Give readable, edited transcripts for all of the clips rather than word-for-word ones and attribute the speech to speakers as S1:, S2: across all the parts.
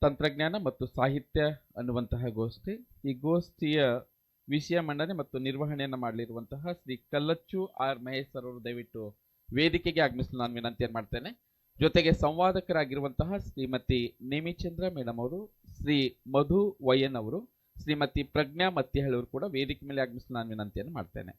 S1: ತಂತ್ರಜ್ಞಾನ ಮತ್ತು ಸಾಹಿತ್ಯ ಅನ್ನುವಂತಹ ಗೋಷ್ಠಿ. ಈ ಗೋಷ್ಠಿಯ ವಿಷಯ ಮಂಡನೆ ಮತ್ತು ನಿರ್ವಹಣೆಯನ್ನು ಮಾಡಲಿರುವಂತಹ ಶ್ರೀ ಕಲ್ಲಚ್ಚು ಆರ್ ಮಹೇಶ್ ಸರ್ ಅವರು ದಯವಿಟ್ಟು ವೇದಿಕೆಗೆ ಆಗಮಿಸಲು ನಾನು ವಿನಂತಿಯನ್ನು ಮಾಡ್ತೇನೆ. ಜೊತೆಗೆ ಸಂವಾದಕರಾಗಿರುವಂತಹ ಶ್ರೀಮತಿ ನೇಮಿಚಂದ್ರ ಮೇಡಮ್ ಅವರು, ಶ್ರೀ ಮಧು ವೈಎನ್ ಅವರು, ಶ್ರೀಮತಿ ಪ್ರಜ್ಞಾ ಮತ್ತಿಹಳ್ಳಿ ಅವರು ಕೂಡ ವೇದಿಕೆ ಮೇಲೆ ಆಗಮಿಸಲು ನಾನು ವಿನಂತಿಯನ್ನು ಮಾಡ್ತೇನೆ.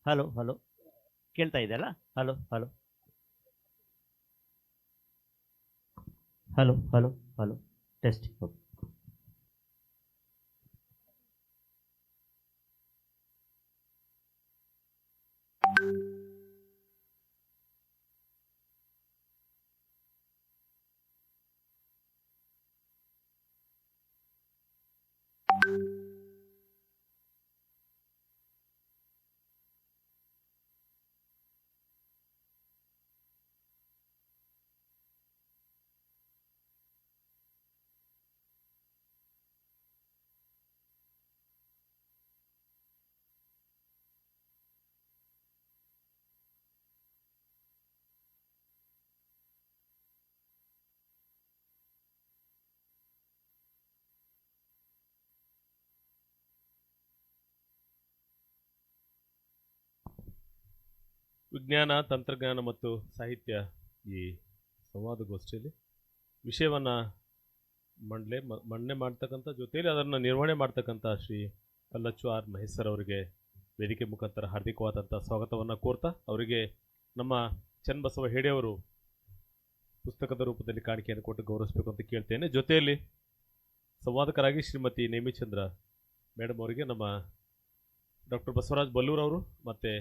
S2: ಹಲೋ ಹಲೋ, ಕೇಳ್ತಾ ಇದೆಯಲ್ಲ? Hello hello hello hello hello, test. Okay.
S3: ವಿಜ್ಞಾನ, ತಂತ್ರಜ್ಞಾನ ಮತ್ತು ಸಾಹಿತ್ಯ ಈ ಸಂವಾದಗೋಷ್ಠಿಯಲ್ಲಿ ವಿಷಯವನ್ನು ಮಂಡನೆ ಮಾಡ್ತಕ್ಕಂಥ ಜೊತೆಯಲ್ಲಿ ಅದನ್ನು ನಿರ್ವಹಣೆ ಮಾಡ್ತಕ್ಕಂಥ ಶ್ರೀ ಕಲ್ಲಚ್ಚು ಆರ್ ಮಹೇಶ್ ಸರ್ ಅವರಿಗೆ ವೇದಿಕೆ ಮುಖಾಂತರ ಹಾರ್ದಿಕವಾದಂಥ ಸ್ವಾಗತವನ್ನು ಕೋರ್ತಾ ಅವರಿಗೆ ನಮ್ಮ ಚನ್ನಬಸವ ಹೇಡೆಯವರು ಪುಸ್ತಕದ ರೂಪದಲ್ಲಿ ಕಾಣಿಕೆಯನ್ನು ಕೊಟ್ಟು ಗೌರವಿಸಬೇಕು ಅಂತ ಕೇಳ್ತೇನೆ. ಜೊತೆಯಲ್ಲಿ ಸಂವಾದಕರಾಗಿ ಶ್ರೀಮತಿ ನೇಮಿಚಂದ್ರ ಮೇಡಮ್ ಅವರಿಗೆ ನಮ್ಮ ಡಾಕ್ಟರ್ ಬಸವರಾಜ್ ಬಲ್ಲೂರ್ ಅವರು ಮತ್ತು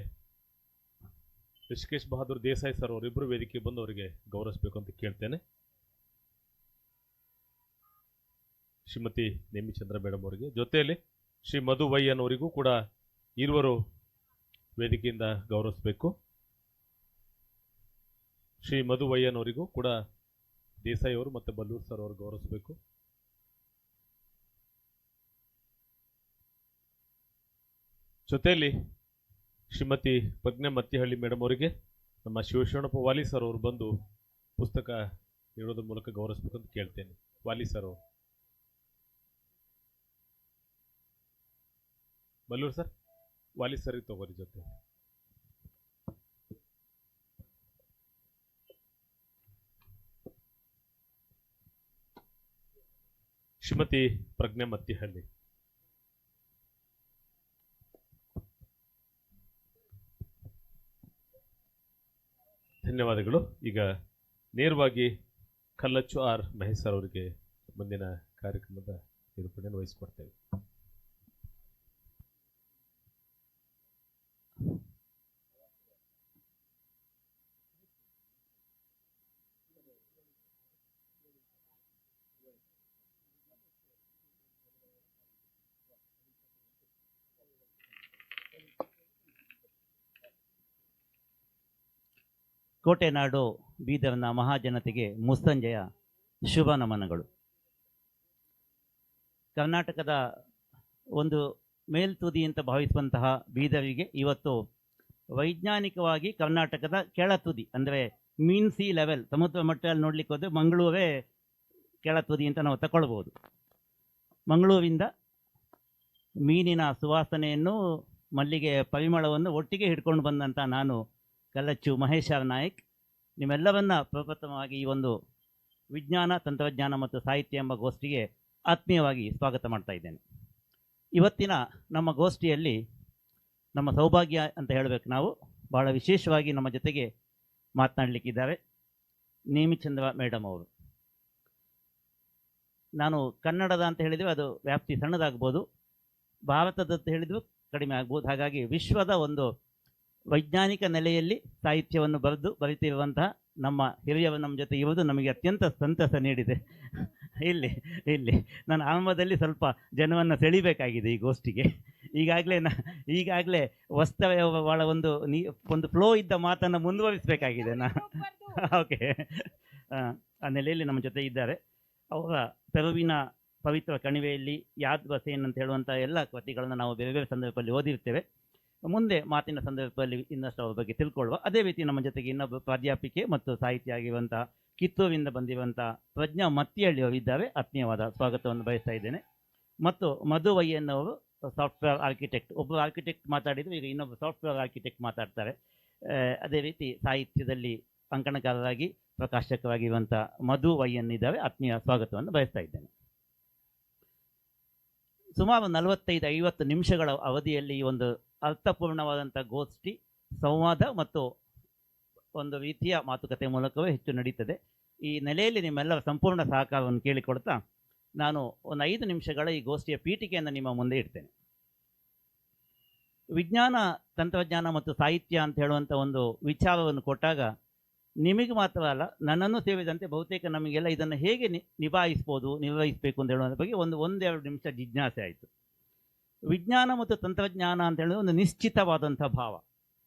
S3: ರಿಷಿಕೇಶ್ ಬಹದ್ದೂರ್ ದೇಸಾಯಿ ಸರ್ ಅವರಿಬ್ಬರು ವೇದಿಕೆ ಬಂದು ಅವರಿಗೆ ಗೌರವಿಸಬೇಕು ಅಂತ ಕೇಳ್ತೇನೆ. ಶ್ರೀಮತಿ ನೇಮಿಚಂದ್ರ ಮೇಡಮ್ ಅವರಿಗೆ, ಜೊತೆಯಲ್ಲಿ ಶ್ರೀ ಮಧು ವೈಎನ್ ಅವರಿಗೂ ಕೂಡ ಇರುವರು ವೇದಿಕೆಯಿಂದ ಗೌರವಿಸಬೇಕು. ಶ್ರೀ ಮಧು ವೈಎನ್ ಅವರಿಗೂ ಕೂಡ ದೇಸಾಯಿ ಅವರು ಮತ್ತು ಬಲ್ಲೂರ್ ಸರ್ ಅವರು ಗೌರವಿಸಬೇಕು. ಜೊತೆಯಲ್ಲಿ ಶ್ರೀಮತಿ ಪ್ರಜ್ಞಾ ಮತ್ತಿಹಳ್ಳಿ ಮೇಡಮ್ ಅವರಿಗೆ ನಮ್ಮ ಶಿವಶರಣಪ್ಪ ವಾಲಿ ಸರ್ ಅವರು ಬಂದು ಪುಸ್ತಕ ನೀಡೋದ್ರ ಮೂಲಕ ಗೌರವಿಸಬೇಕಂತ ಕೇಳ್ತೇನೆ. ವಾಲಿ ಸರ್ ಅವರು, ಬಲ್ಲೂರ್ ಸರ್, ವಾಲಿ ಸರ್ ತಗೋರಿ ಜೊತೆ. ಶ್ರೀಮತಿ ಪ್ರಜ್ಞಾ ಮತ್ತಿಹಳ್ಳಿ. ಧನ್ಯವಾದಗಳು. ಈಗ ನೇರವಾಗಿ ಕಲ್ಲಚ್ಚು ಆರ್ ಮಹೇಶ್ ಸರ್ ಅವರಿಗೆ ಮುಂದಿನ ಕಾರ್ಯಕ್ರಮದ ನಿರೂಪಣೆಯನ್ನು ವಹಿಸಿಕೊಡ್ತೇವೆ.
S2: ಕೋಟೆನಾಡು ಬೀದರ್ನ ಮಹಾಜನತೆಗೆ ಮುಸ್ಸಂಜೆಯ ಶುಭ ನಮನಗಳು. ಕರ್ನಾಟಕದ ಒಂದು ಮೇಲ್ತುದಿ ಅಂತ ಭಾವಿಸುವಂತಹ ಬೀದರಿಗೆ ಇವತ್ತು ವೈಜ್ಞಾನಿಕವಾಗಿ ಕರ್ನಾಟಕದ ಕೆಳತುದಿ ಅಂದರೆ ಮೀನ್ ಸಿ ಲೆವೆಲ್, ಸಮುದ್ರ ಮಟ್ಟದಲ್ಲಿ ನೋಡ್ಲಿಕ್ಕೆ ಹೋದರೆ ಮಂಗಳೂರೇ ಕೆಳತುದಿ ಅಂತ ನಾವು ತಗೊಳ್ಬೋದು. ಮಂಗಳೂರಿಂದ ಮೀನಿನ ಸುವಾಸನೆಯನ್ನು, ಮಲ್ಲಿಗೆ ಪರಿಮಳವನ್ನು ಒಟ್ಟಿಗೆ ಹಿಡ್ಕೊಂಡು ಬಂದಂಥ ನಾನು ಕಲ್ಲಚ್ಚು ಮಹೇಶ್ ಆರ್ ನಾಯಕ್ ನಿಮ್ಮೆಲ್ಲವನ್ನ ಪ್ರಪ್ರಥಮವಾಗಿ ಈ ಒಂದು ವಿಜ್ಞಾನ, ತಂತ್ರಜ್ಞಾನ ಮತ್ತು ಸಾಹಿತ್ಯ ಎಂಬ ಗೋಷ್ಠಿಗೆ ಆತ್ಮೀಯವಾಗಿ ಸ್ವಾಗತ ಮಾಡ್ತಾ ಇದ್ದೇನೆ. ಇವತ್ತಿನ ನಮ್ಮ ಗೋಷ್ಠಿಯಲ್ಲಿ ನಮ್ಮ ಸೌಭಾಗ್ಯ ಅಂತ ಹೇಳಬೇಕು, ನಾವು ಬಹಳ ವಿಶೇಷವಾಗಿ ನಮ್ಮ ಜೊತೆಗೆ ಮಾತನಾಡಲಿಕ್ಕಿದ್ದಾರೆ ನೇಮಿಚಂದ್ರ ಮೇಡಮ್ ಅವರು. ನಾನು ಕನ್ನಡದ ಅಂತ ಹೇಳಿದರೆ ಅದು ವ್ಯಾಪ್ತಿ ಸಣ್ಣದಾಗ್ಬೋದು, ಭಾರತದಂತ ಹೇಳಿದ್ರು ಕಡಿಮೆ ಆಗ್ಬೋದು. ಹಾಗಾಗಿ ವಿಶ್ವದ ಒಂದು ವೈಜ್ಞಾನಿಕ ನೆಲೆಯಲ್ಲಿ ಸಾಹಿತ್ಯವನ್ನು ಬರಿತಿರುವಂತಹ ನಮ್ಮ ಹಿರಿಯವರು ನಮ್ಮ ಜೊತೆ ಇರುವುದು ನಮಗೆ ಅತ್ಯಂತ ಸಂತಸ ನೀಡಿದೆ. ಇಲ್ಲಿ ನಾನು ಆರಂಭದಲ್ಲಿ ಸ್ವಲ್ಪ ಜನವನ್ನು ಸೆಳಿಬೇಕಾಗಿದೆ ಈ ಗೋಷ್ಠಿಗೆ. ಈಗಾಗಲೇ ಭಾಳ ಒಂದು ಫ್ಲೋ ಇದ್ದ ಮಾತನ್ನು ಮುಂದುವರಿಸಬೇಕಾಗಿದೆ ಓಕೆ. ಆ ನೆಲೆಯಲ್ಲಿ ನಮ್ಮ ಜೊತೆ ಇದ್ದಾರೆ. ಅವರ ಪೆರುವಿನ ಪವಿತ್ರ ಕಣಿವೆಯಲ್ಲಿ ಯಾದ್ ಬಸೇನ್ ಅಂತ ಹೇಳುವಂಥ ಎಲ್ಲ ಕೃತಿಗಳನ್ನು ನಾವು ಬೇರೆ ಬೇರೆ ಸಂದರ್ಭದಲ್ಲಿ ಓದಿರ್ತೇವೆ. ಮುಂದೆ ಮಾತಿನ ಸಂದರ್ಭದಲ್ಲಿ ಇನ್ನಷ್ಟು ಅವ್ರ ಬಗ್ಗೆ ತಿಳ್ಕೊಳ್ಳುವ. ಅದೇ ರೀತಿ ನಮ್ಮ ಜೊತೆಗೆ ಇನ್ನೊಬ್ಬ ಪ್ರಾಧ್ಯಾಪಿಕೆ ಮತ್ತು ಸಾಹಿತ್ಯ ಆಗಿರುವಂಥ ಕಿತ್ತೂರಿಂದ ಬಂದಿರುವಂಥ ಪ್ರಜ್ಞಾ ಮತ್ತಿಹಳ್ಳಿ ಅವರು ಇದ್ದಾರೆ. ಆತ್ಮೀಯವಾದ ಸ್ವಾಗತವನ್ನು ಬಯಸ್ತಾ ಇದ್ದೇನೆ. ಮತ್ತು ಮಧು ವೈಎನ್ ಅವರು ಸಾಫ್ಟ್ವೇರ್ ಆರ್ಕಿಟೆಕ್ಟ್. ಒಬ್ಬರು ಆರ್ಕಿಟೆಕ್ಟ್ ಮಾತಾಡಿದ್ರು, ಈಗ ಇನ್ನೊಬ್ಬರು ಸಾಫ್ಟ್ವೇರ್ ಆರ್ಕಿಟೆಕ್ಟ್ ಮಾತಾಡ್ತಾರೆ. ಅದೇ ರೀತಿ ಸಾಹಿತ್ಯದಲ್ಲಿ ಅಂಕಣಕಾರರಾಗಿ ಪ್ರಕಾಶಕರಾಗಿರುವಂಥ ಮಧು ವೈಎನ್ ಇದ್ದಾರೆ. ಆತ್ಮೀಯ ಸ್ವಾಗತವನ್ನು ಬಯಸ್ತಾ ಇದ್ದೇನೆ. ಸುಮಾರು 45-50 ನಿಮಿಷಗಳ ಅವಧಿಯಲ್ಲಿ ಈ ಒಂದು ಅರ್ಥಪೂರ್ಣವಾದಂಥ ಗೋಷ್ಠಿ ಸಂವಾದ ಮತ್ತು ಒಂದು ರೀತಿಯ ಮಾತುಕತೆ ಮೂಲಕವೇ ಹೆಚ್ಚು ನಡೀತದೆ. ಈ ನೆಲೆಯಲ್ಲಿ ನಿಮ್ಮೆಲ್ಲರ ಸಂಪೂರ್ಣ ಸಹಕಾರವನ್ನು ಕೇಳಿಕೊಡ್ತಾ ನಾನು ಒಂದು 5 ನಿಮಿಷಗಳ ಈ ಗೋಷ್ಠಿಯ ಪೀಠಿಕೆಯನ್ನು ನಿಮ್ಮ ಮುಂದೆ ಇಡ್ತೇನೆ. ವಿಜ್ಞಾನ, ತಂತ್ರಜ್ಞಾನ ಮತ್ತು ಸಾಹಿತ್ಯ ಅಂತ ಹೇಳುವಂಥ ಒಂದು ವಿಚಾರವನ್ನು ಕೊಟ್ಟಾಗ ನಿಮಗೆ ಮಾತ್ರ ಅಲ್ಲ, ನನ್ನನ್ನು ಸೇರಿದಂತೆ ಬಹುತೇಕ ನಮಗೆಲ್ಲ ಇದನ್ನು ಹೇಗೆ ನಿರ್ವಹಿಸಬೇಕು ಅಂತ ಹೇಳುವ ಬಗ್ಗೆ ಒಂದೆರಡು ನಿಮಿಷ ಜಿಜ್ಞಾಸೆ ಆಯಿತು. ವಿಜ್ಞಾನ ಮತ್ತು ತಂತ್ರಜ್ಞಾನ ಅಂತ ಹೇಳಿದ್ರೆ ಒಂದು ನಿಶ್ಚಿತವಾದಂಥ ಭಾವ,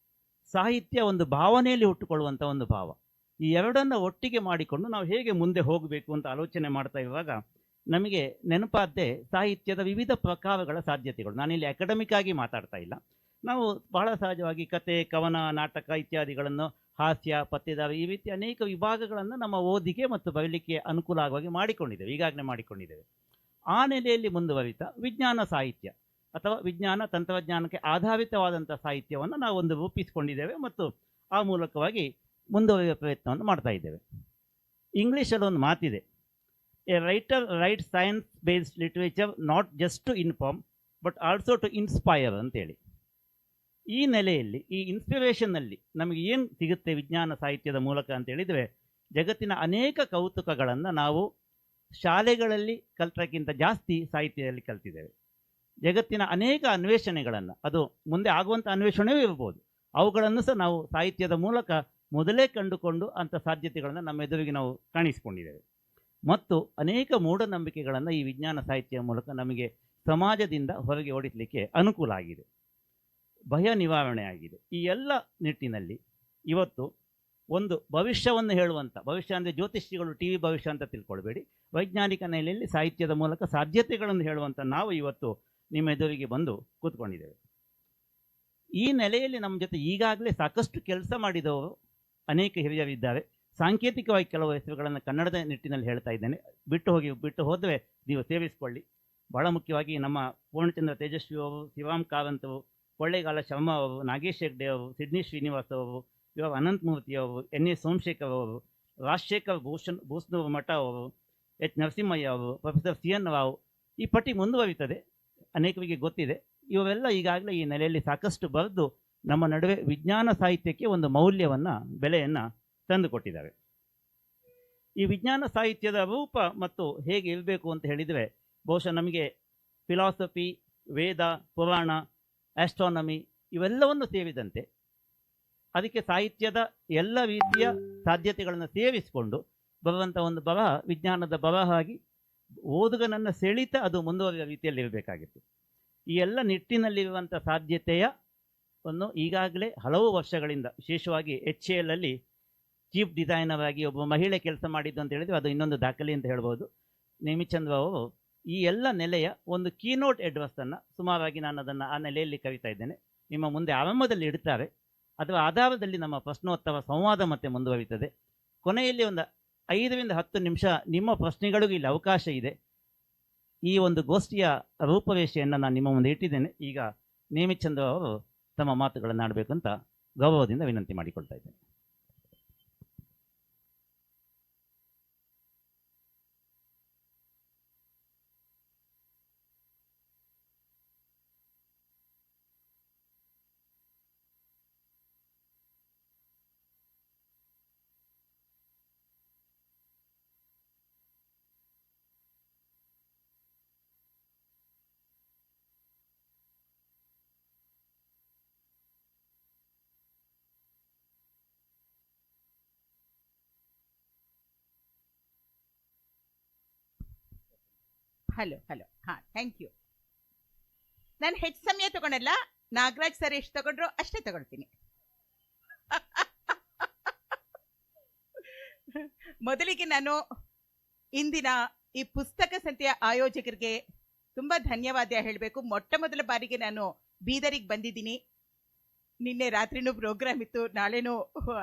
S2: ಸಾಹಿತ್ಯ ಒಂದು ಭಾವನೆಯಲ್ಲಿ ಹುಟ್ಟುಕೊಳ್ಳುವಂಥ ಒಂದು ಭಾವ. ಈ ಎರಡನ್ನು ಒಟ್ಟಿಗೆ ಮಾಡಿಕೊಂಡು ನಾವು ಹೇಗೆ ಮುಂದೆ ಹೋಗಬೇಕು ಅಂತ ಆಲೋಚನೆ ಮಾಡ್ತಾ ಇರುವಾಗ ನಮಗೆ ನೆನಪಾದ್ದೇ ಸಾಹಿತ್ಯದ ವಿವಿಧ ಪ್ರಕಾರಗಳ ಸಾಧ್ಯತೆಗಳು. ನಾನಿಲ್ಲಿ ಅಕಾಡೆಮಿಕ್ ಆಗಿ ಮಾತಾಡ್ತಾ ಇಲ್ಲ. ನಾವು ಬಹಳ ಸಹಜವಾಗಿ ಕತೆ, ಕವನ, ನಾಟಕ ಇತ್ಯಾದಿಗಳನ್ನು, ಹಾಸ್ಯ, ಪತ್ತೆದಾರಿ, ಈ ರೀತಿ ಅನೇಕ ವಿಭಾಗಗಳನ್ನು ನಮ್ಮ ಓದಿಗೆ ಮತ್ತು ಬರಲಿಕ್ಕೆ ಅನುಕೂಲ ಆಗುವಾಗಿ ಈಗಾಗಲೇ ಮಾಡಿಕೊಂಡಿದ್ದೇವೆ. ಆ ನೆಲೆಯಲ್ಲಿ ಮುಂದುವರಿತಾ ವಿಜ್ಞಾನ ಸಾಹಿತ್ಯ ಅಥವಾ ವಿಜ್ಞಾನ ತಂತ್ರಜ್ಞಾನಕ್ಕೆ ಆಧಾರಿತವಾದಂಥ ಸಾಹಿತ್ಯವನ್ನು ನಾವು ಒಂದು ರೂಪಿಸಿಕೊಂಡಿದ್ದೇವೆ ಮತ್ತು ಆ ಮೂಲಕವಾಗಿ ಮುಂದುವರಿಯುವ ಪ್ರಯತ್ನವನ್ನು ಮಾಡ್ತಾ ಇದ್ದೇವೆ. ಇಂಗ್ಲೀಷಲ್ಲಿ ಒಂದು ಮಾತಿದೆ, a writer write science based literature not just to inform but also to inspire ಅಂತೇಳಿ. ಈ ನೆಲೆಯಲ್ಲಿ ಈ ಇನ್ಸ್ಪಿರೇಷನ್ನಲ್ಲಿ ನಮಗೆ ಏನು ಸಿಗುತ್ತೆ ವಿಜ್ಞಾನ ಸಾಹಿತ್ಯದ ಮೂಲಕ ಅಂತ ಹೇಳಿದರೆ, ಜಗತ್ತಿನ ಅನೇಕ ಕೌತುಕಗಳನ್ನು ನಾವು ಶಾಲೆಗಳಲ್ಲಿ ಕಲಿತಕ್ಕಿಂತ ಜಾಸ್ತಿ ಸಾಹಿತ್ಯದಲ್ಲಿ ಕಲ್ತಿದ್ದೇವೆ. ಜಗತ್ತಿನ ಅನೇಕ ಅನ್ವೇಷಣೆಗಳನ್ನು, ಅದು ಮುಂದೆ ಆಗುವಂಥ ಅನ್ವೇಷಣೆಯೂ ಇರ್ಬೋದು, ಅವುಗಳನ್ನು ಸಹ ನಾವು ಸಾಹಿತ್ಯದ ಮೂಲಕ ಮೊದಲೇ ಕಂಡುಕೊಂಡು ಅಂಥ ಸಾಧ್ಯತೆಗಳನ್ನು ನಮ್ಮ ಎದುರಿಗೆ ನಾವು ಕಾಣಿಸಿಕೊಂಡಿದ್ದೇವೆ. ಮತ್ತು ಅನೇಕ ಮೂಢನಂಬಿಕೆಗಳನ್ನು ಈ ವಿಜ್ಞಾನ ಸಾಹಿತ್ಯದ ಮೂಲಕ ನಮಗೆ ಸಮಾಜದಿಂದ ಹೊರಗೆ ಓಡಿಸಲಿಕ್ಕೆ ಅನುಕೂಲ ಆಗಿದೆ, ಭಯ ನಿವಾರಣೆ ಆಗಿದೆ. ಈ ಎಲ್ಲ ನಿಟ್ಟಿನಲ್ಲಿ ಇವತ್ತು ಒಂದು ಭವಿಷ್ಯವನ್ನು ಹೇಳುವಂಥ, ಭವಿಷ್ಯ ಅಂದರೆ ಜ್ಯೋತಿಷಿಗಳು ಟಿ ವಿ ಭವಿಷ್ಯ ಅಂತ ತಿಳ್ಕೊಳ್ಬೇಡಿ, ವೈಜ್ಞಾನಿಕ ನೆಲೆಯಲ್ಲಿ ಸಾಹಿತ್ಯದ ಮೂಲಕ ಸಾಧ್ಯತೆಗಳನ್ನು ಹೇಳುವಂಥ ನಾವು ಇವತ್ತು ನಿಮ್ಮ ಎದುರಿಗೆ ಬಂದು ಕೂತ್ಕೊಂಡಿದ್ದೇವೆ. ಈ ನೆಲೆಯಲ್ಲಿ ನಮ್ಮ ಜೊತೆ ಈಗಾಗಲೇ ಸಾಕಷ್ಟು ಕೆಲಸ ಮಾಡಿದವರು ಅನೇಕ ಹಿರಿಯರಿದ್ದಾರೆ. ಸಾಂಕೇತಿಕವಾಗಿ ಕೆಲವು ಹೆಸರುಗಳನ್ನು ಕನ್ನಡದ ನಿಟ್ಟಿನಲ್ಲಿ ಹೇಳ್ತಾ ಇದ್ದೇನೆ, ಬಿಟ್ಟು ಹೋದರೆ ನೀವು ಸೇವಿಸಿಕೊಳ್ಳಿ. ಬಹಳ ಮುಖ್ಯವಾಗಿ ನಮ್ಮ ಪೂರ್ಣಚಂದ್ರ ತೇಜಸ್ವಿ ಅವರು, ಶಿವರಾಮ್ ಕಾರಂತ್ ಅವರು, ಕೊಳ್ಳೇಗಾಲ ಶರ್ಮಾ ಅವರು, ನಾಗೇಶ್ ಹೆಗ್ಡೆ ಅವರು, ಸಿಡ್ನಿ ಶ್ರೀನಿವಾಸ್ ಅವರು, ಇವಾಗ ಅನಂತಮೂರ್ತಿ ಅವರು, ಎನ್ ಎ ಸೋಮಶೇಖರ್ ಅವರು, ರಾಜಶೇಖರ್ ಭೂಷಣೂರು ಮಠ ಅವರು, ಎಚ್ ನರಸಿಂಹಯ್ಯ ಅವರು, ಪ್ರೊಫೆಸರ್ ಸಿ ಎನ್ ರಾವ್, ಈ ಪಟ್ಟಿ ಮುಂದುವರಿತದೆ, ಅನೇಕರಿಗೆ ಗೊತ್ತಿದೆ. ಇವರೆಲ್ಲ ಈಗಾಗಲೇ ಈ ನೆಲೆಯಲ್ಲಿ ಸಾಕಷ್ಟು ಬರೆದು ನಮ್ಮ ನಡುವೆ ವಿಜ್ಞಾನ ಸಾಹಿತ್ಯಕ್ಕೆ ಒಂದು ಮೌಲ್ಯವನ್ನು, ಬೆಲೆಯನ್ನು ತಂದುಕೊಟ್ಟಿದ್ದಾರೆ. ಈ ವಿಜ್ಞಾನ ಸಾಹಿತ್ಯದ ರೂಪ ಮತ್ತು ಹೇಗೆ ಇರಬೇಕು ಅಂತ ಹೇಳಿದರೆ, ಬಹುಶಃ ನಮಗೆ ಫಿಲಾಸಫಿ, ವೇದ, ಪುರಾಣ, ಆಸ್ಟ್ರಾನಮಿ ಇವೆಲ್ಲವನ್ನು ಸೇರಿದಂತೆ ಅದಕ್ಕೆ ಸಾಹಿತ್ಯದ ಎಲ್ಲ ರೀತಿಯ ಸಾಧ್ಯತೆಗಳನ್ನು ಸೇರಿಸಿಕೊಂಡು ಬರುವಂಥ ಒಂದು ಬರಹ ವಿಜ್ಞಾನದ ಬರಹ ಆಗಿ ಓದುಗನನ್ನು ಸೆಳೆತ ಅದು ಮುಂದುವರಿದ ರೀತಿಯಲ್ಲಿ ಇರಬೇಕಾಗಿತ್ತು. ಈ ಎಲ್ಲ ನಿಟ್ಟಿನಲ್ಲಿರುವಂಥ ಸಾಧ್ಯತೆಯನ್ನು ಈಗಾಗಲೇ ಹಲವು ವರ್ಷಗಳಿಂದ, ವಿಶೇಷವಾಗಿ HAL ಅಲ್ಲಿ ಚೀಫ್ ಡಿಸೈನರ್ ಆಗಿ ಒಬ್ಬ ಮಹಿಳೆ ಕೆಲಸ ಮಾಡಿದ್ದು ಅಂತ ಹೇಳಿದರೆ ಅದು ಇನ್ನೊಂದು ದಾಖಲೆ ಅಂತ ಹೇಳ್ಬೋದು. ನೇಮಿಚಂದ್ರ ಅವರು ಈ ಎಲ್ಲ ನೆಲೆಯ ಒಂದು ಕೀನೋಟ್ ಅಡ್ರೆಸ್ಸನ್ನು ಸುಮಾರಾಗಿ ನಾನು ಅದನ್ನು ಆ ನೆಲೆಯಲ್ಲಿ ಕರೀತಾ ಇದ್ದೇನೆ, ನಿಮ್ಮ ಮುಂದೆ ಆರಂಭದಲ್ಲಿ ಇಡ್ತಾರೆ. ಅದರ ಆಧಾರದಲ್ಲಿ ನಮ್ಮ ಪ್ರಶ್ನೋತ್ತರ ಸಂವಾದ ಮತ್ತೆ ಮುಂದುವರಿತದೆ. ಕೊನೆಯಲ್ಲಿ ಒಂದು 5-10 ನಿಮಿಷ ನಿಮ್ಮ ಪ್ರಶ್ನೆಗಳಿಗೂ ಇಲ್ಲಿ ಅವಕಾಶ ಇದೆ. ಈ ಒಂದು ಗೋಷ್ಠಿಯ ರೂಪರೇಷೆಯನ್ನು ನಾನು ನಿಮ್ಮ ಮುಂದೆ ಇಟ್ಟಿದ್ದೇನೆ. ಈಗ ನೇಮಿಚಂದ್ರ ಅವರು ತಮ್ಮ ಮಾತುಗಳನ್ನು ಆಡಬೇಕು ಅಂತ ಗೌರವದಿಂದ ವಿನಂತಿ ಮಾಡಿಕೊಳ್ತಾ ಇದ್ದೇನೆ.
S4: Hello thank you. ನಾನು ಹೆಚ್ಚು ಸಮಯ ತಗೊಳಲ್ಲ, ನಾಗರಾಜ್ ಸರ್ ಎಷ್ಟು ತಗೊಂಡ್ರು ಅಷ್ಟೇ ತಗೊಳ್ತೀನಿ. ಮೊದಲಿಗೆ ನಾನು ಇಂದಿನ ಈ ಪುಸ್ತಕ ಸಂತೆಯ ಆಯೋಜಕರಿಗೆ ತುಂಬಾ ಧನ್ಯವಾದ ಹೇಳಬೇಕು. ಮೊಟ್ಟ ಮೊದಲ ಬಾರಿಗೆ ನಾನು ಬೀದರಿಗೆ ಬಂದಿದ್ದೀನಿ. ನಿನ್ನೆ ರಾತ್ರಿನೂ ಪ್ರೋಗ್ರಾಮ್ ಇತ್ತು, ನಾಳೆನೂ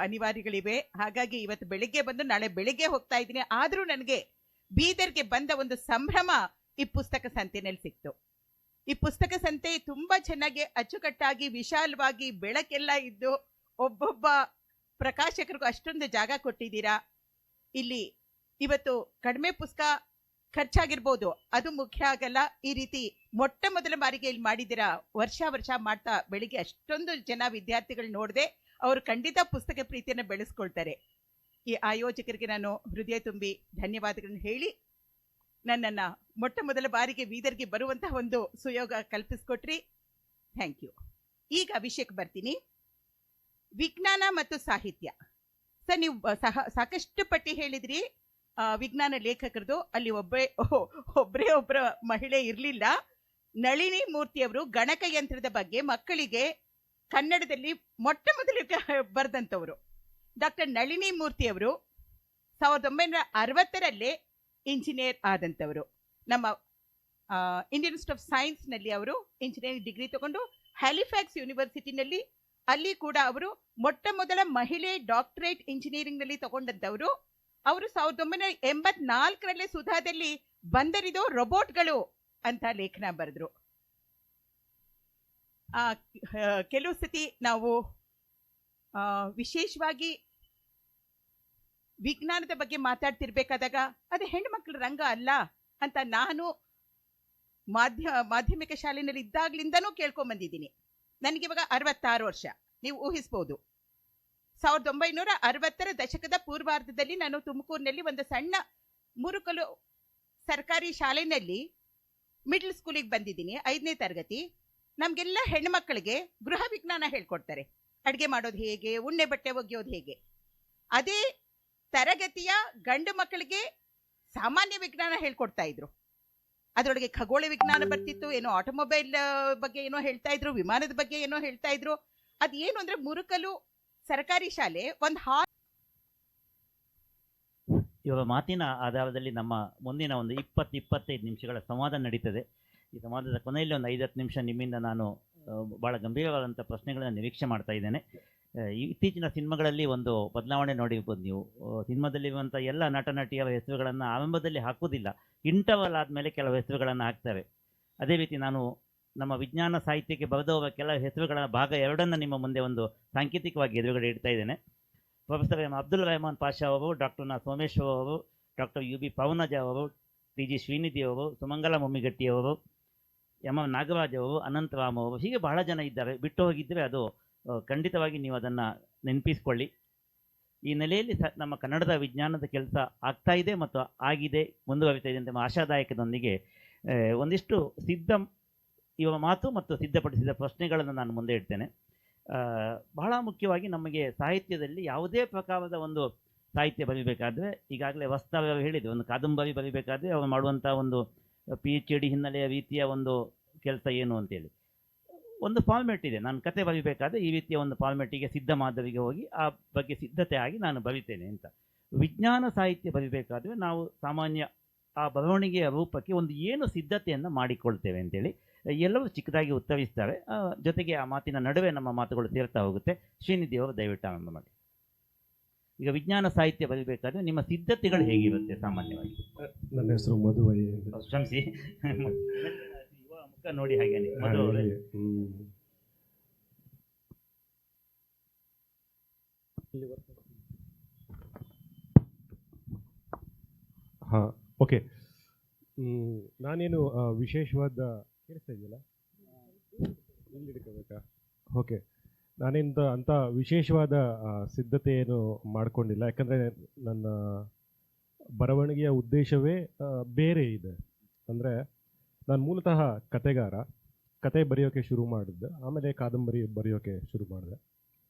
S4: ಅನಿವಾರ್ಯಗಳಿವೆ. ಹಾಗಾಗಿ ಇವತ್ತು ಬೆಳಿಗ್ಗೆ ಬಂದು ನಾಳೆ ಬೆಳಿಗ್ಗೆ ಹೋಗ್ತಾ ಇದ್ದೀನಿ. ಆದರೂ ನನಗೆ ಬೀದರ್ಗೆ ಬಂದ ಒಂದು ಸಂಭ್ರಮ ಈ ಪುಸ್ತಕ ಸಂತೆನಲ್ಲಿ ಸಿಕ್ತು. ಈ ಪುಸ್ತಕ ಸಂತೆ ತುಂಬಾ ಚೆನ್ನಾಗಿ ಅಚ್ಚುಕಟ್ಟಾಗಿ ವಿಶಾಲವಾಗಿ ಬೆಳಕೆಲ್ಲ ಇದ್ದು ಒಬ್ಬೊಬ್ಬ ಪ್ರಕಾಶಕರಿಗೂ ಅಷ್ಟೊಂದು ಜಾಗ ಕೊಟ್ಟಿದ್ದೀರಾ. ಇಲ್ಲಿ ಇವತ್ತು ಕಡಿಮೆ ಪುಸ್ತಕ ಖರ್ಚಾಗಿರ್ಬೋದು, ಅದು ಮುಖ್ಯ ಆಗಲ್ಲ. ಈ ರೀತಿ ಮೊಟ್ಟ ಮೊದಲ ಬಾರಿಗೆ ಇಲ್ಲಿ ಮಾಡಿದ್ದೀರಾ. ವರ್ಷ ಮಾಡ್ತಾ ಬೆಳಿಗ್ಗೆ ಅಷ್ಟೊಂದು ಜನ ವಿದ್ಯಾರ್ಥಿಗಳು ನೋಡಿದೆ, ಅವರು ಖಂಡಿತ ಪುಸ್ತಕ ಪ್ರೀತಿಯನ್ನು ಬೆಳೆಸ್ಕೊಳ್ತಾರೆ. ಈ ಆಯೋಜಕರಿಗೆ ನಾನು ಹೃದಯ ತುಂಬಿ ಧನ್ಯವಾದಗಳನ್ನು ಹೇಳಿ, ನನ್ನನ್ನ ಮೊಟ್ಟ ಮೊದಲ ಬಾರಿಗೆ ಬೀದರ್ಗೆ ಬರುವಂತಹ ಒಂದು ಸುಯೋಗ ಕಲ್ಪಿಸ್ಕೊಟ್ರಿ. Thank you. ಈಗ ವಿಷಯಕ್ಕೆ ಬರ್ತೀನಿ. ವಿಜ್ಞಾನ ಮತ್ತು ಸಾಹಿತ್ಯ. ಸರ್, ನೀವು ಸಾಕಷ್ಟು ಪಟ್ಟಿ ಹೇಳಿದ್ರಿ ವಿಜ್ಞಾನ ಲೇಖಕರದು. ಅಲ್ಲಿ ಒಬ್ಬರ ಮಹಿಳೆ ಇರಲಿಲ್ಲ. ನಳಿನಿ ಮೂರ್ತಿಯವರು ಗಣಕಯಂತ್ರದ ಬಗ್ಗೆ ಮಕ್ಕಳಿಗೆ ಕನ್ನಡದಲ್ಲಿ ಮೊಟ್ಟ ಮೊದಲಿಗೆ ಬರೆದಂಥವರು. ಡಾಕ್ಟರ್ ನಳಿನಿ ಮೂರ್ತಿಯವರು 1960ರಲ್ಲೇ ಇಂಜಿನಿಯರ್ ಆದಂಥವರು. ನಮ್ಮ ಇಂಡಿಯನ್ ಇನ್ಸ್ಟಿಟ್ಯೂಟ್ ಆಫ್ ಸೈನ್ಸ್ನಲ್ಲಿ ಅವರು ಇಂಜಿನಿಯರಿಂಗ್ ಡಿಗ್ರಿ ತಗೊಂಡು ಹ್ಯಾಲಿಫ್ಯಾಕ್ಸ್ ಯೂನಿವರ್ಸಿಟಿನಲ್ಲಿ ಅಲ್ಲಿ ಕೂಡ ಅವರು ಮೊಟ್ಟ ಮೊದಲ ಮಹಿಳೆ ಡಾಕ್ಟರೇಟ್ ಇಂಜಿನಿಯರಿಂಗ್ನಲ್ಲಿ ತಗೊಂಡಂಥವರು. ಅವರು 1984ರಲ್ಲೇ ಸುಧಾದಲ್ಲಿ ಬಂದರಿದು ರೋಬೋಟ್ಗಳು ಅಂತ ಲೇಖನ ಬರೆದ್ರು. ಕೆಲವು ಸತಿ ನಾವು ವಿಶೇಷವಾಗಿ ವಿಜ್ಞಾನದ ಬಗ್ಗೆ ಮಾತಾಡ್ತಿರ್ಬೇಕಾದಾಗ ಅದು ಹೆಣ್ಮಕ್ಳ ರಂಗ ಅಲ್ಲ ಅಂತ ನಾನು ಮಾಧ್ಯಮಿಕ ಶಾಲೆಯಲ್ಲಿ ಇದ್ದಾಗ್ಲಿಂದನೂ ಕೇಳ್ಕೊಂಬಂದಿದ್ದೀನಿ. ನನಗಿವಾಗ 66 ವರ್ಷ, ನೀವು ಊಹಿಸ್ಬೋದು. 1960ರ ದಶಕದ ಪೂರ್ವಾರ್ಧದಲ್ಲಿ ನಾನು ತುಮಕೂರಿನಲ್ಲಿ ಒಂದು ಸಣ್ಣ ಮುರುಕಲು ಸರ್ಕಾರಿ ಶಾಲೆಯಲ್ಲಿ ಮಿಡ್ಲ್ ಸ್ಕೂಲಿಗೆ ಬಂದಿದ್ದೀನಿ, 5ನೇ ತರಗತಿ. ನಮಗೆಲ್ಲ ಹೆಣ್ಮಕ್ಳಿಗೆ ಗೃಹ ವಿಜ್ಞಾನ ಹೇಳ್ಕೊಡ್ತಾರೆ. ಅಡುಗೆ ಮಾಡೋದು ಹೇಗೆ, ಉಣ್ಣೆ ಬಟ್ಟೆ ಒಗೆಯೋದು ಹೇಗೆ. ಅದೇ ತರಗತಿಯ ಗಂಡು ಮಕ್ಕಳಿಗೆ ಸಾಮಾನ್ಯ ವಿಜ್ಞಾನ ಹೇಳ್ಕೊಡ್ತಾ ಇದ್ರು. ಅದರೊಳಗೆ ಖಗೋಳ ವಿಜ್ಞಾನ ಬರ್ತಿತ್ತು, ಏನೋ ಆಟೋಮೊಬೈಲ್ ಬಗ್ಗೆ ಏನೋ ಹೇಳ್ತಾ ಇದ್ರು, ವಿಮಾನದ ಬಗ್ಗೆ ಏನೋ ಹೇಳ್ತಾ ಇದ್ರು. ಅದು ಏನು ಅಂದ್ರೆ ಮುರುಕಲು ಸರ್ಕಾರಿ ಶಾಲೆ ಒಂದು
S2: ಇವರ ಮಾತಿನ ಆಧಾರದಲ್ಲಿ ನಮ್ಮ ಮುಂದಿನ ಒಂದು 20-25 ನಿಮಿಷಗಳ ಸಂವಾದ ನಡೀತದೆ. ಈ ಸಂವಾದದ ಕೊನೆಯಲ್ಲಿ ಒಂದು 5-10 ನಿಮಿಷ ನಿಮ್ಮಿಂದ ನಾನು ಭಾಳ ಗಂಭೀರವಾದಂಥ ಪ್ರಶ್ನೆಗಳನ್ನು ನಿರೀಕ್ಷೆ ಮಾಡ್ತಾ ಇದ್ದೇನೆ. ಇತ್ತೀಚಿನ ಸಿನಿಮಾಗಳಲ್ಲಿ ಒಂದು ಬದಲಾವಣೆ ನೋಡಿರ್ಬೋದು ನೀವು. ಸಿನಿಮಾದಲ್ಲಿರುವಂಥ ಎಲ್ಲ ನಟ ನಟಿಯರ ಹೆಸರುಗಳನ್ನು ಆರಂಭದಲ್ಲಿ ಹಾಕುವುದಿಲ್ಲ, ಇಂಟರ್ವಲ್ ಆದಮೇಲೆ ಕೆಲವು ಹೆಸರುಗಳನ್ನು ಹಾಕ್ತಾರೆ. ಅದೇ ರೀತಿ ನಾನು ನಮ್ಮ ವಿಜ್ಞಾನ ಸಾಹಿತ್ಯಕ್ಕೆ ಬರೆದವರ ಕೆಲವು ಹೆಸರುಗಳ ಭಾಗ 2 ನಿಮ್ಮ ಮುಂದೆ ಒಂದು ಸಾಂಕೇತಿಕವಾಗಿ ಎದುರುಗಡೆ ಇಡ್ತಾ ಇದ್ದೇನೆ. ಪ್ರೊಫೆಸರ್ ಎಂ ಅಬ್ದುಲ್ ರೆಹಮಾನ್ ಪಾಷಾ ಅವರು, ಡಾಕ್ಟರ್ ನ ಸೋಮೇಶ್ವರ್ ಅವರು, ಡಾಕ್ಟರ್ ಯು ಬಿ ಪವನಜ ಅವರು, ಟಿ ಜಿ ಶ್ರೀನಿಧಿ ಅವರು, ಸುಮಂಗಲ ಮುಮ್ಮಿಗಟ್ಟಿಯವರು, ಎಂ ಎಂ ನಾಗರಾಜ್ ಅವರು, ಅನಂತರಾಮ್ ಅವರು, ಹೀಗೆ ಬಹಳ ಜನ ಇದ್ದಾರೆ. ಬಿಟ್ಟು ಹೋಗಿದ್ದರೆ ಅದು ಖಂಡಿತವಾಗಿ ನೀವು ಅದನ್ನು ನೆನಪಿಸ್ಕೊಳ್ಳಿ. ಈ ನೆಲೆಯಲ್ಲಿ ನಮ್ಮ ಕನ್ನಡದ ವಿಜ್ಞಾನದ ಕೆಲಸ ಆಗ್ತಾ ಇದೆ ಮತ್ತು ಆಗಿದೆ, ಮುಂದುವರಿತಾ ಇದೆ ಅಂತ ಆಶಾದಾಯಕದೊಂದಿಗೆ ಒಂದಿಷ್ಟು ಇವರ ಮಾತು ಮತ್ತು ಸಿದ್ಧಪಡಿಸಿದ ಪ್ರಶ್ನೆಗಳನ್ನು ನಾನು ಮುಂದೆ ಇಡ್ತೇನೆ. ಬಹಳ ಮುಖ್ಯವಾಗಿ ನಮಗೆ ಸಾಹಿತ್ಯದಲ್ಲಿ ಯಾವುದೇ ಪ್ರಕಾರದ ಒಂದು ಸಾಹಿತ್ಯ ಬರೀಬೇಕಾದ್ರೆ, ಈಗಾಗಲೇ ವಸ್ತಾವ್ ಅವರು ಹೇಳಿದರು, ಒಂದು ಕಾದಂಬರಿ ಬರೀಬೇಕಾದ್ರೆ ಅವರು ಮಾಡುವಂಥ ಒಂದು PhD ಹಿನ್ನೆಲೆಯ ರೀತಿಯ ಒಂದು ಕೆಲಸ ಏನು ಅಂತೇಳಿ ಒಂದು ಫಾರ್ಮೆಟ್ ಇದೆ. ನಾನು ಕತೆ ಬರೀಬೇಕಾದ್ರೆ ಈ ರೀತಿಯ ಒಂದು ಫಾರ್ಮೆಟಿಗೆ ಸಿದ್ಧ ಮಾದರಿಗೆ ಹೋಗಿ ಆ ಬಗ್ಗೆ ಸಿದ್ಧತೆ ಆಗಿ ನಾನು ಬರೀತೇನೆ ಅಂತ. ವಿಜ್ಞಾನ ಸಾಹಿತ್ಯ ಬರೀಬೇಕಾದ್ರೆ ನಾವು ಸಾಮಾನ್ಯ ಆ ಬರವಣಿಗೆಯ ರೂಪಕ್ಕೆ ಒಂದು ಏನು ಸಿದ್ಧತೆಯನ್ನು ಮಾಡಿಕೊಳ್ತೇವೆ ಅಂತೇಳಿ ಎಲ್ಲವೂ ಚಿಕ್ಕದಾಗಿ ಉತ್ತರಿಸ್ತಾರೆ. ಜೊತೆಗೆ ಆ ಮಾತಿನ ನಡುವೆ ನಮ್ಮ ಮಾತುಗಳು ಸೇರ್ತಾ ಹೋಗುತ್ತೆ. ಶ್ರೀನಿಧಿ ಅವರು ದಯವಿಟ್ಟು ಆರಂಭ ಮಾಡಿ. ಈಗ ವಿಜ್ಞಾನ ಸಾಹಿತ್ಯ ಬರೀಬೇಕಾದ್ರೆ ನಿಮ್ಮ ಸಿದ್ಧತೆಗಳು ಹೇಗಿರುತ್ತೆ ಸಾಮಾನ್ಯವಾಗಿ?
S5: ನನ್ನ ಹೆಸರು ಮಧುವೈ.
S2: ಕ್ಷಮಿಸಿ, ಮುಖ ನೋಡಿ ಹಾಗೇನೆ.
S5: ಹಾಂ, ಓಕೆ. ನಾನೇನು ವಿಶೇಷವಾದ ಕೇಳಿಸ್ತಾ ಇದೆಯಲ್ಲ, ಇಲ್ಲಿ ಹಿಡ್ಕೋಬೇಕಾ? ಓಕೆ, ನಾನೇನು ಅಂಥ ವಿಶೇಷವಾದ ಸಿದ್ಧತೆ ಏನು ಮಾಡಿಕೊಂಡಿಲ್ಲ. ಯಾಕಂದರೆ ನನ್ನ ಬರವಣಿಗೆಯ ಉದ್ದೇಶವೇ ಬೇರೆ ಇದೆ. ಅಂದರೆ ನಾನು ಮೂಲತಃ ಕತೆಗಾರ, ಕತೆ ಬರೆಯೋಕ್ಕೆ ಶುರು ಮಾಡಿದ್ದೆ, ಆಮೇಲೆ ಕಾದಂಬರಿ ಬರೆಯೋಕ್ಕೆ ಶುರು ಮಾಡಿದೆ.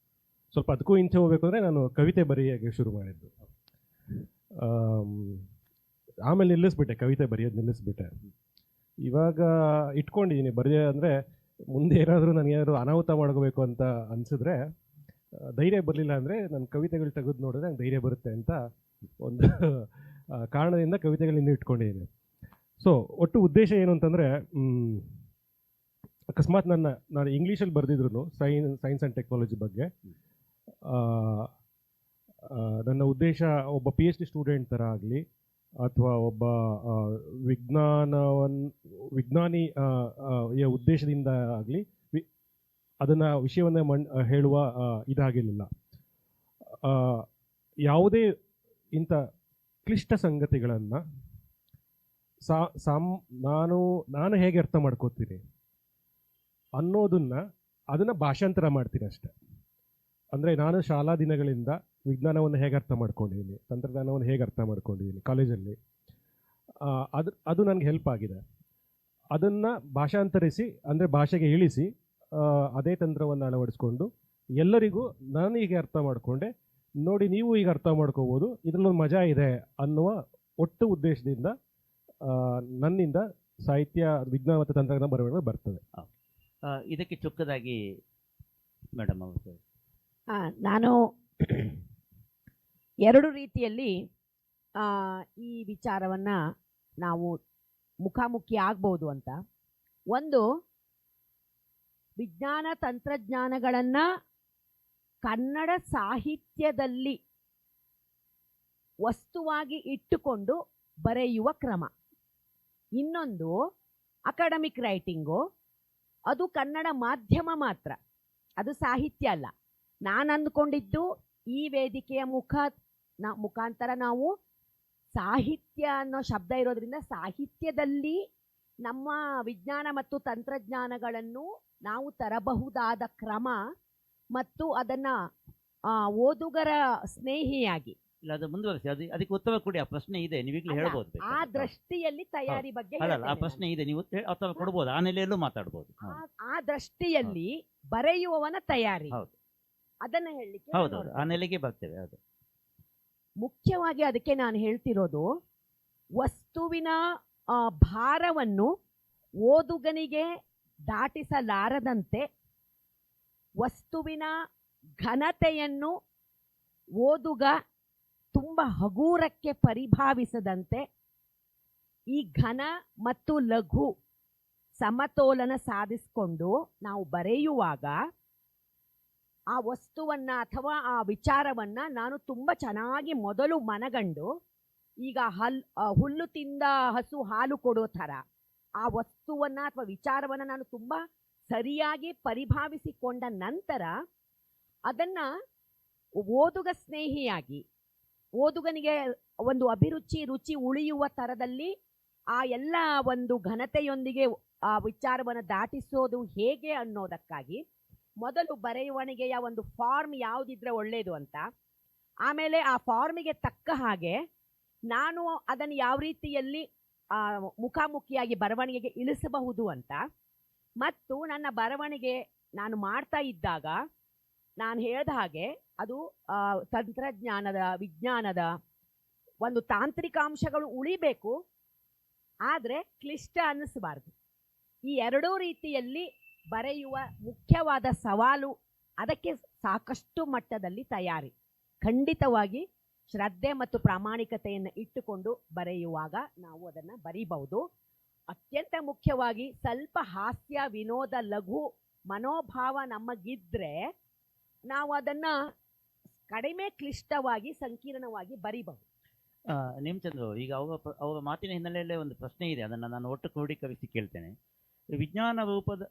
S5: ಸ್ವಲ್ಪ ಅದಕ್ಕೂ ಇಂಚೆ ಹೋಗಬೇಕು ಅಂದರೆ ನಾನು ಕವಿತೆ ಬರೆಯೋಕ್ಕೆ ಶುರು ಮಾಡಿದ್ದು. ಆಮೇಲೆ ನಿಲ್ಲಿಸ್ಬಿಟ್ಟೆ, ಕವಿತೆ ಬರೆಯೋದು ನಿಲ್ಲಿಸ್ಬಿಟ್ಟೆ. ಇವಾಗ ಇಟ್ಕೊಂಡಿದ್ದೀನಿ ಬರೆಯ ಅಂದರೆ ಮುಂದೆ ಏನಾದರೂ ನನಗೇನಾದ್ರು ಅನಾಹುತ ಮಾಡ್ಕೋಬೇಕು ಅಂತ ಅನಿಸಿದ್ರೆ ಧೈರ್ಯ ಬರಲಿಲ್ಲ ಅಂದರೆ ನನ್ನ ಕವಿತೆಗಳು ತೆಗೆದು ನೋಡಿದ್ರೆ ನಂಗೆ ಧೈರ್ಯ ಬರುತ್ತೆ ಅಂತ ಒಂದು ಕಾರಣದಿಂದ ಕವಿತೆಗಳನ್ನ ಇಟ್ಕೊಂಡಿದ್ದೀನಿ. ಸೊ ಒಟ್ಟು ಉದ್ದೇಶ ಏನು ಅಂತಂದರೆ, ಅಕಸ್ಮಾತ್ ನಾನು ಇಂಗ್ಲೀಷಲ್ಲಿ ಬರೆದಿದ್ರು ಸೈನ್ಸ್ ಆ್ಯಂಡ್ ಟೆಕ್ನಾಲಜಿ ಬಗ್ಗೆ, ನನ್ನ ಉದ್ದೇಶ ಒಬ್ಬ PhD ಸ್ಟೂಡೆಂಟ್ ಥರ ಆಗಲಿ ಅಥವಾ ಒಬ್ಬ ವಿಜ್ಞಾನಿ ಉದ್ದೇಶದಿಂದ ಆಗಲಿ ಅದನ್ನು ವಿಷಯವನ್ನು ಹೇಳುವ ಇದಾಗಿರಲಿಲ್ಲ. ಯಾವುದೇ ಇಂಥ ಕ್ಲಿಷ್ಟ ಸಂಗತಿಗಳನ್ನು ನಾನು ಹೇಗೆ ಅರ್ಥ ಮಾಡ್ಕೋತೀನಿ ಅದನ್ನು ಭಾಷಾಂತರ ಮಾಡ್ತೀನಿ ಅಷ್ಟೆ. ಅಂದರೆ ನಾನು ಶಾಲಾ ದಿನಗಳಿಂದ ವಿಜ್ಞಾನವನ್ನು ಹೇಗೆ ಅರ್ಥ ಮಾಡ್ಕೊಂಡಿದ್ದೀನಿ, ತಂತ್ರಜ್ಞಾನವನ್ನು ಹೇಗೆ ಅರ್ಥ ಮಾಡ್ಕೊಂಡಿದ್ದೀನಿ ಕಾಲೇಜಲ್ಲಿ, ಅದು ನನಗೆ ಹೆಲ್ಪ್ ಆಗಿದೆ. ಅದನ್ನು ಭಾಷಾಂತರಿಸಿ ಅಂದರೆ ಭಾಷೆಗೆ ಇಳಿಸಿ ಅದೇ ತಂತ್ರವನ್ನು ಅಳವಡಿಸ್ಕೊಂಡು ಎಲ್ಲರಿಗೂ ನಾನು ಹೀಗೆ ಅರ್ಥ ಮಾಡಿಕೊಂಡೆ, ನೋಡಿ ನೀವು ಈಗ ಅರ್ಥ ಮಾಡ್ಕೋಬೋದು, ಇದರಲ್ಲೊಂದು ಮಜಾ ಇದೆ ಅನ್ನುವ ಒಟ್ಟು ಉದ್ದೇಶದಿಂದ ನನ್ನಿಂದ ಸಾಹಿತ್ಯ, ವಿಜ್ಞಾನ ಮತ್ತು ತಂತ್ರಜ್ಞಾನ ಬರವಣಿಗೆ ಬರ್ತದೆ.
S2: ಇದಕ್ಕೆ ಚೊಕ್ಕದಾಗಿ ಮೇಡಮ್ ಅವರು.
S6: ನಾನು ಎರಡು ರೀತಿಯಲ್ಲಿ ಈ ವಿಚಾರವನ್ನು ನಾವು ಮುಖಾಮುಖಿ ಆಗ್ಬೋದು ಅಂತ. ಒಂದು, ವಿಜ್ಞಾನ ತಂತ್ರಜ್ಞಾನಗಳನ್ನು ಕನ್ನಡ ಸಾಹಿತ್ಯದಲ್ಲಿ ವಸ್ತುವಾಗಿ ಇಟ್ಟುಕೊಂಡು ಬರೆಯುವ ಕ್ರಮ. ಇನ್ನೊಂದು ಅಕಾಡೆಮಿಕ್ ರೈಟಿಂಗು, ಅದು ಕನ್ನಡ ಮಾಧ್ಯಮ ಮಾತ್ರ, ಅದು ಸಾಹಿತ್ಯ ಅಲ್ಲ. ನಾನು ಅಂದ್ಕೊಂಡಿದ್ದು ಈ ವೇದಿಕೆಯ ಮುಖಾಂತರ ನಾವು ಸಾಹಿತ್ಯ ಅನ್ನೋ ಶಬ್ದ ಇರೋದ್ರಿಂದ ಸಾಹಿತ್ಯದಲ್ಲಿ ನಮ್ಮ ವಿಜ್ಞಾನ ಮತ್ತು ತಂತ್ರಜ್ಞಾನಗಳನ್ನು ನಾವು ತರಬಹುದಾದ ಕ್ರಮ ಮತ್ತು ಅದನ್ನು ಓದುಗರ ಸ್ನೇಹಿಯಾಗಿ
S2: ಇಲ್ಲ, ಅದು ಮುಂದುವರಿಸಿ, ಅದಕ್ಕೆ ಉತ್ತರ ಕೊಡಿ. ಆ ಪ್ರಶ್ನೆ ಇದೆ, ನೀವೀಗಲೇ ಹೇಳ್ಬೋದು.
S6: ಆ ದೃಷ್ಟಿಯಲ್ಲಿ ತಯಾರಿ ಬಗ್ಗೆ
S2: ಆ ಪ್ರಶ್ನೆ ಇದೆ, ನೀವು ಉತ್ತರ ಕೊಡ್ಬೋದು, ಆ ನೆಲೆಯಲ್ಲೂ ಮಾತಾಡ್ಬೋದು.
S6: ಆ ದೃಷ್ಟಿಯಲ್ಲಿ ಬರೆಯುವವನ ತಯಾರಿ, ಅದನ್ನ ಹೇಳಲಿಕ್ಕೆ
S2: ಹೌದು, ಆ ನೆಲೆಗೆ ಬರ್ತೇವೆ. ಅದು
S6: ಮುಖ್ಯವಾಗಿ ಅದಕ್ಕೆ ನಾನು ಹೇಳ್ತಿರೋದು, ವಸ್ತುವಿನ ಭಾರವನ್ನು ಓದುಗನಿಗೆ ದಾಟಿಸಲಾರದಂತೆ, ವಸ್ತುವಿನ ಘನತೆಯನ್ನು ಓದುಗ ತುಂಬ ಹಗೂರಕ್ಕೆ ಪರಿಭಾವಿಸದಂತೆ, ಈ ಘನ ಮತ್ತು ಲಘು ಸಮತೋಲನ ಸಾಧಿಸಿಕೊಂಡು ನಾವು ಬರೆಯುವಾಗ ಆ ವಸ್ತುವನ್ನ ಅಥವಾ ಆ ವಿಚಾರವನ್ನ ನಾನು ತುಂಬ ಚೆನ್ನಾಗಿ ಮೊದಲು ಮನಗಂಡು, ಈಗ ಹುಲ್ಲು ತಿಂದ ಹಸು ಹಾಲು ಕೊಡೋ ಥರ ಆ ವಸ್ತುವನ್ನ ಅಥವಾ ವಿಚಾರವನ್ನ ನಾನು ತುಂಬ ಸರಿಯಾಗಿ ಪರಿಭಾವಿಸಿಕೊಂಡ ನಂತರ ಅದನ್ನ ಓದುಗ ಸ್ನೇಹಿಯಾಗಿ, ಓದುಗನಿಗೆ ಒಂದು ಅಭಿರುಚಿ ರುಚಿ ಉಳಿಯುವ ಥರದಲ್ಲಿ ಆ ಎಲ್ಲ ಒಂದು ಘನತೆಯೊಂದಿಗೆ ಆ ವಿಚಾರವನ್ನು ದಾಟಿಸೋದು ಹೇಗೆ ಅನ್ನೋದಕ್ಕಾಗಿ ಮೊದಲು ಬರೆಯುವಣಿಗೆಯ ಒಂದು ಫಾರ್ಮ್ ಯಾವುದಿದ್ರೆ ಒಳ್ಳೆಯದು ಅಂತ, ಆಮೇಲೆ ಆ ಫಾರ್ಮಿಗೆ ತಕ್ಕ ಹಾಗೆ ನಾನು ಅದನ್ನು ಯಾವ ರೀತಿಯಲ್ಲಿ ಮುಖಾಮುಖಿಯಾಗಿ ಬರವಣಿಗೆಗೆ ಇಳಿಸಬಹುದು ಅಂತ, ಮತ್ತು ನನ್ನ ಬರವಣಿಗೆ ನಾನು ಮಾಡ್ತಾ ಇದ್ದಾಗ ನಾನು ಹೇಳಿದ ಹಾಗೆ ಅದು ತಂತ್ರಜ್ಞಾನದ, ವಿಜ್ಞಾನದ ಒಂದು ತಾಂತ್ರಿಕಾಂಶಗಳು ಉಳಿಬೇಕು, ಆದರೆ ಕ್ಲಿಷ್ಟ ಅನ್ನಿಸಬಾರ್ದು. ಈ ಎರಡೂ ರೀತಿಯಲ್ಲಿ ಬರೆಯುವ ಮುಖ್ಯವಾದ ಸವಾಲು, ಅದಕ್ಕೆ ಸಾಕಷ್ಟು ಮಟ್ಟದಲ್ಲಿ ತಯಾರಿ, ಖಂಡಿತವಾಗಿ ಶ್ರದ್ಧೆ ಮತ್ತು ಪ್ರಾಮಾಣಿಕತೆಯನ್ನು ಇಟ್ಟುಕೊಂಡು ಬರೆಯುವಾಗ ನಾವು ಅದನ್ನು ಬರೀಬಹುದು. ಅತ್ಯಂತ ಮುಖ್ಯವಾಗಿ ಸ್ವಲ್ಪ ಹಾಸ್ಯ, ವಿನೋದ, ಲಘು ಮನೋಭಾವ ನಮಗಿದ್ರೆ ನಾವು ಅದನ್ನು ಕಡಿಮೆ ಕ್ಲಿಷ್ಟವಾಗಿ, ಸಂಕೀರ್ಣವಾಗಿ ಬರೀಬಹುದು.
S2: ನೇಮಚಂದ್ರ, ಈಗ ಅವರ ಮಾತಿನ ಹಿನ್ನೆಲೆಯಲ್ಲೇ ಒಂದು ಪ್ರಶ್ನೆ ಇದೆ, ಅದನ್ನು ನಾನು ಒಟ್ಟು ಕ್ರೋಢೀಕರಿಸಿ ಕೇಳ್ತೇನೆ. ವಿಜ್ಞಾನ ರೂಪದ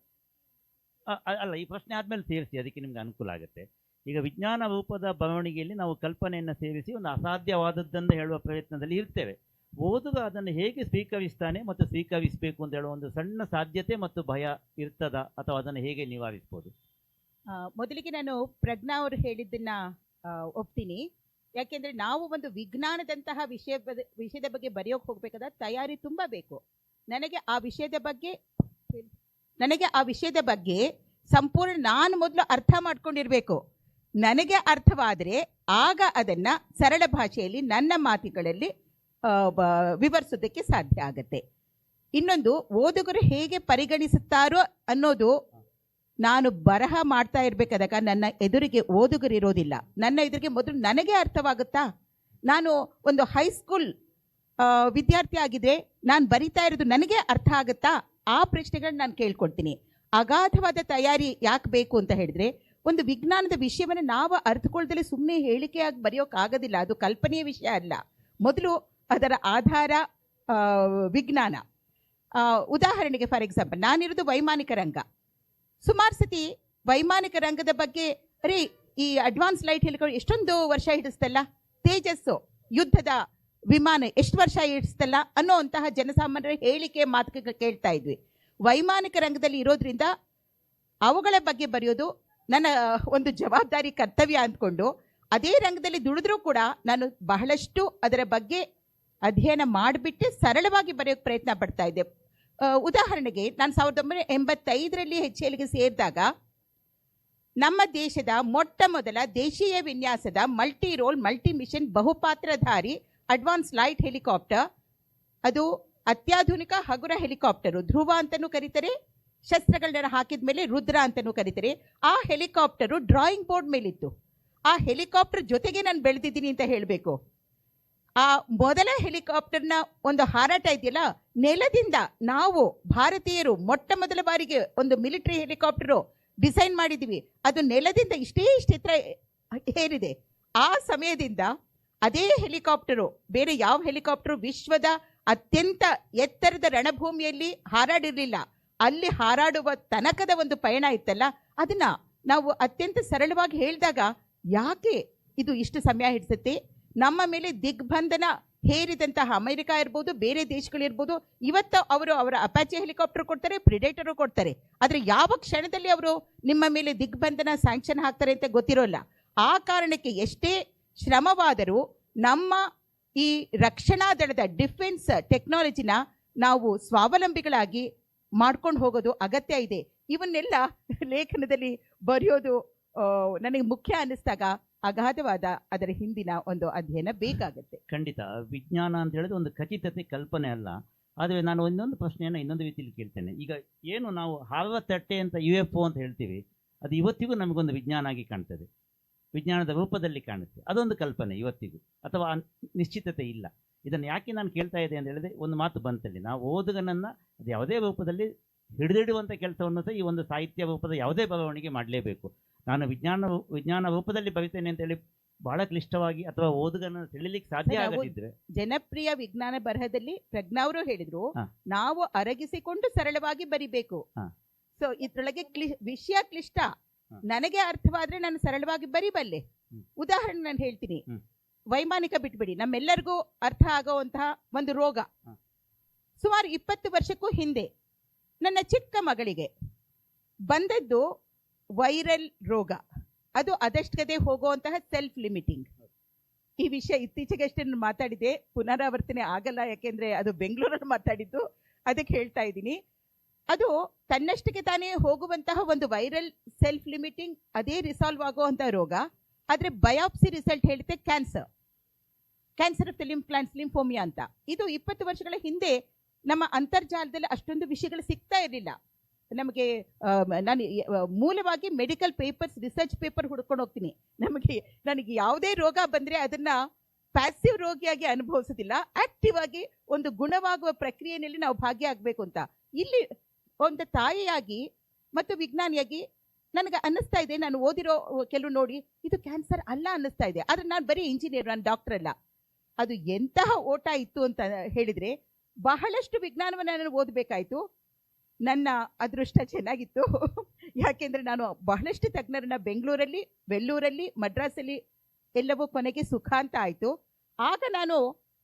S2: ಅಲ್ಲ, ಈ ಪ್ರಶ್ನೆ ಆದಮೇಲೆ ಸೇರಿಸಿ, ಅದಕ್ಕೆ ನಿಮ್ಗೆ ಅನುಕೂಲ ಆಗುತ್ತೆ. ಈಗ ವಿಜ್ಞಾನ ರೂಪದ ಬರವಣಿಗೆಯಲ್ಲಿ ನಾವು ಕಲ್ಪನೆಯನ್ನು ಸೇರಿಸಿ ಒಂದು ಅಸಾಧ್ಯವಾದದ್ದನ್ನು ಹೇಳುವ ಪ್ರಯತ್ನದಲ್ಲಿ ಇರ್ತೇವೆ. ಓದುಗ ಅದನ್ನು ಹೇಗೆ ಸ್ವೀಕರಿಸ್ತಾನೆ ಮತ್ತು ಸ್ವೀಕರಿಸಬೇಕು ಅಂತ ಹೇಳುವ ಒಂದು ಸಣ್ಣ ಸಾಧ್ಯತೆ ಮತ್ತು ಭಯ ಇರ್ತದ, ಅಥವಾ ಅದನ್ನು ಹೇಗೆ ನಿವಾರಿಸ್ಬೋದು?
S4: ಮೊದಲಿಗೆ ನಾನು ಪ್ರಜ್ಞಾ ಅವರು ಹೇಳಿದ್ದನ್ನ ಒಪ್ತೀನಿ. ಯಾಕೆಂದ್ರೆ ನಾವು ಒಂದು ವಿಜ್ಞಾನದಂತಹ ವಿಷಯದ ಬಗ್ಗೆ ಬರೆಯೋಕೆ ಹೋಗ್ಬೇಕಾದ ತಯಾರಿ ತುಂಬಾ ಬೇಕು. ನನಗೆ ಆ ವಿಷಯದ ಬಗ್ಗೆ ಸಂಪೂರ್ಣ ನಾನು ಮೊದಲು ಅರ್ಥ ಮಾಡ್ಕೊಂಡಿರ್ಬೇಕು. ನನಗೆ ಅರ್ಥವಾದರೆ ಆಗ ಅದನ್ನ ಸರಳ ಭಾಷೆಯಲ್ಲಿ ನನ್ನ ಮಾತುಗಳಲ್ಲಿ ವಿವರಿಸೋದಕ್ಕೆ ಸಾಧ್ಯ ಆಗತ್ತೆ. ಇನ್ನೊಂದು, ಓದುಗರು ಹೇಗೆ ಪರಿಗಣಿಸುತ್ತಾರೋ ಅನ್ನೋದು, ನಾನು ಬರಹ ಮಾಡ್ತಾ ಇರ್ಬೇಕಾದಾಗ ನನ್ನ ಎದುರಿಗೆ ಓದುಗರು ಇರೋದಿಲ್ಲ. ನನ್ನ ಎದುರಿಗೆ ಮೊದಲು ನನಗೆ ಅರ್ಥವಾಗುತ್ತಾ? ನಾನು ಒಂದು ಹೈಸ್ಕೂಲ್ ವಿದ್ಯಾರ್ಥಿ ಆಗಿದ್ರೆ ನಾನು ಬರಿತಾ ಇರೋದು ನನಗೆ ಅರ್ಥ ಆಗುತ್ತಾ? ಆ ಪ್ರಶ್ನೆಗಳನ್ನ ನಾನು ಕೇಳ್ಕೊಳ್ತೀನಿ. ಅಗಾಧವಾದ ತಯಾರಿ ಯಾಕೆ ಬೇಕು ಅಂತ ಹೇಳಿದ್ರೆ, ಒಂದು ವಿಜ್ಞಾನದ ವಿಷಯವನ್ನು ನಾವು ಅರ್ಥಕೊಳ್ದಲೇ ಸುಮ್ಮನೆ ಹೇಳಿಕೆಯಾಗಿ ಬರೆಯೋಕ್ಕಾಗೋದಿಲ್ಲ. ಅದು ಕಲ್ಪನೆಯ ವಿಷಯ ಅಲ್ಲ. ಮೊದಲು ಅದರ ಆಧಾರ ವಿಜ್ಞಾನ. ಉದಾಹರಣೆಗೆ, ಫಾರ್ ಎಕ್ಸಾಂಪಲ್, ನಾನಿರೋದು ವೈಮಾನಿಕ ರಂಗ. ಸುಮಾರು ಸತಿ ವೈಮಾನಿಕ ರಂಗದ ಬಗ್ಗೆ, ಅರೆ ಈ ಅಡ್ವಾನ್ಸ್ ಲೈಟ್ ಹೆಲಿಕಾಪ್ಟರ್ ಎಷ್ಟೊಂದು ವರ್ಷ ಹಿಡಿಸ್ತಲ್ಲ, ತೇಜಸ್ಸು ಯುದ್ಧದ ವಿಮಾನ ಎಷ್ಟು ವರ್ಷ ಹಿಡಿಸ್ತಲ್ಲ ಅನ್ನೋಂತಹ ಜನಸಾಮಾನ್ಯರ ಹೇಳಿಕೆ ಮಾತುಕತೆ ಕೇಳ್ತಾ ಇದ್ವಿ. ವೈಮಾನಿಕ ರಂಗದಲ್ಲಿ ಇರೋದ್ರಿಂದ ಅವುಗಳ ಬಗ್ಗೆ ಬರೆಯೋದು ನನ್ನ ಒಂದು ಜವಾಬ್ದಾರಿ, ಕರ್ತವ್ಯ ಅಂದ್ಕೊಂಡು ಅದೇ ರಂಗದಲ್ಲಿ ದುಡಿದ್ರೂ ಕೂಡ ನಾನು ಬಹಳಷ್ಟು ಅದರ ಬಗ್ಗೆ ಅಧ್ಯಯನ ಮಾಡಿಬಿಟ್ಟು ಸರಳವಾಗಿ ಬರೆಯೋಕ್ಕೆ ಪ್ರಯತ್ನ ಪಡ್ತಾ ಇದ್ದೆ. ಉದಾಹರಣೆಗೆ, ನಾನು 1985ರಲ್ಲಿ HALಗೆ ಸೇರಿದಾಗ ನಮ್ಮ ದೇಶದ ಮೊಟ್ಟ ಮೊದಲ ದೇಶೀಯ ವಿನ್ಯಾಸದ ಮಲ್ಟಿ ರೋಲ್ ಮಲ್ಟಿ ಮಿಷನ್ ಬಹುಪಾತ್ರಧಾರಿ ಅಡ್ವಾನ್ಸ್ ಲೈಟ್ ಹೆಲಿಕಾಪ್ಟರ್, ಅದು ಅತ್ಯಾಧುನಿಕ ಹಗುರ ಹೆಲಿಕಾಪ್ಟರು, ಧ್ರುವ ಅಂತಲೂ ಕರೀತಾರೆ, ಶಸ್ತ್ರಗಳನ್ನ ಹಾಕಿದ ಮೇಲೆ ರುದ್ರ ಅಂತಲೂ ಕರೀತಾರೆ. ಆ ಹೆಲಿಕಾಪ್ಟರು ಡ್ರಾಯಿಂಗ್ ಬೋರ್ಡ್ ಮೇಲಿತ್ತು. ಆ ಹೆಲಿಕಾಪ್ಟರ್ ಜೊತೆಗೆ ನಾನು ಬೆಳೆದಿದ್ದೀನಿ ಅಂತ ಹೇಳಬೇಕು. ಆ ಮೊದಲ ಹೆಲಿಕಾಪ್ಟರ್ನ ಒಂದು ಹಾರಾಟ ಇದೆಯಲ್ಲ, ನೆಲದಿಂದ ನಾವು ಭಾರತೀಯರು ಮೊಟ್ಟ ಮೊದಲ ಬಾರಿಗೆ ಒಂದು ಮಿಲಿಟರಿ ಹೆಲಿಕಾಪ್ಟರು ಡಿಸೈನ್ ಮಾಡಿದ್ದೀವಿ. ಅದು ನೆಲದಿಂದ ಇಷ್ಟೇ ಎತ್ತರ ಏರಿದೆ. ಆ ಸಮಯದಿಂದ ಅದೇ ಹೆಲಿಕಾಪ್ಟರು, ಬೇರೆ ಯಾವ ಹೆಲಿಕಾಪ್ಟರು ವಿಶ್ವದ ಅತ್ಯಂತ ಎತ್ತರದ ರಣಭೂಮಿಯಲ್ಲಿ ಹಾರಾಡಿರಲಿಲ್ಲ. ಅಲ್ಲಿ ಹಾರಾಡುವ ತನಕದ ಒಂದು ಪಯಣ ಇತ್ತಲ್ಲ, ಅದನ್ನ ನಾವು ಅತ್ಯಂತ ಸರಳವಾಗಿ ಹೇಳಿದಾಗ, ಯಾಕೆ ಇದು ಇಷ್ಟು ಸಮಯ ಹಿಡಿಸುತ್ತೆ? ನಮ್ಮ ಮೇಲೆ ದಿಗ್ಬಂಧನ ಹೇರಿದಂತಹ ಅಮೆರಿಕ ಇರ್ಬೋದು, ಬೇರೆ ದೇಶಗಳಿರ್ಬೋದು, ಇವತ್ತು ಅವರು ಅವರ ಅಪಾಚೆ ಹೆಲಿಕಾಪ್ಟರ್ ಕೊಡ್ತಾರೆ, ಪ್ರಿಡೇಟರು ಕೊಡ್ತಾರೆ. ಆದರೆ ಯಾವ ಕ್ಷಣದಲ್ಲಿ ಅವರು ನಿಮ್ಮ ಮೇಲೆ ದಿಗ್ಬಂಧನ ಸ್ಯಾಂಕ್ಷನ್ ಹಾಕ್ತಾರೆ ಅಂತ ಗೊತ್ತಿರೋಲ್ಲ. ಆ ಕಾರಣಕ್ಕೆ ಎಷ್ಟೇ ಶ್ರಮವಾದರೂ ನಮ್ಮ ಈ ರಕ್ಷಣಾ ದಳದ ಡಿಫೆನ್ಸ್ ಟೆಕ್ನಾಲಜಿನ ನಾವು ಸ್ವಾವಲಂಬಿಗಳಾಗಿ ಮಾಡ್ಕೊಂಡು ಹೋಗೋದು ಅಗತ್ಯ ಇದೆ. ಇವನ್ನೆಲ್ಲ ಲೇಖನದಲ್ಲಿ ಬರೆಯೋದು ನನಗೆ ಮುಖ್ಯ ಅನ್ನಿಸ್ದಾಗ ಅಗಾಧವಾದ ಅದರ ಹಿಂದಿನ ಒಂದು ಅಧ್ಯಯನ ಬೇಕಾಗುತ್ತೆ.
S2: ಖಂಡಿತ ವಿಜ್ಞಾನ ಅಂತ ಹೇಳಿದ್ರೆ ಒಂದು ಖಚಿತತೆ ಕಲ್ಪನೆ ಅಲ್ಲ. ಆದರೆ ನಾನು ಇನ್ನೊಂದು ಪ್ರಶ್ನೆಯನ್ನು ಇನ್ನೊಂದು ರೀತಿಯಲ್ಲಿ ಕೇಳ್ತೇನೆ. ಈಗ ಏನು ನಾವು ಹಾರುವ ತಟ್ಟೆ ಅಂತ UFO ಅಂತ ಹೇಳ್ತೀವಿ, ಅದು ಇವತ್ತಿಗೂ ನಮಗೊಂದು ವಿಜ್ಞಾನ ಆಗಿ ಕಾಣ್ತದೆ, ವಿಜ್ಞಾನದ ರೂಪದಲ್ಲಿ ಕಾಣುತ್ತೆ. ಅದೊಂದು ಕಲ್ಪನೆ ಇವತ್ತಿಗೂ, ಅಥವಾ ನಿಶ್ಚಿತತೆ ಇಲ್ಲ. ಇದನ್ನು ಯಾಕೆ ನಾನು ಕೇಳ್ತಾ ಇದ್ದೆ ಅಂತ ಹೇಳಿದ್ರೆ, ಒಂದು ಮಾತು ಬಂತಲ್ಲಿ, ನಾವು ಓದುಗನನ್ನು ಅದು ಯಾವುದೇ ರೂಪದಲ್ಲಿ ಹಿಡಿದಿಡುವಂಥ ಕೆಲಸವನ್ನು ಸಹ ಈ ಒಂದು ಸಾಹಿತ್ಯ ರೂಪದ ಯಾವುದೇ ಬರವಣಿಗೆ ಮಾಡಲೇಬೇಕು. ನಾನು ವಿಜ್ಞಾನ ರೂಪದಲ್ಲಿ ಬರೀತೇನೆ ಅಂತೇಳಿ ಬಹಳ ಕ್ಲಿಷ್ಟವಾಗಿ ಅಥವಾ ಓದುಗನನ್ನು ತಿಳಿಲಿಕ್ಕೆ ಸಾಧ್ಯ ಆಗದಿದ್ರೆ,
S4: ಜನಪ್ರಿಯ ವಿಜ್ಞಾನ ಬರಹದಲ್ಲಿ ಪ್ರಜ್ಞಾ ಅವರು ಹೇಳಿದ್ರು, ನಾವು ಅರಗಿಸಿಕೊಂಡು ಸರಳವಾಗಿ ಬರಿಬೇಕು. ಸೊ ಇದ್ರೊಳಗೆ ವಿಷಯ ಕ್ಲಿಷ್ಟ, ನನಗೆ ಅರ್ಥವಾದ್ರೆ ನಾನು ಸರಳವಾಗಿ ಬರಿಬಲ್ಲೆ. ಉದಾಹರಣೆ ನಾನು ಹೇಳ್ತೀನಿ, ವೈಮಾನಿಕ ಬಿಟ್ಬಿಡಿ, ನಮ್ಮೆಲ್ಲರಿಗೂ ಅರ್ಥ ಆಗುವಂತಹ ಒಂದು ರೋಗ. ಸುಮಾರು 20 ವರ್ಷಕ್ಕೂ ಹಿಂದೆ ನನ್ನ ಚಿಕ್ಕ ಮಗಳಿಗೆ ಬಂದದ್ದು ವೈರಲ್ ರೋಗ. ಅದು ಅದಷ್ಟೇ ಹೋಗುವಂತಹ ಸೆಲ್ಫ್ ಲಿಮಿಟಿಂಗ್. ಈ ವಿಷಯ ಇತ್ತೀಚೆಗಷ್ಟೇ ನಾನು ಮಾತಾಡಿದೆ, ಪುನರಾವರ್ತನೆ ಆಗಲ್ಲ, ಯಾಕೆಂದ್ರೆ ಅದು ಬೆಂಗಳೂರಲ್ಲಿ ಮಾತಾಡಿದ್ದು, ಅದಕ್ಕೆ ಹೇಳ್ತಾ ಇದ್ದೀನಿ. ಅದು ತನ್ನಷ್ಟಕ್ಕೆ ತಾನೇ ಹೋಗುವಂತಹ ಒಂದು ವೈರಲ್ ಸೆಲ್ಫ್ ಲಿಮಿಟಿಂಗ್, ಅದೇ ರಿಸಾಲ್ವ್ ಆಗುವಂತಹ ರೋಗ. ಆದರೆ ಬಯಾಪ್ಸಿ ರಿಸಲ್ಟ್ ಹೇಳುತ್ತೆ cancer of the lymph glands, lymphoma ಅಂತ. ಇದು 20 ವರ್ಷಗಳ ಹಿಂದೆ ನಮ್ಮ ಅಂತರ್ಜಾಲದಲ್ಲಿ ಅಷ್ಟೊಂದು ವಿಷಯಗಳು ಸಿಗ್ತಾ ಇರಲಿಲ್ಲ ನಮಗೆ. ನಾನು ಮೂಲವಾಗಿ ಮೆಡಿಕಲ್ ಪೇಪರ್ಸ್, ರಿಸರ್ಚ್ ಪೇಪರ್ ಹುಡ್ಕೊಂಡು ಹೋಗ್ತೀನಿ. ನನಗೆ ಯಾವುದೇ ರೋಗ ಬಂದರೆ ಅದನ್ನ ಪ್ಯಾಸಿವ್ ರೋಗಿಯಾಗಿ ಅನುಭವಿಸೋದಿಲ್ಲ, ಆಕ್ಟಿವ್ ಆಗಿ ಒಂದು ಗುಣವಾಗುವ ಪ್ರಕ್ರಿಯೆಯಲ್ಲಿ ನಾವು ಭಾಗಿಯಾಗಬೇಕು ಅಂತ. ಇಲ್ಲಿ ಒಂದು ತಾಯಿಯಾಗಿ ಮತ್ತು ವಿಜ್ಞಾನಿಯಾಗಿ ನನಗೆ ಅನ್ನಿಸ್ತಾ ಇದೆ, ನಾನು ಓದಿರೋ ಕೆಲವು ನೋಡಿ ಇದು ಕ್ಯಾನ್ಸರ್ ಅಲ್ಲ ಅನ್ನಿಸ್ತಾ ಇದೆ. ಆದರೆ ನಾನು ಬರೀ ಇಂಜಿನಿಯರ್, ನಾನು ಡಾಕ್ಟರ್ ಅಲ್ಲ. ಅದು ಎಂತಹ ಓಟ ಇತ್ತು ಅಂತ ಹೇಳಿದರೆ, ಬಹಳಷ್ಟು ವಿಜ್ಞಾನವನ್ನು ನಾನು ಓದಬೇಕಾಯಿತು. ನನ್ನ ಅದೃಷ್ಟ ಚೆನ್ನಾಗಿತ್ತು, ಯಾಕೆಂದರೆ ನಾನು ಬಹಳಷ್ಟು ತಜ್ಞರನ್ನ ಬೆಂಗಳೂರಲ್ಲಿ, ವೆಲ್ಲೂರಲ್ಲಿ, ಮಡ್ರಾಸಲ್ಲಿ ಎಲ್ಲವೂ ಕೊನೆಗೆ ಸುಖ ಅಂತ ಆಯಿತು. ಆಗ ನಾನು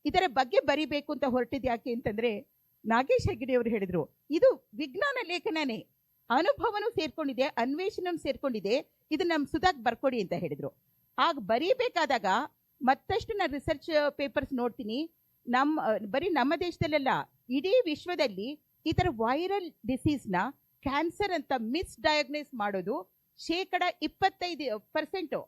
S4: ಇದರ ಬಗ್ಗೆ ಬರಿಬೇಕು ಅಂತ ಹೊರಟಿದ್ದು. ಯಾಕೆ ಅಂತಂದರೆ, ನಾಗೇಶ್ ಹೆಗ್ಗಡೆ ಅವರು ಹೇಳಿದರು, ಇದು ವಿಜ್ಞಾನ ಲೇಖನನೇ, ಅನುಭವನೂ ಸೇರ್ಕೊಂಡಿದೆ, ಅನ್ವೇಷಣೆ ಸೇರ್ಕೊಂಡಿದೆ, ಇದು ನಮ್ಮ ಸುಧಾಕ್ ಬರ್ಕೊಡಿ ಅಂತ ಹೇಳಿದರು. ಆಗ ಬರೀಬೇಕಾದಾಗ ಮತ್ತಷ್ಟು ನಾನು ರಿಸರ್ಚ್ ಪೇಪರ್ಸ್ ನೋಡ್ತೀನಿ. ಬರೀ ನಮ್ಮ ದೇಶದಲ್ಲೆಲ್ಲ, ಇಡೀ ವಿಶ್ವದಲ್ಲಿ ಈ ಥರ ವೈರಲ್ ಡಿಸೀಸ್ನ ಕ್ಯಾನ್ಸರ್ ಅಂತ ಮಿಸ್ ಡಯಾಗ್ನೈಸ್ ಮಾಡೋದು 25%.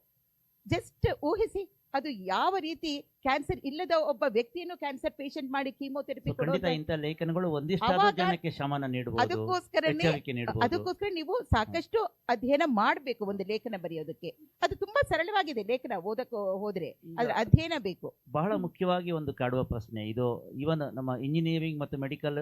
S4: ಜಸ್ಟ್ ಊಹಿಸಿ, ಅದು ಯಾವ ರೀತಿ ಕ್ಯಾನ್ಸರ್ ಇಲ್ಲದ ಒಬ್ಬ ವ್ಯಕ್ತಿಯನ್ನು ಕ್ಯಾನ್ಸರ್ ಪೇಷಂಟ್ ಮಾಡಿ ಕೀಮೋಥೆರಪಿ
S2: ಖಂಡಿತ ಇಂಥ ಲೇಖನಗಳು ಒಂದಿಷ್ಟಾದ್ರೂ
S4: ಅವಾಗ
S2: ಜನಕ್ಕೆ ಶಮನ ನೀಡಬಹುದು,
S4: ಅದಕ್ಕೋಸ್ಕರನೇ
S2: ಎಚ್ಚರಿಕೆ ನೀಡಬಹುದು.
S4: ಅದಕ್ಕೋಸ್ಕರ ನೀವು ಸಾಕಷ್ಟು ಅಧ್ಯಯನ ಮಾಡಬೇಕು ಒಂದು ಲೇಖನ ಬರೆಯೋದಕ್ಕೆ. ಅದು ತುಂಬಾ ಸರಳವಾಗಿದೆ ಲೇಖನ ಓದಕ್ಕೆ ಹೋದ್ರೆ, ಅದ್ರ ಅಧ್ಯಯನ ಬೇಕು.
S2: ಬಹಳ ಮುಖ್ಯವಾಗಿ ಒಂದು ಕಾಡುವ ಪ್ರಶ್ನೆ ಇದು. ಇವನ್ ನಮ್ಮ ಇಂಜಿನಿಯರಿಂಗ್ ಮತ್ತು ಮೆಡಿಕಲ್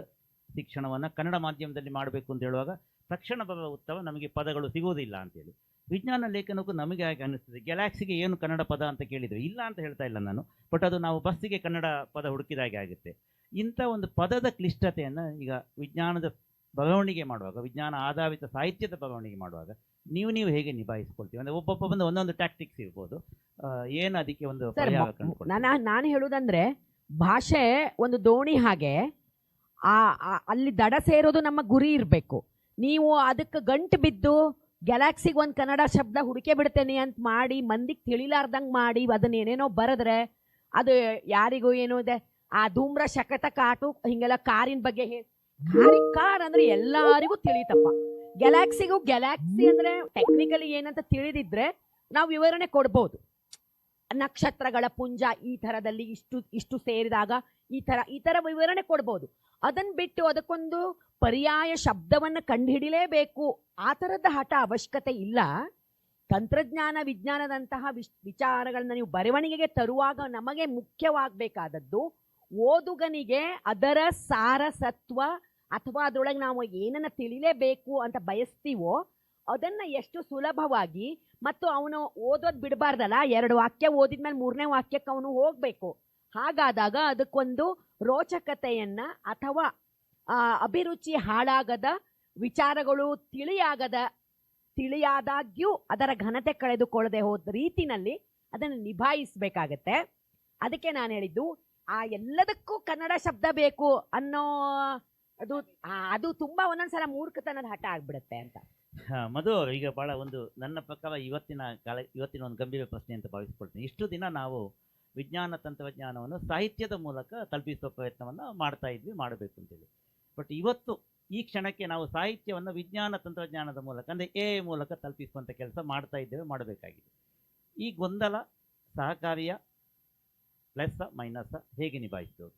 S2: ಶಿಕ್ಷಣವನ್ನು ಕನ್ನಡ ಮಾಧ್ಯಮದಲ್ಲಿ ಮಾಡಬೇಕು ಅಂತ ಹೇಳುವಾಗ ತಕ್ಷಣ ಬರುವ ಉತ್ತಮ ನಮಗೆ ಪದಗಳು ಸಿಗುವುದಿಲ್ಲ ಅಂತೇಳಿ. ವಿಜ್ಞಾನ ಲೇಖನಕ್ಕೂ ನಮಗೆ ಹಾಗೆ ಅನ್ನಿಸ್ತದೆ. ಗ್ಯಾಲಾಕ್ಸಿಗೆ ಏನು ಕನ್ನಡ ಪದ ಅಂತ ಕೇಳಿದರೆ ಇಲ್ಲ ಅಂತ ಹೇಳ್ತಾ ಇಲ್ಲ ನಾನು, ಬಟ್ ಅದು ನಾವು ಬಸ್ಸಿಗೆ ಕನ್ನಡ ಪದ ಹುಡುಕಿದ ಹಾಗೆ ಆಗುತ್ತೆ. ಇಂಥ ಒಂದು ಪದದ ಕ್ಲಿಷ್ಟತೆಯನ್ನು ಈಗ ವಿಜ್ಞಾನದ ಬರವಣಿಗೆ ಮಾಡುವಾಗ, ವಿಜ್ಞಾನ ಆಧಾರಿತ ಸಾಹಿತ್ಯದ ಬರವಣಿಗೆ ಮಾಡುವಾಗ ನೀವು ಹೇಗೆ ನಿಭಾಯಿಸ್ಕೊಳ್ತೀವಿ? ಅಂದರೆ ಒಬ್ಬೊಬ್ಬ ಬಂದು ಒಂದೊಂದು ಟ್ಯಾಕ್ಟಿಕ್ಸ್ ಇರ್ಬೋದು, ಏನು ಅದಕ್ಕೆ ಒಂದು ಪರಿಹಾರ ಕಂಡುಕೊಳ್ತೀವಿ?
S6: ನಾನು ಹೇಳುವುದಂದ್ರೆ, ಭಾಷೆ ಒಂದು ದೋಣಿ ಹಾಗೆ, ಅಲ್ಲಿ ದಡ ಸೇರೋದು ನಮ್ಮ ಗುರಿ ಇರಬೇಕು. ನೀವು ಅದಕ್ಕೆ ಗಂಟು ಬಿದ್ದು ಗ್ಯಾಲಾಕ್ಸಿಗೆ ಒಂದು ಕನ್ನಡ ಶಬ್ದ ಹುಡುಕೆ ಬಿಡ್ತೇನೆ ಅಂತ ಮಾಡಿ ಮಂದಿಗೆ ತಿಳಿಲಾರ್ದಂಗೆ ಮಾಡಿ ಅದನ್ನ ಏನೇನೋ ಬರೆದ್ರೆ ಅದು ಯಾರಿಗೂ ಏನೋ ಇದೆ. ಆ ಧೂಮ್ರ ಶಕಟ ಕಾಟು ಹಿಂಗೆಲ್ಲ ಕಾರಿನ ಬಗ್ಗೆ ಕಾರ್ ಅಂದ್ರೆ ಎಲ್ಲರಿಗೂ ತಿಳಿತಪ್ಪ. ಗ್ಯಾಲಾಕ್ಸಿ ಅಂದ್ರೆ ಟೆಕ್ನಿಕಲಿ ಏನಂತ ತಿಳಿದಿದ್ರೆ ನಾವು ವಿವರಣೆ ಕೊಡ್ಬೋದು. ನಕ್ಷತ್ರಗಳ ಪುಂಜ ಈ ಥರದಲ್ಲಿ ಇಷ್ಟು ಸೇರಿದಾಗ ಈ ಥರ ವಿವರಣೆ ಕೊಡ್ಬೋದು. ಅದನ್ನು ಬಿಟ್ಟು ಅದಕ್ಕೊಂದು ಪರ್ಯಾಯ ಶಬ್ದವನ್ನು ಕಂಡುಹಿಡಿಲೇಬೇಕು ಆ ಥರದ ಹಠ ಅವಶ್ಯಕತೆ ಇಲ್ಲ. ತಂತ್ರಜ್ಞಾನ ವಿಜ್ಞಾನದಂತಹ ವಿಚಾರಗಳನ್ನ ನೀವು ಬರವಣಿಗೆಗೆ ತರುವಾಗ ನಮಗೆ ಮುಖ್ಯವಾಗಬೇಕಾದದ್ದು ಓದುಗನಿಗೆ ಅದರ ಸಾರಸತ್ವ ಅಥವಾ ಅದರೊಳಗೆ ನಾವು ಏನನ್ನ ತಿಳಿಲೇಬೇಕು ಅಂತ ಬಯಸ್ತೀವೋ ಅದನ್ನು ಎಷ್ಟು ಸುಲಭವಾಗಿ, ಮತ್ತು ಅವನು ಓದೋದು ಬಿಡಬಾರ್ದಲ್ಲ, 2 ವಾಕ್ಯ ಓದಿದ್ಮೇಲೆ 3ನೇ ವಾಕ್ಯಕ್ಕೆ ಅವನು ಹೋಗಬೇಕು. ಹಾಗಾದಾಗ ಅದಕ್ಕೊಂದು ರೋಚಕತೆಯನ್ನು ಅಥವಾ ಅಭಿರುಚಿ ಹಾಳಾಗದ ವಿಚಾರಗಳು ತಿಳಿಯಾದಾಗ್ಯೂ ಅದರ ಘನತೆ ಕಳೆದುಕೊಳ್ಳದೆ ಹೋದ ರೀತಿನಲ್ಲಿ ಅದನ್ನು ನಿಭಾಯಿಸಬೇಕಾಗತ್ತೆ. ಅದಕ್ಕೆ ನಾನು ಹೇಳಿದ್ದು ಎಲ್ಲದಕ್ಕೂ ಕನ್ನಡ ಶಬ್ದ ಬೇಕು ಅನ್ನೋ ಅದು ತುಂಬಾ ಒಂದೊಂದ್ಸಲ ಮೂರ್ಖತನದ ಹಠ ಆಗ್ಬಿಡುತ್ತೆ ಅಂತ.
S2: ಮಧು, ಈಗ ಬಹಳ ಒಂದು ನನ್ನ ಪ್ರಕಾರ ಇವತ್ತಿನ ಒಂದು ಗಂಭೀರ ಪ್ರಶ್ನೆ ಅಂತ ಭಾವಿಸ್ಕೊಳ್ತೀನಿ. ಇಷ್ಟು ದಿನ ನಾವು ವಿಜ್ಞಾನ ತಂತ್ರಜ್ಞಾನವನ್ನು ಸಾಹಿತ್ಯದ ಮೂಲಕ ತಲುಪಿಸುವ ಪ್ರಯತ್ನವನ್ನು ಮಾಡ್ತಾ ಇದ್ವಿ, ಮಾಡಬೇಕು ಅಂತೇಳಿ. ಬಟ್ ಇವತ್ತು ಈ ಕ್ಷಣಕ್ಕೆ ನಾವು ಸಾಹಿತ್ಯವನ್ನು ವಿಜ್ಞಾನ ತಂತ್ರಜ್ಞಾನದ ಮೂಲಕ ಅಂದರೆ AI ಮೂಲಕ ತಲುಪಿಸುವಂಥ ಕೆಲಸ ಮಾಡ್ತಾ ಇದ್ದೇವೆ, ಮಾಡಬೇಕಾಗಿದೆ. ಈ ಗೊಂದಲ ಸಹಕಾರಿಯ ಪ್ಲಸ್ ಮೈನಸ್ ಹೇಗೆ ನಿಭಾಯಿಸಬಹುದು?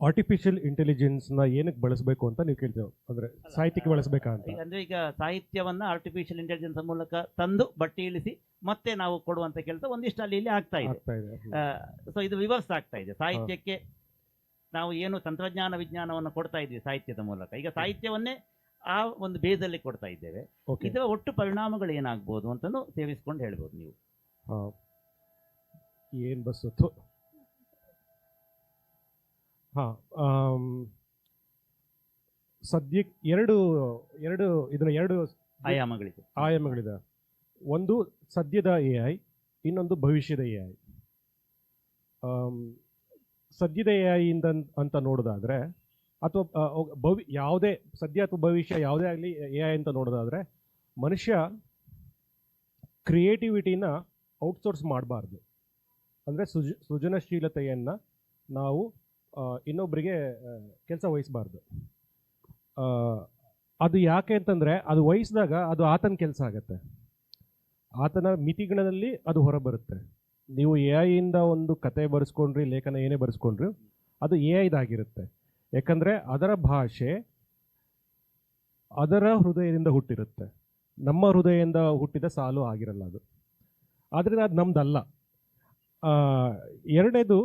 S5: ಆರ್ಟಿಫಿಷಿಯಲ್ ಇಂಟೆಲಿಜೆನ್ಸ್ನ ಏನಕ್ಕೆ ಬಳಸಬೇಕು ಅಂತ ನೀವು ಕೇಳ್ತೇವೆ, ಅಂದರೆ ಸಾಹಿತ್ಯಕ್ಕೆ ಬಳಸಬೇಕಾ ಅಂತ.
S2: ಅಂದರೆ ಈಗ ಸಾಹಿತ್ಯವನ್ನು ಆರ್ಟಿಫಿಷಿಯಲ್ ಇಂಟೆಲಿಜೆನ್ಸ್ ಮೂಲಕ ತಂದು ಬಟ್ಟಿ ಇಳಿಸಿ ಮತ್ತೆ ನಾವು ಕೊಡುವಂಥ ಕೆಲಸ ಒಂದಿಷ್ಟು ಅಲ್ಲಿ ಇಲ್ಲಿ ಆಗ್ತಾ ಇದೆ. ಸೊ ಇದು ರಿವರ್ಸ್ ಆಗ್ತಾ ಇದೆ. ಸಾಹಿತ್ಯಕ್ಕೆ ನಾವು ಏನು ತಂತ್ರಜ್ಞಾನ ವಿಜ್ಞಾನವನ್ನು ಕೊಡ್ತಾ ಇದ್ವಿ ಸಾಹಿತ್ಯದ ಮೂಲಕ, ಈಗ ಸಾಹಿತ್ಯವನ್ನೇ ಆ ಒಂದು ಬೇಸಲ್ಲಿ ಕೊಡ್ತಾ ಇದ್ದೇವೆ. ಇದರ ಒಟ್ಟು ಪರಿಣಾಮಗಳು ಏನಾಗ್ಬೋದು ಅಂತಲೂ ಸೇರಿಸ್ಕೊಂಡು ಹೇಳ್ಬೋದು ನೀವು.
S5: ಏನು ಬಸ್ಸು ಸದ್ಯಕ್ಕೆ ಎರಡು ಆಯಾಮಗಳಿದೆ. ಒಂದು ಸದ್ಯದ AI, ಇನ್ನೊಂದು ಭವಿಷ್ಯದ AI. ಸದ್ಯದ AI ಅಂತ ನೋಡೋದಾದ್ರೆ, ಅಥವಾ ಯಾವುದೇ ಸದ್ಯ ಅಥವಾ ಭವಿಷ್ಯ ಯಾವುದೇ ಆಗಲಿ AI ಅಂತ ನೋಡೋದಾದ್ರೆ, ಮನುಷ್ಯ ಕ್ರಿಯೇಟಿವಿಟಿನ ಔಟ್ಸೋರ್ಸ್ ಮಾಡಬಾರ್ದು. ಅಂದರೆ ಸೃಜನಶೀಲತೆಯನ್ನು ನಾವು ಇನ್ನೊಬ್ಬರಿಗೆ ಕೆಲಸ ವಹಿಸಬಾರ್ದು. ಅದು ಯಾಕೆ ಅಂತಂದರೆ, ಅದು ವಹಿಸಿದಾಗ ಅದು ಆತನ ಕೆಲಸ ಆಗುತ್ತೆ, ಆತನ ಮಿತಿಗಳಲ್ಲಿ ಅದು ಹೊರಬರುತ್ತೆ. ನೀವು AI ಒಂದು ಕತೆ ಬರೆಸ್ಕೊಂಡ್ರಿ, ಲೇಖನ ಏನೇ ಬರೆಸ್ಕೊಂಡ್ರಿ, ಅದು AI-ದಾಗಿರುತ್ತೆ. ಯಾಕಂದರೆ ಅದರ ಭಾಷೆ ಅದರ ಹೃದಯದಿಂದ ಹುಟ್ಟಿರುತ್ತೆ, ನಮ್ಮ ಹೃದಯದಿಂದ ಹುಟ್ಟಿದ ಸಾಲು ಆಗಿರಲ್ಲ ಅದು. ಆದ್ದರಿಂದ ಅದು ನಮ್ದಲ್ಲ. ಎರಡನೇದು,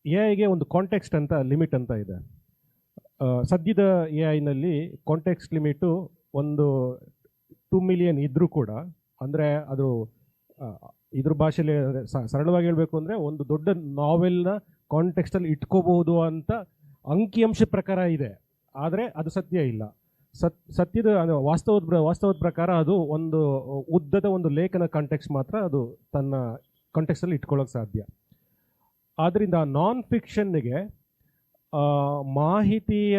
S5: AI-ಗೆ ಒಂದು ಕಾಂಟೆಕ್ಸ್ಟ್ ಅಂತ ಲಿಮಿಟ್ ಅಂತ ಇದೆ. ಸದ್ಯದ AI-ನಲ್ಲಿ ಕಾಂಟೆಕ್ಸ್ಟ್ ಲಿಮಿಟು ಒಂದು 2 ಮಿಲಿಯನ್ ಇದ್ದರೂ ಕೂಡ, ಅಂದರೆ ಅದು ಇದ್ರ ಭಾಷೆಯಲ್ಲಿ ಸರಳವಾಗಿ ಹೇಳಬೇಕು ಅಂದರೆ ಒಂದು ದೊಡ್ಡ ನಾವೆಲ್ನ ಕಾಂಟೆಕ್ಸ್ಟಲ್ಲಿ ಇಟ್ಕೋಬಹುದು ಅಂತ ಅಂಕಿಅಂಶ ಪ್ರಕಾರ ಇದೆ. ಆದರೆ ಅದು ಸತ್ಯ ಇಲ್ಲ. ಸತ್ಯದ ವಾಸ್ತವದ ಪ್ರಕಾರ ಅದು ಒಂದು ಉದ್ದದ ಒಂದು ಲೇಖನ ಕಾಂಟೆಕ್ಸ್ಟ್ ಮಾತ್ರ ಅದು ತನ್ನ ಕಾಂಟೆಕ್ಸ್ಟಲ್ಲಿ ಇಟ್ಕೊಳ್ಳೋಕೆ ಸಾಧ್ಯ. ಆದ್ದರಿಂದ ನಾನ್ ಫಿಕ್ಷನ್ನಿಗೆ ಮಾಹಿತಿಯ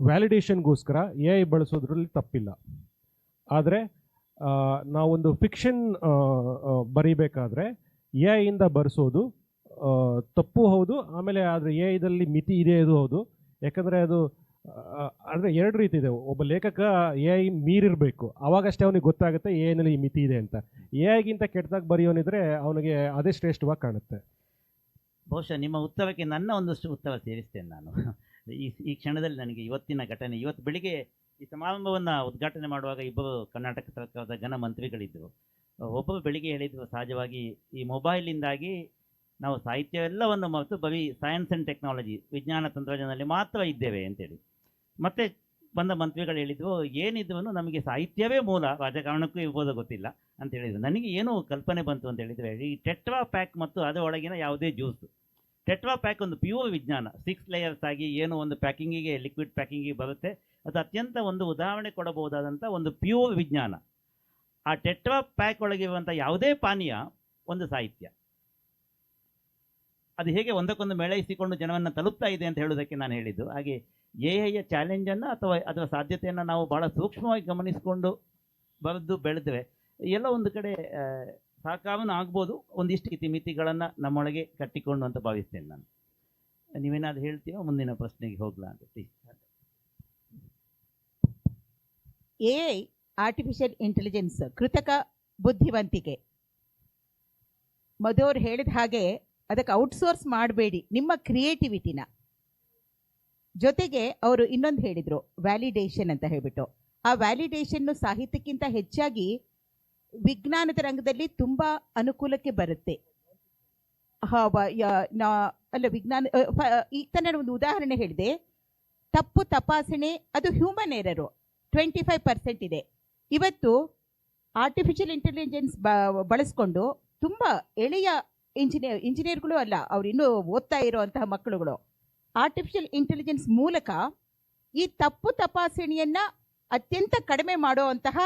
S5: ವ್ಯಾಲಿಡೇಷನ್ಗೋಸ್ಕರ AI ಬಳಸೋದ್ರಲ್ಲಿ ತಪ್ಪಿಲ್ಲ. ಆದರೆ ನಾವೊಂದು ಫಿಕ್ಷನ್ ಬರೀಬೇಕಾದ್ರೆ AI ಬರೆಸೋದು ತಪ್ಪು ಹೌದು. ಆಮೇಲೆ ಆದರೆ AI ಮಿತಿ ಇದೆ ಅದು ಹೌದು. ಯಾಕಂದರೆ ಅದು ಅಂದರೆ ಎರಡು ರೀತಿ ಇದೆ. ಒಬ್ಬ ಲೇಖಕ ಎ ಐ ಮೀರಿರಬೇಕು, ಅವಾಗಷ್ಟೇ ಅವನಿಗೆ ಗೊತ್ತಾಗುತ್ತೆ ಎ ಐನಲ್ಲಿ ಈ ಮಿತಿ ಇದೆ ಅಂತ. ಎ ಐಗಿಂತ ಕೆಟ್ಟದಾಗಿ ಬರೆಯೋನಿದ್ರೆ ಅವನಿಗೆ ಅದೇ ಶ್ರೇಷ್ಠವಾಗಿ ಕಾಣುತ್ತೆ.
S2: ಬಹುಶಃ ನಿಮ್ಮ ಉತ್ತರಕ್ಕೆ ನನ್ನ ಒಂದಷ್ಟು ಉತ್ತರ ಸೇರಿಸ್ತೇನೆ ನಾನು. ಈ ಕ್ಷಣದಲ್ಲಿ ನನಗೆ ಇವತ್ತಿನ ಘಟನೆ, ಇವತ್ತು ಬೆಳಿಗ್ಗೆ ಈ ಸಮಾರಂಭವನ್ನು ಉದ್ಘಾಟನೆ ಮಾಡುವಾಗ ಇಬ್ಬರು ಕರ್ನಾಟಕ ಸರ್ಕಾರದ ಘನ ಮಂತ್ರಿಗಳಿದ್ದರು. ಒಬ್ಬರು ಬೆಳಿಗ್ಗೆ ಹೇಳಿದರು, ಸಹಜವಾಗಿ ಈ ಮೊಬೈಲಿಂದಾಗಿ ನಾವು ಸಾಹಿತ್ಯವೆಲ್ಲವನ್ನು ಮರೆತು ಬರೀ ಸೈನ್ಸ್ ಆ್ಯಂಡ್ ಟೆಕ್ನಾಲಜಿ, ವಿಜ್ಞಾನ ತಂತ್ರಜ್ಞಾನದಲ್ಲಿ ಮಾತ್ರ ಇದ್ದೇವೆ ಅಂತೇಳಿ. ಮತ್ತೆ ಬಂದ ಮಂತ್ರಿಗಳು ಹೇಳಿದ್ರು, ಏನಿದ್ರು ನಮಗೆ ಸಾಹಿತ್ಯವೇ ಮೂಲ, ರಾಜಕಾರಣಕ್ಕೂ ಇರ್ಬೋದು ಗೊತ್ತಿಲ್ಲ ಅಂತ ಹೇಳಿದರು. ನನಗೆ ಏನೋ ಕಲ್ಪನೆ ಬಂತು ಅಂತ ಹೇಳಿದರೆ, ಈ ಟೆಟ್ರಾ ಪ್ಯಾಕ್ ಮತ್ತು ಅದರೊಳಗಿನ ಯಾವುದೇ ಜ್ಯೂಸು, ಟೆಟ್ರಾ ಪ್ಯಾಕ್ ಒಂದು ಪ್ಯೂರ್ ವಿಜ್ಞಾನ, 6 ಲೇಯರ್ಸ್ ಆಗಿ ಏನೋ ಒಂದು ಪ್ಯಾಕಿಂಗಿಗೆ, ಲಿಕ್ವಿಡ್ ಪ್ಯಾಕಿಂಗಿಗೆ ಬರುತ್ತೆ. ಅದು ಅತ್ಯಂತ ಒಂದು ಉದಾಹರಣೆ ಕೊಡಬಹುದಾದಂಥ ಒಂದು ಪ್ಯೂರ್ ವಿಜ್ಞಾನ. ಆ ಟೆಟ್ರಾ ಪ್ಯಾಕ್ ಒಳಗಿರುವಂಥ ಯಾವುದೇ ಪಾನೀಯ ಒಂದು ಸಾಹಿತ್ಯ. ಅದು ಹೇಗೆ ಒಂದಕ್ಕೊಂದು ಮೇಳೈಸಿಕೊಂಡು ಜನವನ್ನು ತಲುಪ್ತಾ ಇದೆ ಅಂತ ಹೇಳೋದಕ್ಕೆ ನಾನು ಹೇಳಿದ್ದು. ಹಾಗೆ ಎಐಯ ಚಾಲೆಂಜನ್ನು ಅಥವಾ ಅದರ ಸಾಧ್ಯತೆಯನ್ನು ನಾವು ಭಾಳ ಸೂಕ್ಷ್ಮವಾಗಿ ಗಮನಿಸಿಕೊಂಡು ಬರೆದು ಬೆಳೆದ್ರೆ ಎಲ್ಲ ಒಂದು ಕಡೆ ಸಾಕಾರನೂ ಆಗ್ಬೋದು, ಒಂದಿಷ್ಟು ಇತಿಮಿತಿಗಳನ್ನು ನಮ್ಮೊಳಗೆ ಕಟ್ಟಿಕೊಂಡು ಅಂತ ಭಾವಿಸ್ತೇನೆ ನಾನು. ನೀವೇನಾದ್ರು ಹೇಳ್ತೀವೋ ಮುಂದಿನ ಪ್ರಶ್ನೆಗೆ ಹೋಗ್ಲಾ ಅಂತ ಪ್ಲೀಸ್.
S4: ಎಐ ಆರ್ಟಿಫಿಷಿಯಲ್ ಇಂಟೆಲಿಜೆನ್ಸ್, ಕೃತಕ ಬುದ್ಧಿವಂತಿಕೆ, ಮಧು ಅವ್ರು ಹೇಳಿದ ಹಾಗೆ ಅದಕ್ಕೆ ಔಟ್ಸೋರ್ಸ್ ಮಾಡಬೇಡಿ ನಿಮ್ಮ ಕ್ರಿಯೇಟಿವಿಟಿನ. ಜೊತೆಗೆ ಅವರು ಇನ್ನೊಂದು ಹೇಳಿದರು, ವ್ಯಾಲಿಡೇಷನ್ ಅಂತ ಹೇಳ್ಬಿಟ್ಟು. ಆ ವ್ಯಾಲಿಡೇಷನ್ನು ಸಾಹಿತ್ಯಕ್ಕಿಂತ ಹೆಚ್ಚಾಗಿ ವಿಜ್ಞಾನದ ರಂಗದಲ್ಲಿ ತುಂಬ ಅನುಕೂಲಕ್ಕೆ ಬರುತ್ತೆ. ಅಲ್ಲ, ವಿಜ್ಞಾನ ಈಗ ತಾನೇ ಒಂದು ಉದಾಹರಣೆ ಹೇಳಿದೆ, ತಪ್ಪು ತಪಾಸಣೆ ಅದು ಹ್ಯೂಮನ್ ಎರರು 25% ಇದೆ. ಇವತ್ತು ಆರ್ಟಿಫಿಷಿಯಲ್ ಇಂಟೆಲಿಜೆನ್ಸ್ ಬಳಸ್ಕೊಂಡು ತುಂಬ ಎಳೆಯ ಇಂಜಿನಿಯರ್ಗಳು ಅಲ್ಲ, ಅವ್ರು ಇನ್ನೂ ಓದ್ತಾ ಇರೋವಂತಹ ಮಕ್ಕಳುಗಳು ಆರ್ಟಿಫಿಷಿಯಲ್ ಇಂಟೆಲಿಜೆನ್ಸ್ ಮೂಲಕ ಈ ತಪ್ಪು ತಪಾಸಣೆಯನ್ನು ಅತ್ಯಂತ ಕಡಿಮೆ ಮಾಡುವಂತಹ,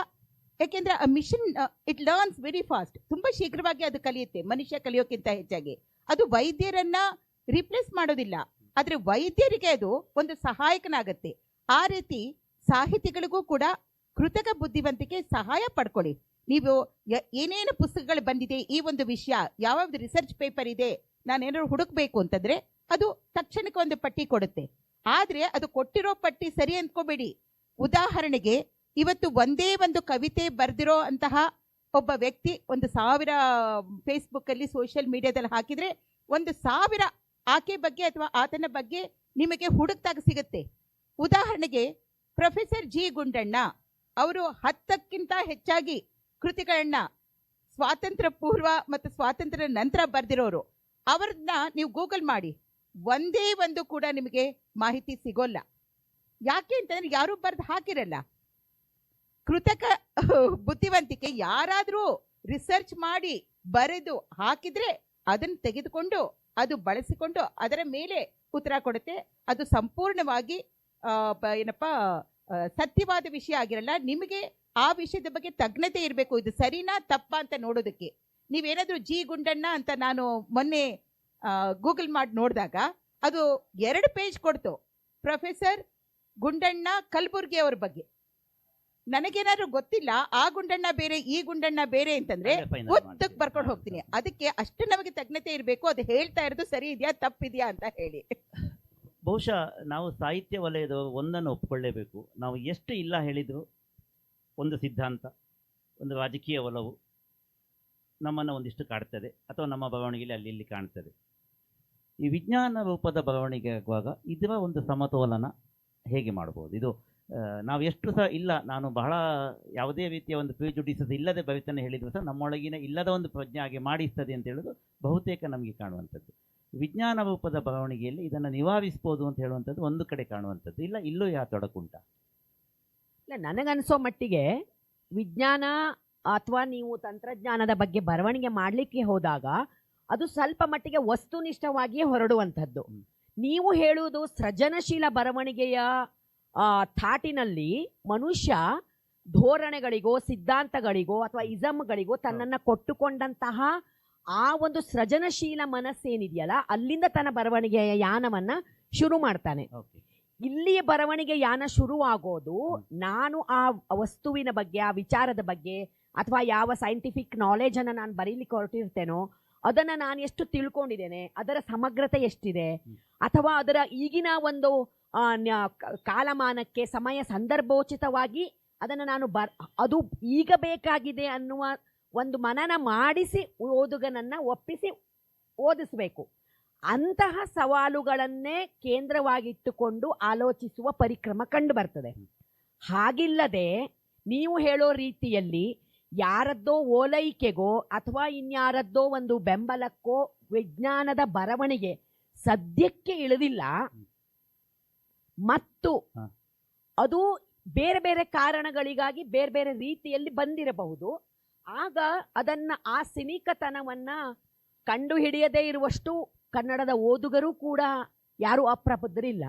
S4: ಯಾಕೆಂದರೆ ಆ machine it learns very fast, ತುಂಬ ಶೀಘ್ರವಾಗಿ ಅದು ಕಲಿಯುತ್ತೆ ಮನುಷ್ಯ ಕಲಿಯೋಕ್ಕಿಂತ ಹೆಚ್ಚಾಗಿ. ಅದು ವೈದ್ಯರನ್ನ ರಿಪ್ಲೇಸ್ ಮಾಡೋದಿಲ್ಲ, ಆದರೆ ವೈದ್ಯರಿಗೆ ಅದು ಒಂದು ಸಹಾಯಕನಾಗತ್ತೆ. ಆ ರೀತಿ ಸಾಹಿತಿಗಳಿಗೂ ಕೂಡ ಕೃತಕ ಬುದ್ಧಿವಂತಿಕೆ ಸಹಾಯ ಪಡ್ಕೊಳ್ಳಿ. ನೀವು ಏನೇನು ಪುಸ್ತಕಗಳು ಬಂದಿದೆ, ಈ ಒಂದು ವಿಷಯ ಯಾವ್ದು ರಿಸರ್ಚ್ ಪೇಪರ್ ಇದೆ, ನಾನೇನಾದ್ರು ಹುಡುಕ್ಬೇಕು ಅಂತಂದ್ರೆ ಅದು ತಕ್ಷಣಕ್ಕೆ ಒಂದು ಪಟ್ಟಿ ಕೊಡುತ್ತೆ. ಆದರೆ ಅದು ಕೊಟ್ಟಿರೋ ಪಟ್ಟಿ ಸರಿ ಅಂದ್ಕೋಬೇಡಿ. ಉದಾಹರಣೆಗೆ ಇವತ್ತು ಒಂದೇ ಒಂದು ಕವಿತೆ ಬರೆದಿರೋ ಅಂತಹ ಒಬ್ಬ ವ್ಯಕ್ತಿ 1,000 ಫೇಸ್ಬುಕ್ಕಲ್ಲಿ ಸೋಷಿಯಲ್ ಮೀಡಿಯಾದಲ್ಲಿ ಹಾಕಿದರೆ 1,000 ಆಕೆ ಬಗ್ಗೆ ಅಥವಾ ಆತನ ಬಗ್ಗೆ ನಿಮಗೆ ಹುಡುಕ್ದಾಗ ಸಿಗುತ್ತೆ. ಉದಾಹರಣೆಗೆ ಪ್ರೊಫೆಸರ್ ಜಿ ಗುಂಡಣ್ಣ ಅವರು 10ಕ್ಕಿಂತ ಹೆಚ್ಚಾಗಿ ಕೃತಿಗಳನ್ನ ಸ್ವಾತಂತ್ರ್ಯ ಪೂರ್ವ ಮತ್ತು ಸ್ವಾತಂತ್ರ್ಯ ನಂತರ ಬರೆದಿರೋರು. ಅವ್ರನ್ನ ನೀವು ಗೂಗಲ್ ಮಾಡಿ, ಒಂದೇ ಒಂದು ಕೂಡ ನಿಮಗೆ ಮಾಹಿತಿ ಸಿಗೋಲ್ಲ. ಯಾಕೆ ಅಂತಂದ್ರೆ ಯಾರು ಬರೆದು ಹಾಕಿರಲ್ಲ. ಕೃತಕ ಬುದ್ಧಿವಂತಿಕೆ ಯಾರಾದರೂ ರಿಸರ್ಚ್ ಮಾಡಿ ಬರೆದು ಹಾಕಿದ್ರೆ ಅದನ್ನು ತೆಗೆದುಕೊಂಡು ಅದು ಬಳಸಿಕೊಂಡು ಅದರ ಮೇಲೆ ಉತ್ತರ ಕೊಡುತ್ತೆ. ಅದು ಸಂಪೂರ್ಣವಾಗಿ ಸತ್ಯವಾದ ವಿಷಯ ಆಗಿರಲ್ಲ. ನಿಮಗೆ ಆ ವಿಷಯದ ಬಗ್ಗೆ ತಜ್ಞತೆ ಇರಬೇಕು, ಇದು ಸರಿನಾ ತಪ್ಪಾ ಅಂತ ನೋಡೋದಕ್ಕೆ. ನೀವೇನಾದ್ರೂ ಜಿ ಗುಂಡಣ್ಣ ಅಂತ ನಾನು ಮೊನ್ನೆ ಗೂಗಲ್ ಮಾಡಿ ನೋಡಿದಾಗ ಅದು 2 ಪೇಜ್ ಕೊಡ್ತು, ಪ್ರೊಫೆಸರ್ ಗುಂಡಣ್ಣ ಕಲಬುರ್ಗಿ ಅವ್ರ ಬಗ್ಗೆ. ನನಗೇನಾದ್ರೂ ಗೊತ್ತಿಲ್ಲ ಆ ಗುಂಡಣ್ಣ ಬೇರೆ ಈ ಗುಂಡಣ್ಣ ಬೇರೆ ಅಂತಂದ್ರೆ ಉದ್ದಕ್ಕೆ ಬರ್ಕೊಂಡು ಹೋಗ್ತೀನಿ. ಅದಕ್ಕೆ ಅಷ್ಟು ನಮಗೆ ತಜ್ಞತೆ ಇರಬೇಕು, ಅದು ಹೇಳ್ತಾ ಇರೋದು ಸರಿ ಇದೆಯಾ ತಪ್ಪಿದೆಯಾ ಅಂತ ಹೇಳಿ.
S2: ಬಹುಶಃ ನಾವು ಸಾಹಿತ್ಯ ವಲಯದವರು ಒಂದನ್ನು ಒಪ್ಪಿಕೊಳ್ಳೇಬೇಕು. ನಾವು ಎಷ್ಟು ಇಲ್ಲ ಹೇಳಿದ್ರು ಒಂದು ಸಿದ್ಧಾಂತ, ಒಂದು ರಾಜಕೀಯ ಒಲವು ನಮ್ಮನ್ನು ಒಂದಿಷ್ಟು ಕಾಡ್ತದೆ, ಅಥವಾ ನಮ್ಮ ಬರವಣಿಗೆಯಲ್ಲಿ ಅಲ್ಲಿ ಇಲ್ಲಿ ಕಾಣ್ತದೆ. ಈ ವಿಜ್ಞಾನ ರೂಪದ ಬರವಣಿಗೆ ಆಗುವಾಗ ಇದರ ಒಂದು ಸಮತೋಲನ ಹೇಗೆ ಮಾಡ್ಬೋದು? ಇದು ನಾವು ಎಷ್ಟು ಸಹ ಇಲ್ಲ, ನಾನು ಬಹಳ ಯಾವುದೇ ರೀತಿಯ ಒಂದು ಪ್ರಿಜುಡಿಸಸ್ ಇಲ್ಲದೆ ಬರಿತಾನೆ ಹೇಳಿದ್ರು ಸಹ ನಮ್ಮೊಳಗಿನ ಇಲ್ಲದ ಒಂದು ಪ್ರಜ್ಞೆ ಹಾಗೆ ಮಾಡಿಸ್ತದೆ ಅಂತ ಹೇಳೋದು ಬಹುತೇಕ ನಮಗೆ ಕಾಣುವಂಥದ್ದು. ವಿಜ್ಞಾನ ರೂಪದ ಬರವಣಿಗೆಯಲ್ಲಿ ಇದನ್ನು ನಿವಾರಿಸ್ಬೋದು ಅಂತ ಹೇಳುವಂಥದ್ದು ಒಂದು ಕಡೆ ಕಾಣುವಂಥದ್ದು. ಇಲ್ಲ ಇಲ್ಲೂ ಯಾವ ತೊಡಕುಂಟ?
S6: ಇಲ್ಲ, ನನಗನ್ಸೋ ಮಟ್ಟಿಗೆ ವಿಜ್ಞಾನ ಅಥವಾ ನೀವು ತಂತ್ರಜ್ಞಾನದ ಬಗ್ಗೆ ಬರವಣಿಗೆ ಮಾಡಲಿಕ್ಕೆ ಹೋದಾಗ ಅದು ಸ್ವಲ್ಪ ಮಟ್ಟಿಗೆ ವಸ್ತುನಿಷ್ಠವಾಗಿಯೇ ಹೊರಡುವಂಥದ್ದು. ನೀವು ಹೇಳುವುದು ಸೃಜನಶೀಲ ಬರವಣಿಗೆಯ ಥಾಟಿನಲ್ಲಿ ಮನುಷ್ಯ ಧೋರಣೆಗಳಿಗೋ ಸಿದ್ಧಾಂತಗಳಿಗೋ ಅಥವಾ ಇಸಮ್ಗಳಿಗೋ ತನ್ನನ್ನು ಕೊಟ್ಟುಕೊಂಡಂತಹ ಆ ಒಂದು ಸೃಜನಶೀಲ ಮನಸ್ಸೇನಿದೆಯಲ್ಲ ಅಲ್ಲಿಂದ ತನ್ನ ಬರವಣಿಗೆಯ ಯಾನವನ್ನ ಶುರು ಮಾಡ್ತಾನೆ. ಇಲ್ಲಿಯ ಬರವಣಿಗೆ ಯಾನ ಶುರುವಾಗೋದು ನಾನು ಆ ವಸ್ತುವಿನ ಬಗ್ಗೆ, ಆ ವಿಚಾರದ ಬಗ್ಗೆ, ಅಥವಾ ಯಾವ ಸೈಂಟಿಫಿಕ್ ನಾಲೆಜ್ ಅನ್ನ ನಾನು ಬರೀಲಿಕ್ಕೆ ಹೊರಟಿರ್ತೇನೋ ಅದನ್ನ ನಾನು ಎಷ್ಟು ತಿಳ್ಕೊಂಡಿದ್ದೇನೆ, ಅದರ ಸಮಗ್ರತೆ ಎಷ್ಟಿದೆ, ಅಥವಾ ಅದರ ಈಗಿನ ಒಂದು ಕಾಲಮಾನಕ್ಕೆ ಸಮಯ ಸಂದರ್ಭೋಚಿತವಾಗಿ ಅದನ್ನು ನಾನು ಅದು ಈಗ ಬೇಕಾಗಿದೆ ಅನ್ನುವ ಒಂದು ಮನನ ಮಾಡಿಸಿ ಓದುಗನನ್ನ ಒಪ್ಪಿಸಿ ಓದಿಸಬೇಕು. ಅಂತಹ ಸವಾಲುಗಳನ್ನೇ ಕೇಂದ್ರವಾಗಿಟ್ಟುಕೊಂಡು ಆಲೋಚಿಸುವ ಪರಿಕ್ರಮ ಕಂಡು ಬರ್ತದೆ. ಹಾಗಿಲ್ಲದೆ ನೀವು ಹೇಳೋ ರೀತಿಯಲ್ಲಿ ಯಾರದ್ದೋ ಓಲೈಕೆಗೋ ಅಥವಾ ಇನ್ಯಾರದ್ದೋ ಒಂದು ಬೆಂಬಲಕ್ಕೋ ವಿಜ್ಞಾನದ ಬರವಣಿಗೆ ಸದ್ಯಕ್ಕೆ ಇಳಿದಿಲ್ಲ. ಮತ್ತು ಅದು ಬೇರೆ ಬೇರೆ ಕಾರಣಗಳಿಗಾಗಿ ಬೇರೆ ಬೇರೆ ರೀತಿಯಲ್ಲಿ ಬಂದಿರಬಹುದು. ಆಗ ಅದನ್ನ ಆ ಸಿನಿಕತನವನ್ನ ಕಂಡು ಹಿಡಿಯದೇ ಇರುವಷ್ಟು ಕನ್ನಡದ ಓದುಗರು ಕೂಡ ಯಾರು ಅಪ್ರಬುದ್ಧರಿಲ್ಲ.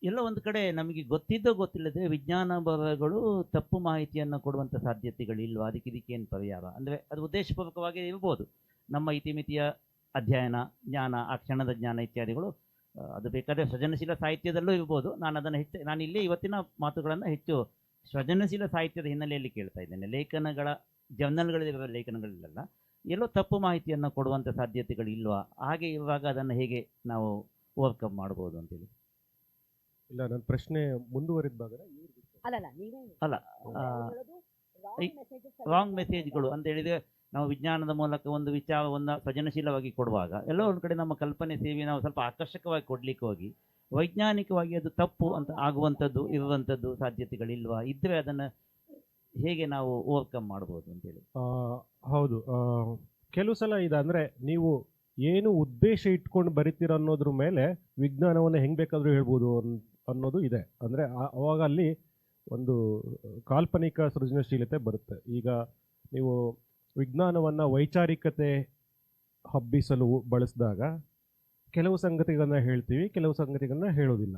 S2: ಎಲ್ಲ ಒಂದು ಕಡೆ ನಮಗೆ ಗೊತ್ತಿದ್ದೋ ಗೊತ್ತಿಲ್ಲದೆ ವಿಜ್ಞಾನ ಬರಹಗಳು ತಪ್ಪು ಮಾಹಿತಿಯನ್ನು ಕೊಡುವಂಥ ಸಾಧ್ಯತೆಗಳಿಲ್ವಾ? ಇದಕ್ಕೇನು ಪರಿಹಾರ? ಅಂದರೆ ಅದು ಉದ್ದೇಶಪೂರ್ವಕವಾಗಿ ಇರ್ಬೋದು. ನಮ್ಮ ಇತಿಮಿತಿಯ ಅಧ್ಯಯನ, ಜ್ಞಾನ, ಆ ಕ್ಷಣದ ಜ್ಞಾನ ಇತ್ಯಾದಿಗಳು ಅದು ಬೇಕಾದರೆ ಸೃಜನಶೀಲ ಸಾಹಿತ್ಯದಲ್ಲೂ ಇರ್ಬೋದು. ನಾನು ಇಲ್ಲಿ ಇವತ್ತಿನ ಮಾತುಗಳನ್ನು ಹೆಚ್ಚು ಸೃಜನಶೀಲ ಸಾಹಿತ್ಯದ ಹಿನ್ನೆಲೆಯಲ್ಲಿ ಕೇಳ್ತಾ ಇದ್ದೇನೆ. ಲೇಖನಗಳ ಜರ್ನಲ್ಗಳಿರುವ ಲೇಖನಗಳಲ್ಲ, ಎಲ್ಲೋ ತಪ್ಪು ಮಾಹಿತಿಯನ್ನು ಕೊಡುವಂಥ ಸಾಧ್ಯತೆಗಳಿಲ್ವಾ? ಹಾಗೆ ಇರುವಾಗ ಅದನ್ನು ಹೇಗೆ ನಾವು ಓವರ್ಕಮ್ ಮಾಡ್ಬೋದು ಅಂತೇಳಿ.
S5: ಇಲ್ಲ, ನನ್ನ ಪ್ರಶ್ನೆ ಮುಂದುವರಿದ ಭಾಗ
S2: ಅಲ್ಲ, ರಾಂಗ್ ಮೆಸೇಜ್ಗಳು ಅಂತ ಹೇಳಿದರೆ ನಾವು ವಿಜ್ಞಾನದ ಮೂಲಕ ಒಂದು ವಿಚಾರವನ್ನು ಸೃಜನಶೀಲವಾಗಿ ಕೊಡುವಾಗ ಎಲ್ಲೋ ಒಂದು ಕಡೆ ನಮ್ಮ ಕಲ್ಪನೆ ಸೇವೆ ನಾವು ಸ್ವಲ್ಪ ಆಕರ್ಷಕವಾಗಿ ಕೊಡ್ಲಿಕ್ಕೆ ಹೋಗಿ ವೈಜ್ಞಾನಿಕವಾಗಿ ಅದು ತಪ್ಪು ಅಂತ ಆಗುವಂಥದ್ದು ಇರುವಂಥದ್ದು ಸಾಧ್ಯತೆಗಳಿಲ್ವಾ? ಇದ್ದರೆ ಅದನ್ನು ಹೇಗೆ ನಾವು ಓವರ್ಕಮ್ ಮಾಡ್ಬೋದು ಅಂತೇಳಿ.
S5: ಹೌದು, ಕೆಲವು ಸಲ ಇದೆ. ಅಂದರೆ ನೀವು ಏನು ಉದ್ದೇಶ ಇಟ್ಕೊಂಡು ಬರಿತೀರ ಅನ್ನೋದ್ರ ಮೇಲೆ ವಿಜ್ಞಾನವನ್ನು ಹೆಂಗೆ ಬೇಕಾದರೂ ಹೇಳ್ಬೋದು ಅನ್ನೋದು ಇದೆ. ಅಂದರೆ ಅವಾಗ ಅಲ್ಲಿ ಒಂದು ಕಾಲ್ಪನಿಕ ಸೃಜನಶೀಲತೆ ಬರುತ್ತೆ. ಈಗ ನೀವು ವಿಜ್ಞಾನವನ್ನು ವೈಚಾರಿಕತೆ ಹಬ್ಬಿಸಲು ಬಳಸಿದಾಗ ಕೆಲವು ಸಂಗತಿಗಳನ್ನ ಹೇಳ್ತೀವಿ, ಕೆಲವು ಸಂಗತಿಗಳನ್ನ ಹೇಳೋದಿಲ್ಲ.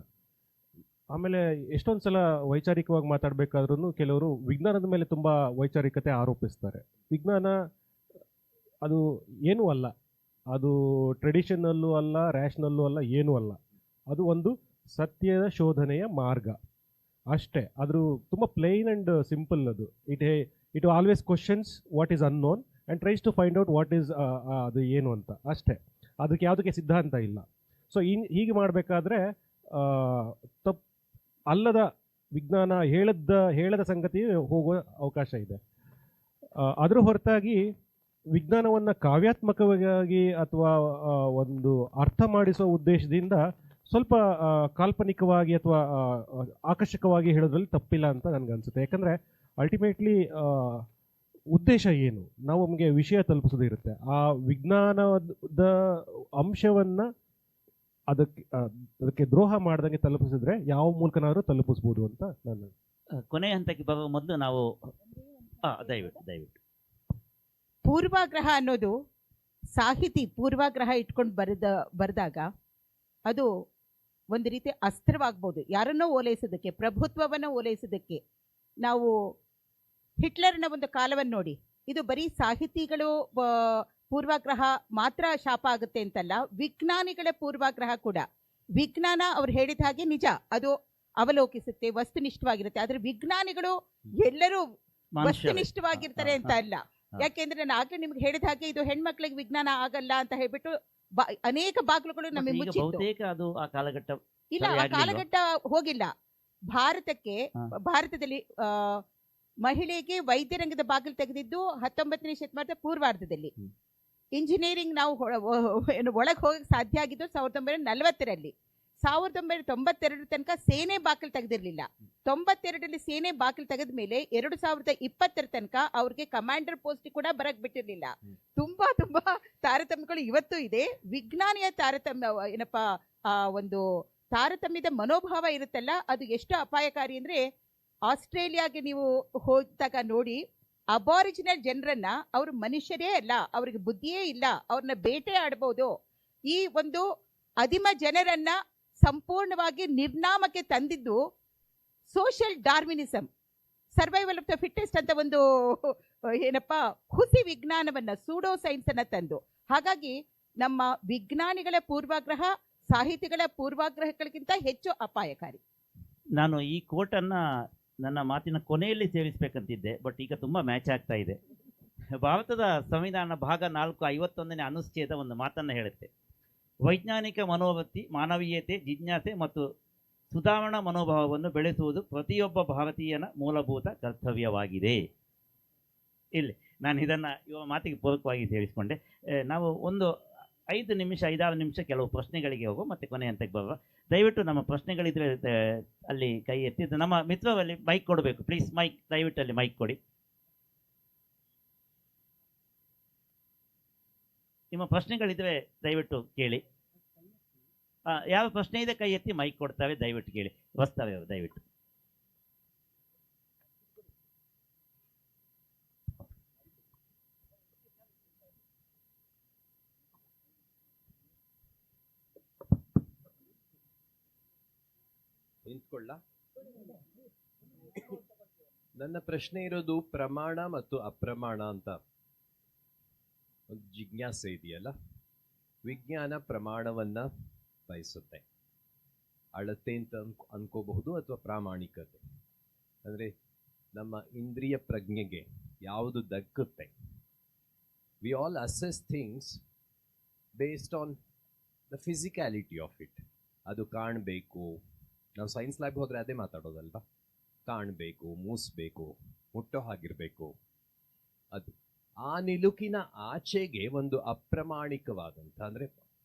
S5: ಆಮೇಲೆ ಎಷ್ಟೊಂದು ಸಲ ವೈಚಾರಿಕವಾಗಿ ಮಾತಾಡಬೇಕಾದ್ರೂ ಕೆಲವರು ವಿಜ್ಞಾನದ ಮೇಲೆ ತುಂಬ ವೈಚಾರಿಕತೆ ಆರೋಪಿಸ್ತಾರೆ. ವಿಜ್ಞಾನ ಅದು ಏನೂ ಅಲ್ಲ, ಅದು ಟ್ರೆಡಿಷನಲ್ಲೂ ಅಲ್ಲ, ರ್ಯಾಷನಲ್ಲೂ ಅಲ್ಲ, ಏನೂ ಅಲ್ಲ. ಅದು ಒಂದು ಸತ್ಯದ ಶೋಧನೆಯ ಮಾರ್ಗ ಅಷ್ಟೇ. ಅದು ತುಂಬ ಪ್ಲೇನ್ ಆ್ಯಂಡ್ ಸಿಂಪಲ್. ಅದು it always questions what is unknown and tries to find out what is ಅದು ಏನು ಅಂತ ಅಷ್ಟೇ. ಅದಕ್ಕೆ ಯಾವುದಕ್ಕೆ ಸಿದ್ಧಾಂತ ಇಲ್ಲ. ಸೊ ಹೀಗೆ ಮಾಡಬೇಕಾದ್ರೆ ತಪ್ಪು ಅಲ್ಲದ ವಿಜ್ಞಾನ ಹೇಳದ ಸಂಗತಿ ಹೋಗುವ ಅವಕಾಶ ಇದೆ. ಅದರ ಹೊರತಾಗಿ ವಿಜ್ಞಾನವನ್ನು ಕಾವ್ಯಾತ್ಮಕವಾಗಿ ಅಥವಾ ಒಂದು ಅರ್ಥ ಮಾಡಿಸುವ ಉದ್ದೇಶದಿಂದ ಸ್ವಲ್ಪ ಕಾಲ್ಪನಿಕವಾಗಿ ಅಥವಾ ಆಕರ್ಷಕವಾಗಿ ಹೇಳೋದ್ರಲ್ಲಿ ತಪ್ಪಿಲ್ಲ ಅಂತ ನನಗನ್ಸುತ್ತೆ. ಯಾಕಂದರೆ ಅಲ್ಟಿಮೇಟ್ಲಿ ಉದ್ದೇಶ ಏನು? ನಾವು ನಮಗೆ ವಿಷಯ ತಲುಪಿಸೋದಿರುತ್ತೆ. ಆ ವಿಜ್ಞಾನದ ಅಂಶವನ್ನು ಅದಕ್ಕೆ ದ್ರೋಹ ಮಾಡ್ದಂಗೆ ತಲುಪಿಸಿದ್ರೆ ಯಾವ ಮೂಲಕನಾದ್ರೂ ತಲುಪಿಸ್ಬೋದು ಅಂತ ನಾನು
S2: ಕೊನೆಯ ಹಂತಕ್ಕೆ ಬರುವ ಮೊದಲು ನಾವು ದಯವಿಟ್ಟು
S4: ಪೂರ್ವಾಗ್ರಹ ಅನ್ನೋದು ಸಾಹಿತಿ ಪೂರ್ವಾಗ್ರಹ ಇಟ್ಕೊಂಡು ಬರೆದಾಗ ಅದು ಒಂದು ರೀತಿ ಅಸ್ತ್ರವಾಗ್ಬೋದು. ಯಾರನ್ನೋ ಓಲೈಸೋದಕ್ಕೆ, ಪ್ರಭುತ್ವವನ್ನು ಓಲೈಸೋದಕ್ಕೆ. ನಾವು ಹಿಟ್ಲರ್ನ ಒಂದು ಕಾಲವನ್ನು ನೋಡಿ, ಇದು ಬರೀ ಸಾಹಿತಿಗಳು ಪೂರ್ವಾಗ್ರಹ ಮಾತ್ರ ಶಾಪ ಆಗುತ್ತೆ ಅಂತಲ್ಲ, ವಿಜ್ಞಾನಿಗಳ ಪೂರ್ವಾಗ್ರಹ ಕೂಡ. ವಿಜ್ಞಾನ ಅವ್ರು ಹೇಳಿದ ಹಾಗೆ ನಿಜ, ಅದು ಅವಲೋಕಿಸುತ್ತೆ, ವಸ್ತುನಿಷ್ಠವಾಗಿರುತ್ತೆ. ಆದ್ರೆ ವಿಜ್ಞಾನಿಗಳು ಎಲ್ಲರೂ ವಸ್ತುನಿಷ್ಠವಾಗಿರ್ತಾರೆ ಅಂತ ಅಲ್ಲ. ಯಾಕೆಂದ್ರೆ ನಾನು ಆಗ್ಲೇ ನಿಮ್ಗೆ ಹೇಳಿದ ಹಾಗೆ ಇದು ಹೆಣ್ಮಕ್ಳಿಗೆ ವಿಜ್ಞಾನ ಆಗಲ್ಲ ಅಂತ ಹೇಳ್ಬಿಟ್ಟು ಅನೇಕ ಬಾಗಿಲುಗಳು ನಮಗೆ ಮುಚ್ಚಿತ್ತು. ಇಲ್ಲ, ಆ ಕಾಲಘಟ್ಟ ಹೋಗಿಲ್ಲ. ಭಾರತದಲ್ಲಿ ಮಹಿಳೆಗೆ ವೈದ್ಯ ರಂಗದ ಬಾಗಿಲು ತೆಗೆದಿದ್ದು 19ನೇ ಶತಮಾನದ ಪೂರ್ವಾರ್ಧದಲ್ಲಿ. ಇಂಜಿನಿಯರಿಂಗ್ ನಾವು ಒಳಗೆ ಹೋಗಕ್ಕೆ ಸಾಧ್ಯ ಆಗಿದ್ದು 1940ರಲ್ಲಿ. 1992 ತನಕ ಸೇನೆ ಬಾಗಿಲು ತೆಗೆದಿರ್ಲಿಲ್ಲ. 92ರಲ್ಲಿ ಸೇನೆ ಬಾಗಿಲು ತೆಗೆದ ಮೇಲೆ 2020 ತನಕ ಅವ್ರಿಗೆ ಕಮಾಂಡರ್ ಪೋಸ್ಟ್ ಕೂಡ ಬರಕ್ ಬಿಟ್ಟಿರ್ಲಿಲ್ಲ. ತುಂಬಾ ತಾರತಮ್ಯಗಳು ಇವತ್ತು ಇದೆ. ವಿಜ್ಞಾನಿಯ ತಾರತಮ್ಯ ಏನಪ್ಪಾ, ಒಂದು ತಾರತಮ್ಯದ ಮನೋಭಾವ ಇರುತ್ತಲ್ಲ, ಅದು ಎಷ್ಟು ಅಪಾಯಕಾರಿ ಅಂದ್ರೆ, ಆಸ್ಟ್ರೇಲಿಯಾಗೆ ನೀವು ಹೋದಾಗ ನೋಡಿ, ಅಬಾರಿಜಿನಲ್ ಜನರನ್ನ ಅವರು ಮನುಷ್ಯರೇ ಅಲ್ಲ, ಅವ್ರಿಗೆ ಬುದ್ಧಿಯೇ ಇಲ್ಲ, ಅವ್ರನ್ನ ಬೇಟೆ ಆಡಬಹುದು. ಈ ಒಂದು ಅದಿಮ ಜನರನ್ನ ಸಂಪೂರ್ಣವಾಗಿ ನಿರ್ನಾಮಕ್ಕೆ ತಂದಿದ್ದು social Darwinism, survival of the fittest ಅಂತ ಒಂದು ಏನಪ್ಪಾ ಹುಸಿ ವಿಜ್ಞಾನವನ್ನ, ಸೂಡೋ ಸೈನ್ಸ್ ಅನ್ನ ತಂದು. ಹಾಗಾಗಿ ನಮ್ಮ ವಿಜ್ಞಾನಿಗಳ ಪೂರ್ವಾಗ್ರಹ ಸಾಹಿತಿಗಳ ಪೂರ್ವಾಗ್ರಹಗಳಿಗಿಂತ ಹೆಚ್ಚು ಅಪಾಯಕಾರಿ.
S2: ನಾನು ಈ ಕೋಟನ್ನ ನನ್ನ ಮಾತಿನ ಕೊನೆಯಲ್ಲಿ ಸೇರಿಸಬೇಕಂತಿದ್ದೆ, ಬಟ್ ಈಗ ತುಂಬ ಮ್ಯಾಚ್ ಆಗ್ತಾ ಇದೆ. ಭಾರತದ ಸಂವಿಧಾನ ಭಾಗ 4 51ನೇ ಅನುಚ್ಛೇದ ಒಂದು ಮಾತನ್ನು ಹೇಳುತ್ತೆ: ವೈಜ್ಞಾನಿಕ ಮನೋವೃತ್ತಿ, ಮಾನವೀಯತೆ, ಜಿಜ್ಞಾಸೆ ಮತ್ತು ಸುಧಾರಣಾ ಮನೋಭಾವವನ್ನು ಬೆಳೆಸುವುದು ಪ್ರತಿಯೊಬ್ಬ ಭಾರತೀಯನ ಮೂಲಭೂತ ಕರ್ತವ್ಯವಾಗಿದೆ. ಇಲ್ಲಿ ನಾನು ಇದನ್ನು ಇವ ಮಾತಿಗೆ ಪೂರಕವಾಗಿ ಸೇರಿಸಿಕೊಂಡೆ. ನಾವು ಒಂದು 5 ನಿಮಿಷ 5-6 ನಿಮಿಷ ಕೆಲವು ಪ್ರಶ್ನೆಗಳಿಗೆ ಹೋಗೋ ಮತ್ತೆ ಕೊನೆ ಹಂತಕ್ಕೆ ಬರುವ. ದಯವಿಟ್ಟು ನಮ್ಮ ಪ್ರಶ್ನೆಗಳಿದ್ರೆ ಅಲ್ಲಿ ಕೈ ಎತ್ತಿದ್ದು ನಮ್ಮ ಮಿತ್ರರಲ್ಲಿ ಮೈಕ್ ಕೊಡಬೇಕು ಪ್ಲೀಸ್. ಮೈಕ್ ದಯವಿಟ್ಟು ಅಲ್ಲಿ ಮೈಕ್ ಕೊಡಿ. ನಿಮ್ಮ ಪ್ರಶ್ನೆಗಳಿದ್ರೆ ದಯವಿಟ್ಟು ಕೇಳಿ. ಯಾವ ಪ್ರಶ್ನೆ ಇದೆ ಕೈ ಎತ್ತಿ, ಮೈಕ್ ಕೊಡ್ತಾರೆ, ದಯವಿಟ್ಟು ಕೇಳಿ. ಬರ್ತಾರೆ ಅವರು ದಯವಿಟ್ಟು.
S7: ನಿಂತ್ಕೊಳ್ಳ. ನನ್ನ ಪ್ರಶ್ನೆ ಇರೋದು ಪ್ರಮಾಣ ಮತ್ತು ಅಪ್ರಮಾಣ ಅಂತ ಒಂದು ಜಿಜ್ಞಾಸೆ ಇದೆಯಲ್ಲ. ವಿಜ್ಞಾನ ಪ್ರಮಾಣವನ್ನ ಬಯಸುತ್ತೆ, ಅಳತೆ ಅಂತ ಅನ್ಕೋಬಹುದು ಅಥವಾ ಪ್ರಾಮಾಣಿಕತೆ. ಅಂದ್ರೆ ನಮ್ಮ ಇಂದ್ರಿಯ ಪ್ರಜ್ಞೆಗೆ ಯಾವುದು ದಕ್ಕುತ್ತೆ. We all assess things based on the physicality of it. ಅದು ಕಾಣಬೇಕು, ನಾವು ಸೈನ್ಸ್ ಲ್ಯಾಬ್ ಹೋದ್ರೆ ಅದೇ ಮಾತಾಡೋದಲ್ವಾ. ಕಾಣಬೇಕು, ಮೂಸ್ಬೇಕು, ಮುಟ್ಟೋ ಹಾಗಿರ್ಬೇಕು. ಅದು ಆ ನಿಲುಕಿನ ಆಚೆಗೆ ಒಂದು ಅಪ್ರಮಾಣಿಕವಾದಂಥ, ಅಂದರೆ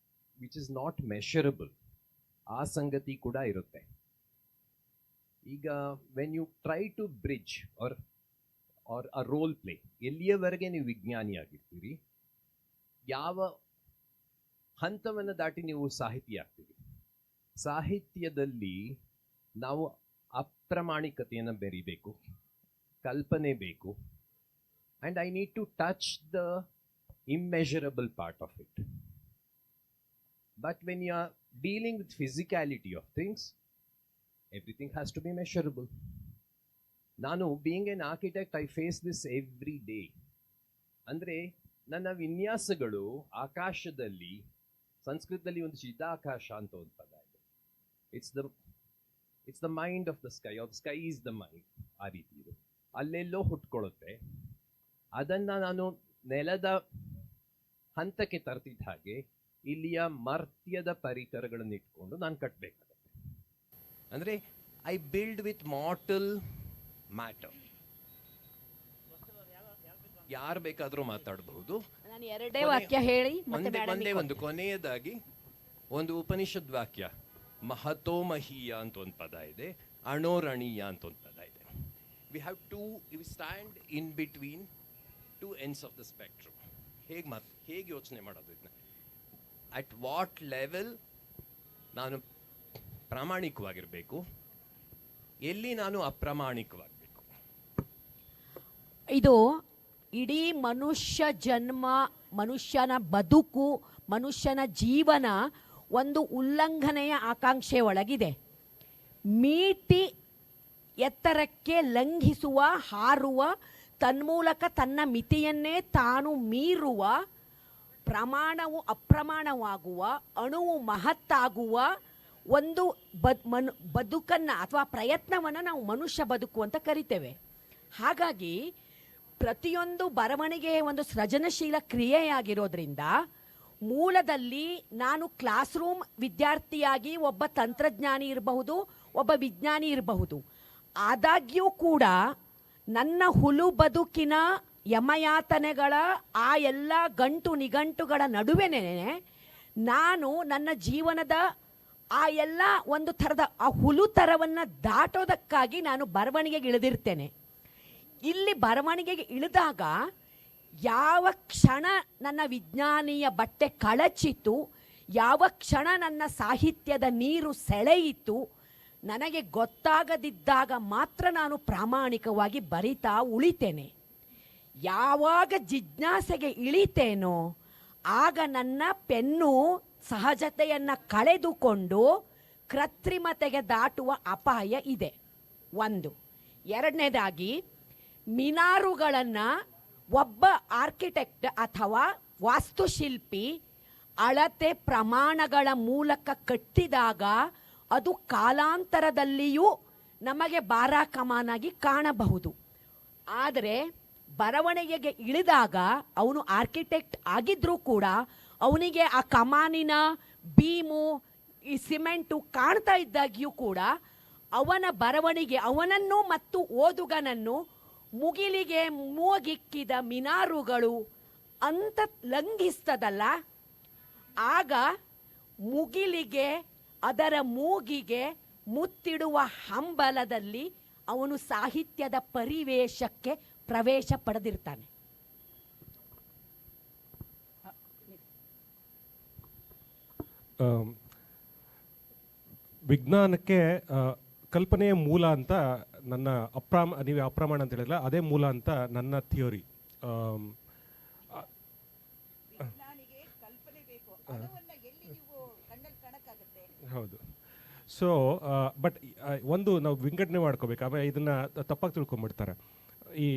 S7: ವಿಚ್ ಇಸ್ ನಾಟ್ ಮೆಷರಬಲ್, ಆ ಸಂಗತಿ ಕೂಡ ಇರುತ್ತೆ. ಈಗ when you try to bridge or a role play, ಎಲ್ಲಿಯವರೆಗೆ ನೀವು ವಿಜ್ಞಾನಿ ಆಗಿರ್ತೀರಿ, ಯಾವ ಹಂತವನ್ನು ದಾಟಿ ನೀವು ಸಾಹಿತಿ ಆಗ್ತೀರಿ. ಸಾಹಿತ್ಯದಲ್ಲಿ ನಾವು ಅಪ್ರಮಾಣಿಕತೆಯನ್ನು ಬೆರಿಬೇಕು, ಕಲ್ಪನೆ ಬೇಕು. And I need to touch the immeasurable part of it. But when you are dealing with physicality of things, everything has to be measurable. ನಾನು being an architect, I face this every day. ಅಂದರೆ ನನ್ನ ವಿನ್ಯಾಸಗಳು ಆಕಾಶದಲ್ಲಿ, ಸಂಸ್ಕೃತದಲ್ಲಿ ಒಂದು ಚಿದಾಕಾಶ ಅಂತ ಒಂದು ಪದ ಇದೆ. It's the mind of the sky, of sky is the mind. ಆ ರೀತಿ ಇದು ಅಲ್ಲೆಲ್ಲೋ ಹುಟ್ಕೊಳ್ಳುತ್ತೆ. ಅದನ್ನು ನಾನು ನೆಲದ ಹಂತಕ್ಕೆ ತರ್ತಿದ್ದ ಹಾಗೆ ಇಲ್ಲಿಯ ಮರ್ತ್ಯದ ಪರಿಕರಗಳನ್ನು ಇಟ್ಕೊಂಡು ನಾನು ಕಟ್ಟಬೇಕಾಗತ್ತೆ. ಅಂದರೆ I build with mortal matter. ಯಾರು ಬೇಕಾದರೂ ಮಾತಾಡಬಹುದು.
S6: ನಾನು ಎರಡೇ ವಾಕ್ಯ ಹೇಳಿ
S7: ಒಂದೇ ಒಂದು ಕೊನೆಯದಾಗಿ ಒಂದು ಉಪನಿಷದ್ ವಾಕ್ಯ, ಮಹತೋಮಹೀಯ ಅಂತ ಒಂದು ಪದ ಇದೆ, ಅಣೋರಣೀಯ ಅಂತ ಒಂದು ಪದ ಇದೆ. We have to stand in between two ends of the spectrum. ಹೇಗೆ ಯೋಚನೆ ಮಾಡೋದು ಇದನ್ನ? ಅಟ್ ವಾಟ್ ಲೆವೆಲ್ ನಾನು ಪ್ರಾಮಾಣಿಕವಾಗಿರಬೇಕು, ಎಲ್ಲಿ ನಾನು ಅಪ್ರಾಮಾಣಿಕವಾಗಬೇಕು?
S6: ಇದು ಇಡೀ ಮನುಷ್ಯ ಜನ್ಮ, ಮನುಷ್ಯನ ಬದುಕು, ಮನುಷ್ಯನ ಜೀವನ ಒಂದು ಉಲ್ಲಂಘನೆಯ ಆಕಾಂಕ್ಷೆ ಒಳಗಿದೆ. ಮೀಟಿ ಎತ್ತರಕ್ಕೆ ಲಂಘಿಸುವ, ಹಾರುವ, ತನ್ಮೂಲಕ ತನ್ನ ಮಿತಿಯನ್ನೇ ತಾನು ಮೀರುವ, ಪ್ರಮಾಣವು ಅಪ್ರಮಾಣವಾಗುವ, ಅಣುವು ಮಹತ್ತಾಗುವ ಒಂದು ಬದುಕನ್ನು ಅಥವಾ ಪ್ರಯತ್ನವನ್ನು ನಾವು ಮನುಷ್ಯ ಬದುಕು ಅಂತ ಕರಿತೇವೆ. ಹಾಗಾಗಿ ಪ್ರತಿಯೊಂದು ಬರವಣಿಗೆ ಒಂದು ಸೃಜನಶೀಲ ಕ್ರಿಯೆಯಾಗಿರೋದ್ರಿಂದ ಮೂಲದಲ್ಲಿ ನಾನು ಕ್ಲಾಸ್ ರೂಮ್ ವಿದ್ಯಾರ್ಥಿಯಾಗಿ ಒಬ್ಬ ತಂತ್ರಜ್ಞಾನಿ ಇರಬಹುದು, ಒಬ್ಬ ವಿಜ್ಞಾನಿ ಇರಬಹುದು. ಆದಾಗ್ಯೂ ಕೂಡ ನನ್ನ ಹುಲು ಬದುಕಿನ ಯಮಯಾತನೆಗಳ ಆ ಎಲ್ಲ ಗಂಟು ನಿಘಂಟುಗಳ ನಡುವೆನೇ ನಾನು ನನ್ನ ಜೀವನದ ಆ ಎಲ್ಲ ಒಂದು ಥರದ ಆ ಹುಲು ಥರವನ್ನು ದಾಟೋದಕ್ಕಾಗಿ ನಾನು ಬರವಣಿಗೆಗೆ ಇಳಿದಿರ್ತೇನೆ. ಇಲ್ಲಿ ಬರವಣಿಗೆಗೆ ಇಳಿದಾಗ ಯಾವ ಕ್ಷಣ ನನ್ನ ವಿಜ್ಞಾನಿಯ ಬಟ್ಟೆ ಕಳಚಿತು, ಯಾವ ಕ್ಷಣ ನನ್ನ ಸಾಹಿತ್ಯದ ನೀರು ಸೆಳೆಯಿತು, ನನಗೆ ಗೊತ್ತಾಗದಿದ್ದಾಗ ಮಾತ್ರ ನಾನು ಪ್ರಾಮಾಣಿಕವಾಗಿ ಬರಿತಾ ಉಳಿತೇನೆ. ಯಾವಾಗ ಜಿಜ್ಞಾಸೆಗೆ ಇಳಿತೇನೋ ಆಗ ನನ್ನ ಪೆನ್ನು ಸಹಜತೆಯನ್ನು ಕಳೆದುಕೊಂಡು ಕೃತ್ರಿಮತೆಗೆ ದಾಟುವ ಅಪಾಯ ಇದೆ. ಒಂದು. ಎರಡನೇದಾಗಿ, ಮಿನಾರುಗಳನ್ನು ಒಬ್ಬ ಆರ್ಕಿಟೆಕ್ಟ್ ಅಥವಾ ವಾಸ್ತುಶಿಲ್ಪಿ ಅಳತೆ ಪ್ರಮಾಣಗಳ ಮೂಲಕ ಕಟ್ಟಿದಾಗ ಅದು ಕಾಲಾಂತರದಲ್ಲಿಯೂ ನಮಗೆ ಭಾರ ಕಮಾನಾಗಿ ಕಾಣಬಹುದು. ಆದರೆ ಬರವಣಿಗೆಗೆ ಇಳಿದಾಗ ಅವನು ಆರ್ಕಿಟೆಕ್ಟ್ ಆಗಿದ್ರೂ ಕೂಡ ಅವನಿಗೆ ಆ ಕಮಾನಿನ ಬೀಮು ಈ ಸಿಮೆಂಟು ಕಾಣ್ತಾ ಇದ್ದಾಗ್ಯೂ ಕೂಡ ಅವನ ಬರವಣಿಗೆ, ಅವನನ್ನು ಮತ್ತು ಓದುಗನನ್ನು ಮುಗಿಲಿಗೆ ಮೂಗಿಕ್ಕಿದ ಮಿನಾರುಗಳು ಅಂತ ಲಂಘಿಸ್ತದಲ್ಲ, ಆಗ ಮುಗಿಲಿಗೆ ಅದರ ಮೂಗಿಗೆ ಮುತ್ತಿಡುವ ಹಂಬಲದಲ್ಲಿ ಅವನು ಸಾಹಿತ್ಯದ ಪರಿವೇಶಕ್ಕೆ ಪ್ರವೇಶ ಪಡೆದಿರ್ತಾನೆ.
S5: ವಿಜ್ಞಾನಕ್ಕೆ ಕಲ್ಪನೆಯ ಮೂಲ ಅಂತ ನನ್ನ ನೀವು ಅಪ್ರಮಾಣ ಅಂತ ಹೇಳಿಲ್ಲ, ಅದೇ ಮೂಲ ಅಂತ ನನ್ನ ಥಿಯೋರಿ. ಹೌದು. ಸೊ ಬಟ್ ಒಂದು ನಾವು ವಿಂಗಡಣೆ ಮಾಡ್ಕೋಬೇಕು, ಆಮೇಲೆ ಇದನ್ನು ತಪ್ಪಾಗಿ ತಿಳ್ಕೊಂಬಿಡ್ತಾರೆ. ಈ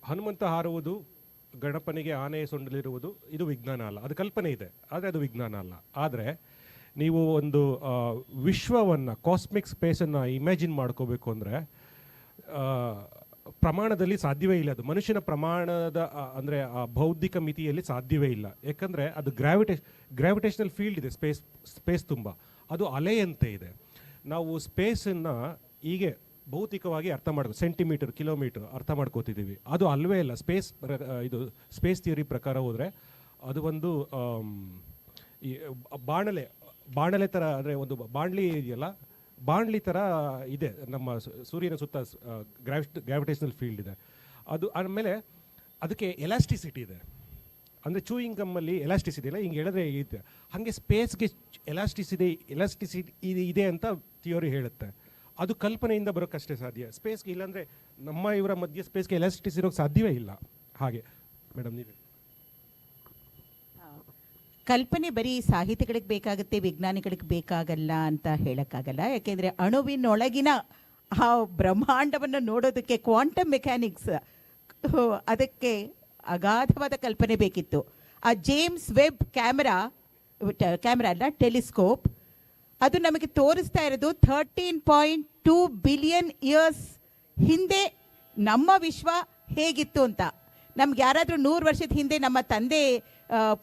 S5: ಹನುಮಂತ ಹಾರುವುದು, ಗಣಪನಿಗೆ ಆನೆ ಸೊಂಡಲಿರುವುದು ಇದು ವಿಜ್ಞಾನ ಅಲ್ಲ, ಅದು ಕಲ್ಪನೆ ಇದೆ, ಆದರೆ ಅದು ವಿಜ್ಞಾನ ಅಲ್ಲ. ಆದರೆ ನೀವು ಒಂದು ವಿಶ್ವವನ್ನು, ಕಾಸ್ಮಿಕ್ ಸ್ಪೇಸನ್ನು ಇಮ್ಯಾಜಿನ್ ಮಾಡ್ಕೋಬೇಕು ಅಂದರೆ ಪ್ರಮಾಣದಲ್ಲಿ ಸಾಧ್ಯವೇ ಇಲ್ಲ. ಅದು ಮನುಷ್ಯನ ಪ್ರಮಾಣದ ಅಂದರೆ ಆ ಬೌದ್ಧಿಕ ಮಿತಿಯಲ್ಲಿ ಸಾಧ್ಯವೇ ಇಲ್ಲ. ಯಾಕಂದರೆ ಅದು ಗ್ರಾವಿಟೇಷನಲ್ ಫೀಲ್ಡ್ ಇದೆ ಸ್ಪೇಸ್ ತುಂಬ, ಅದು ಅಲೆಯಂತೆ ಇದೆ. ನಾವು ಸ್ಪೇಸನ್ನು ಹೀಗೆ ಭೌತಿಕವಾಗಿ ಅರ್ಥ ಮಾಡ್ಕೋ, ಸೆಂಟಿಮೀಟರ್, ಕಿಲೋಮೀಟರ್ ಅರ್ಥ ಮಾಡ್ಕೋತಿದ್ದೀವಿ. ಅದು ಅಲ್ವೇ ಇಲ್ಲ. ಇದು ಸ್ಪೇಸ್ ಥಿಯರಿ ಪ್ರಕಾರ ಹೋದರೆ ಅದು ಒಂದು ಈ ಬಾಣಲೆ ಥರ, ಅಂದರೆ ಒಂದು ಬಾಣಲಿ ಇದೆಯಲ್ಲ, ಬಾಣಲಿ ಥರ ಇದೆ ನಮ್ಮ ಸೂರ್ಯನ ಸುತ್ತ ಗ್ರಾವಿಟೇಷನಲ್ ಫೀಲ್ಡ್ ಇದೆ. ಅದು ಆಮೇಲೆ ಅದಕ್ಕೆ ಎಲಾಸ್ಟಿಸಿಟಿ ಇದೆ. ಅಂದರೆ ಚೂಯಿಂಗ್ ಗಮ್ಮಲ್ಲಿ ಎಲಾಸ್ಟಿಸಿಟಿ ಇಲ್ಲ, ಹಿಂಗೆ ಹೇಳಿದ್ರೆ ಇದೆ. ಹಾಗೆ ಸ್ಪೇಸ್ಗೆ ಎಲಾಸ್ಟಿಸಿಟಿ ಇದೆ ಅಂತ ಥಿಯೋರಿ ಹೇಳುತ್ತೆ. ಅದು ಕಲ್ಪನೆಯಿಂದ ಬರೋಕ್ಕಷ್ಟೇ ಸಾಧ್ಯ. ಸ್ಪೇಸ್ಗೆ ಇಲ್ಲಾಂದರೆ ನಮ್ಮ ಇವರ ಮಧ್ಯೆ ಸ್ಪೇಸ್ಗೆ ಎಲಾಸ್ಟಿಸಿಟಿ ಇರೋಕ್ಕೆ ಸಾಧ್ಯವೇ ಇಲ್ಲ. ಹಾಗೆ ಮೇಡಮ್ ನೀವೇ.
S4: ಕಲ್ಪನೆ ಬರೀ ಸಾಹಿತಿಗಳಿಗೆ ಬೇಕಾಗುತ್ತೆ, ವಿಜ್ಞಾನಿಗಳಿಗೆ ಬೇಕಾಗಲ್ಲ ಅಂತ ಹೇಳೋಕ್ಕಾಗಲ್ಲ. ಯಾಕೆಂದರೆ ಅಣುವಿನೊಳಗಿನ ಆ ಬ್ರಹ್ಮಾಂಡವನ್ನು ನೋಡೋದಕ್ಕೆ ಕ್ವಾಂಟಮ್ ಮೆಕ್ಯಾನಿಕ್ಸ್, ಅದಕ್ಕೆ ಅಗಾಧವಾದ ಕಲ್ಪನೆ ಬೇಕಿತ್ತು. ಆ ಜೇಮ್ಸ್ ವೆಬ್ ಕ್ಯಾಮ್ರಾ ಅಲ್ಲ, ಟೆಲಿಸ್ಕೋಪ್, ಅದು ನಮಗೆ ತೋರಿಸ್ತಾ ಇರೋದು 13.2 ಬಿಲಿಯನ್ ಇಯರ್ಸ್ ಹಿಂದೆ ನಮ್ಮ ವಿಶ್ವ ಹೇಗಿತ್ತು ಅಂತ. ನಮ್ಗೆ ಯಾರಾದರೂ 100 ವರ್ಷದ ಹಿಂದೆ ನಮ್ಮ ತಂದೆ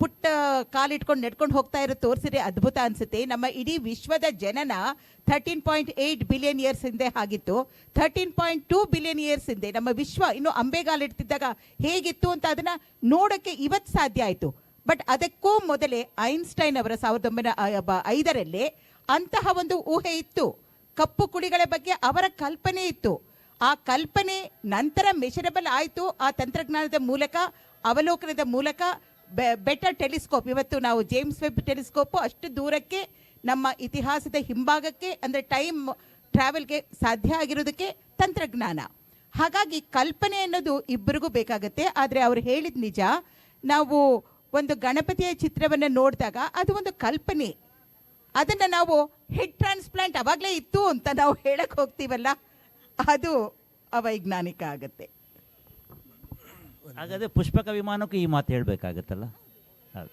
S4: ಪುಟ್ಟ ಕಾಲಿಟ್ಕೊಂಡು ನಡ್ಕೊಂಡು ಹೋಗ್ತಾ ಇರೋ ತೋರಿಸಿದ್ರೆ ಅದ್ಭುತ ಅನಿಸುತ್ತೆ. ನಮ್ಮ ಇಡೀ ವಿಶ್ವದ ಜನನ 13.8 ಬಿಲಿಯನ್ ಇಯರ್ಸ್ ಹಿಂದೆ ಆಗಿತ್ತು. 13.2 ಬಿಲಿಯನ್ ಇಯರ್ಸ್ ಹಿಂದೆ ನಮ್ಮ ವಿಶ್ವ ಇನ್ನು ಅಂಬೆಗಾಲಿಡ್ತಿದ್ದಾಗ ಹೇಗಿತ್ತು ಅಂತ ಅದನ್ನು ನೋಡೋಕ್ಕೆ ಇವತ್ತು ಸಾಧ್ಯ ಆಯಿತು. ಬಟ್ ಅದಕ್ಕೂ ಮೊದಲೇ ಐನ್ಸ್ಟೈನ್ ಅವರ 1905 ಅಂತಹ ಒಂದು ಊಹೆ ಇತ್ತು. ಕಪ್ಪು ಕುಳಿಗಳ ಬಗ್ಗೆ ಅವರ ಕಲ್ಪನೆ ಇತ್ತು. ಆ ಕಲ್ಪನೆ ನಂತರ ಮೆಷರಬಲ್ ಆಯಿತು ಆ ತಂತ್ರಜ್ಞಾನದ ಮೂಲಕ, ಅವಲೋಕನದ ಮೂಲಕ. ಬೆಟರ್ ಟೆಲಿಸ್ಕೋಪ್, ಇವತ್ತು ನಾವು ಜೇಮ್ಸ್ ವೆಬ್ ಟೆಲಿಸ್ಕೋಪು ಅಷ್ಟು ದೂರಕ್ಕೆ ನಮ್ಮ ಇತಿಹಾಸದ ಹಿಂಭಾಗಕ್ಕೆ, ಅಂದರೆ ಟೈಮ್ ಟ್ರಾವೆಲ್ಗೆ ಸಾಧ್ಯ ಆಗಿರೋದಕ್ಕೆ ತಂತ್ರಜ್ಞಾನ. ಹಾಗಾಗಿ ಕಲ್ಪನೆ ಅನ್ನೋದು ಇಬ್ಬರಿಗೂ ಬೇಕಾಗುತ್ತೆ. ಆದರೆ ಅವ್ರು ಹೇಳಿದ ನಿಜ, ನಾವು ಒಂದು ಗಣಪತಿಯ ಚಿತ್ರವನ್ನು ನೋಡಿದಾಗ ಅದು ಒಂದು ಕಲ್ಪನೆ. ಅದನ್ನು ನಾವು ಹೆಡ್ ಟ್ರಾನ್ಸ್ಪ್ಲಾಂಟ್ ಅವಾಗಲೇ ಇತ್ತು ಅಂತ ನಾವು ಹೇಳಕ್ಕೆ ಹೋಗ್ತೀವಲ್ಲ, ಅದು ಅವೈಜ್ಞಾನಿಕ ಆಗುತ್ತೆ.
S2: ಹಾಗಾದರೆ ಪುಷ್ಪಕ ವಿಮಾನಕ್ಕೂ ಈ ಮಾತು ಹೇಳಬೇಕಾಗತ್ತಲ್ಲ. ಹೌದು.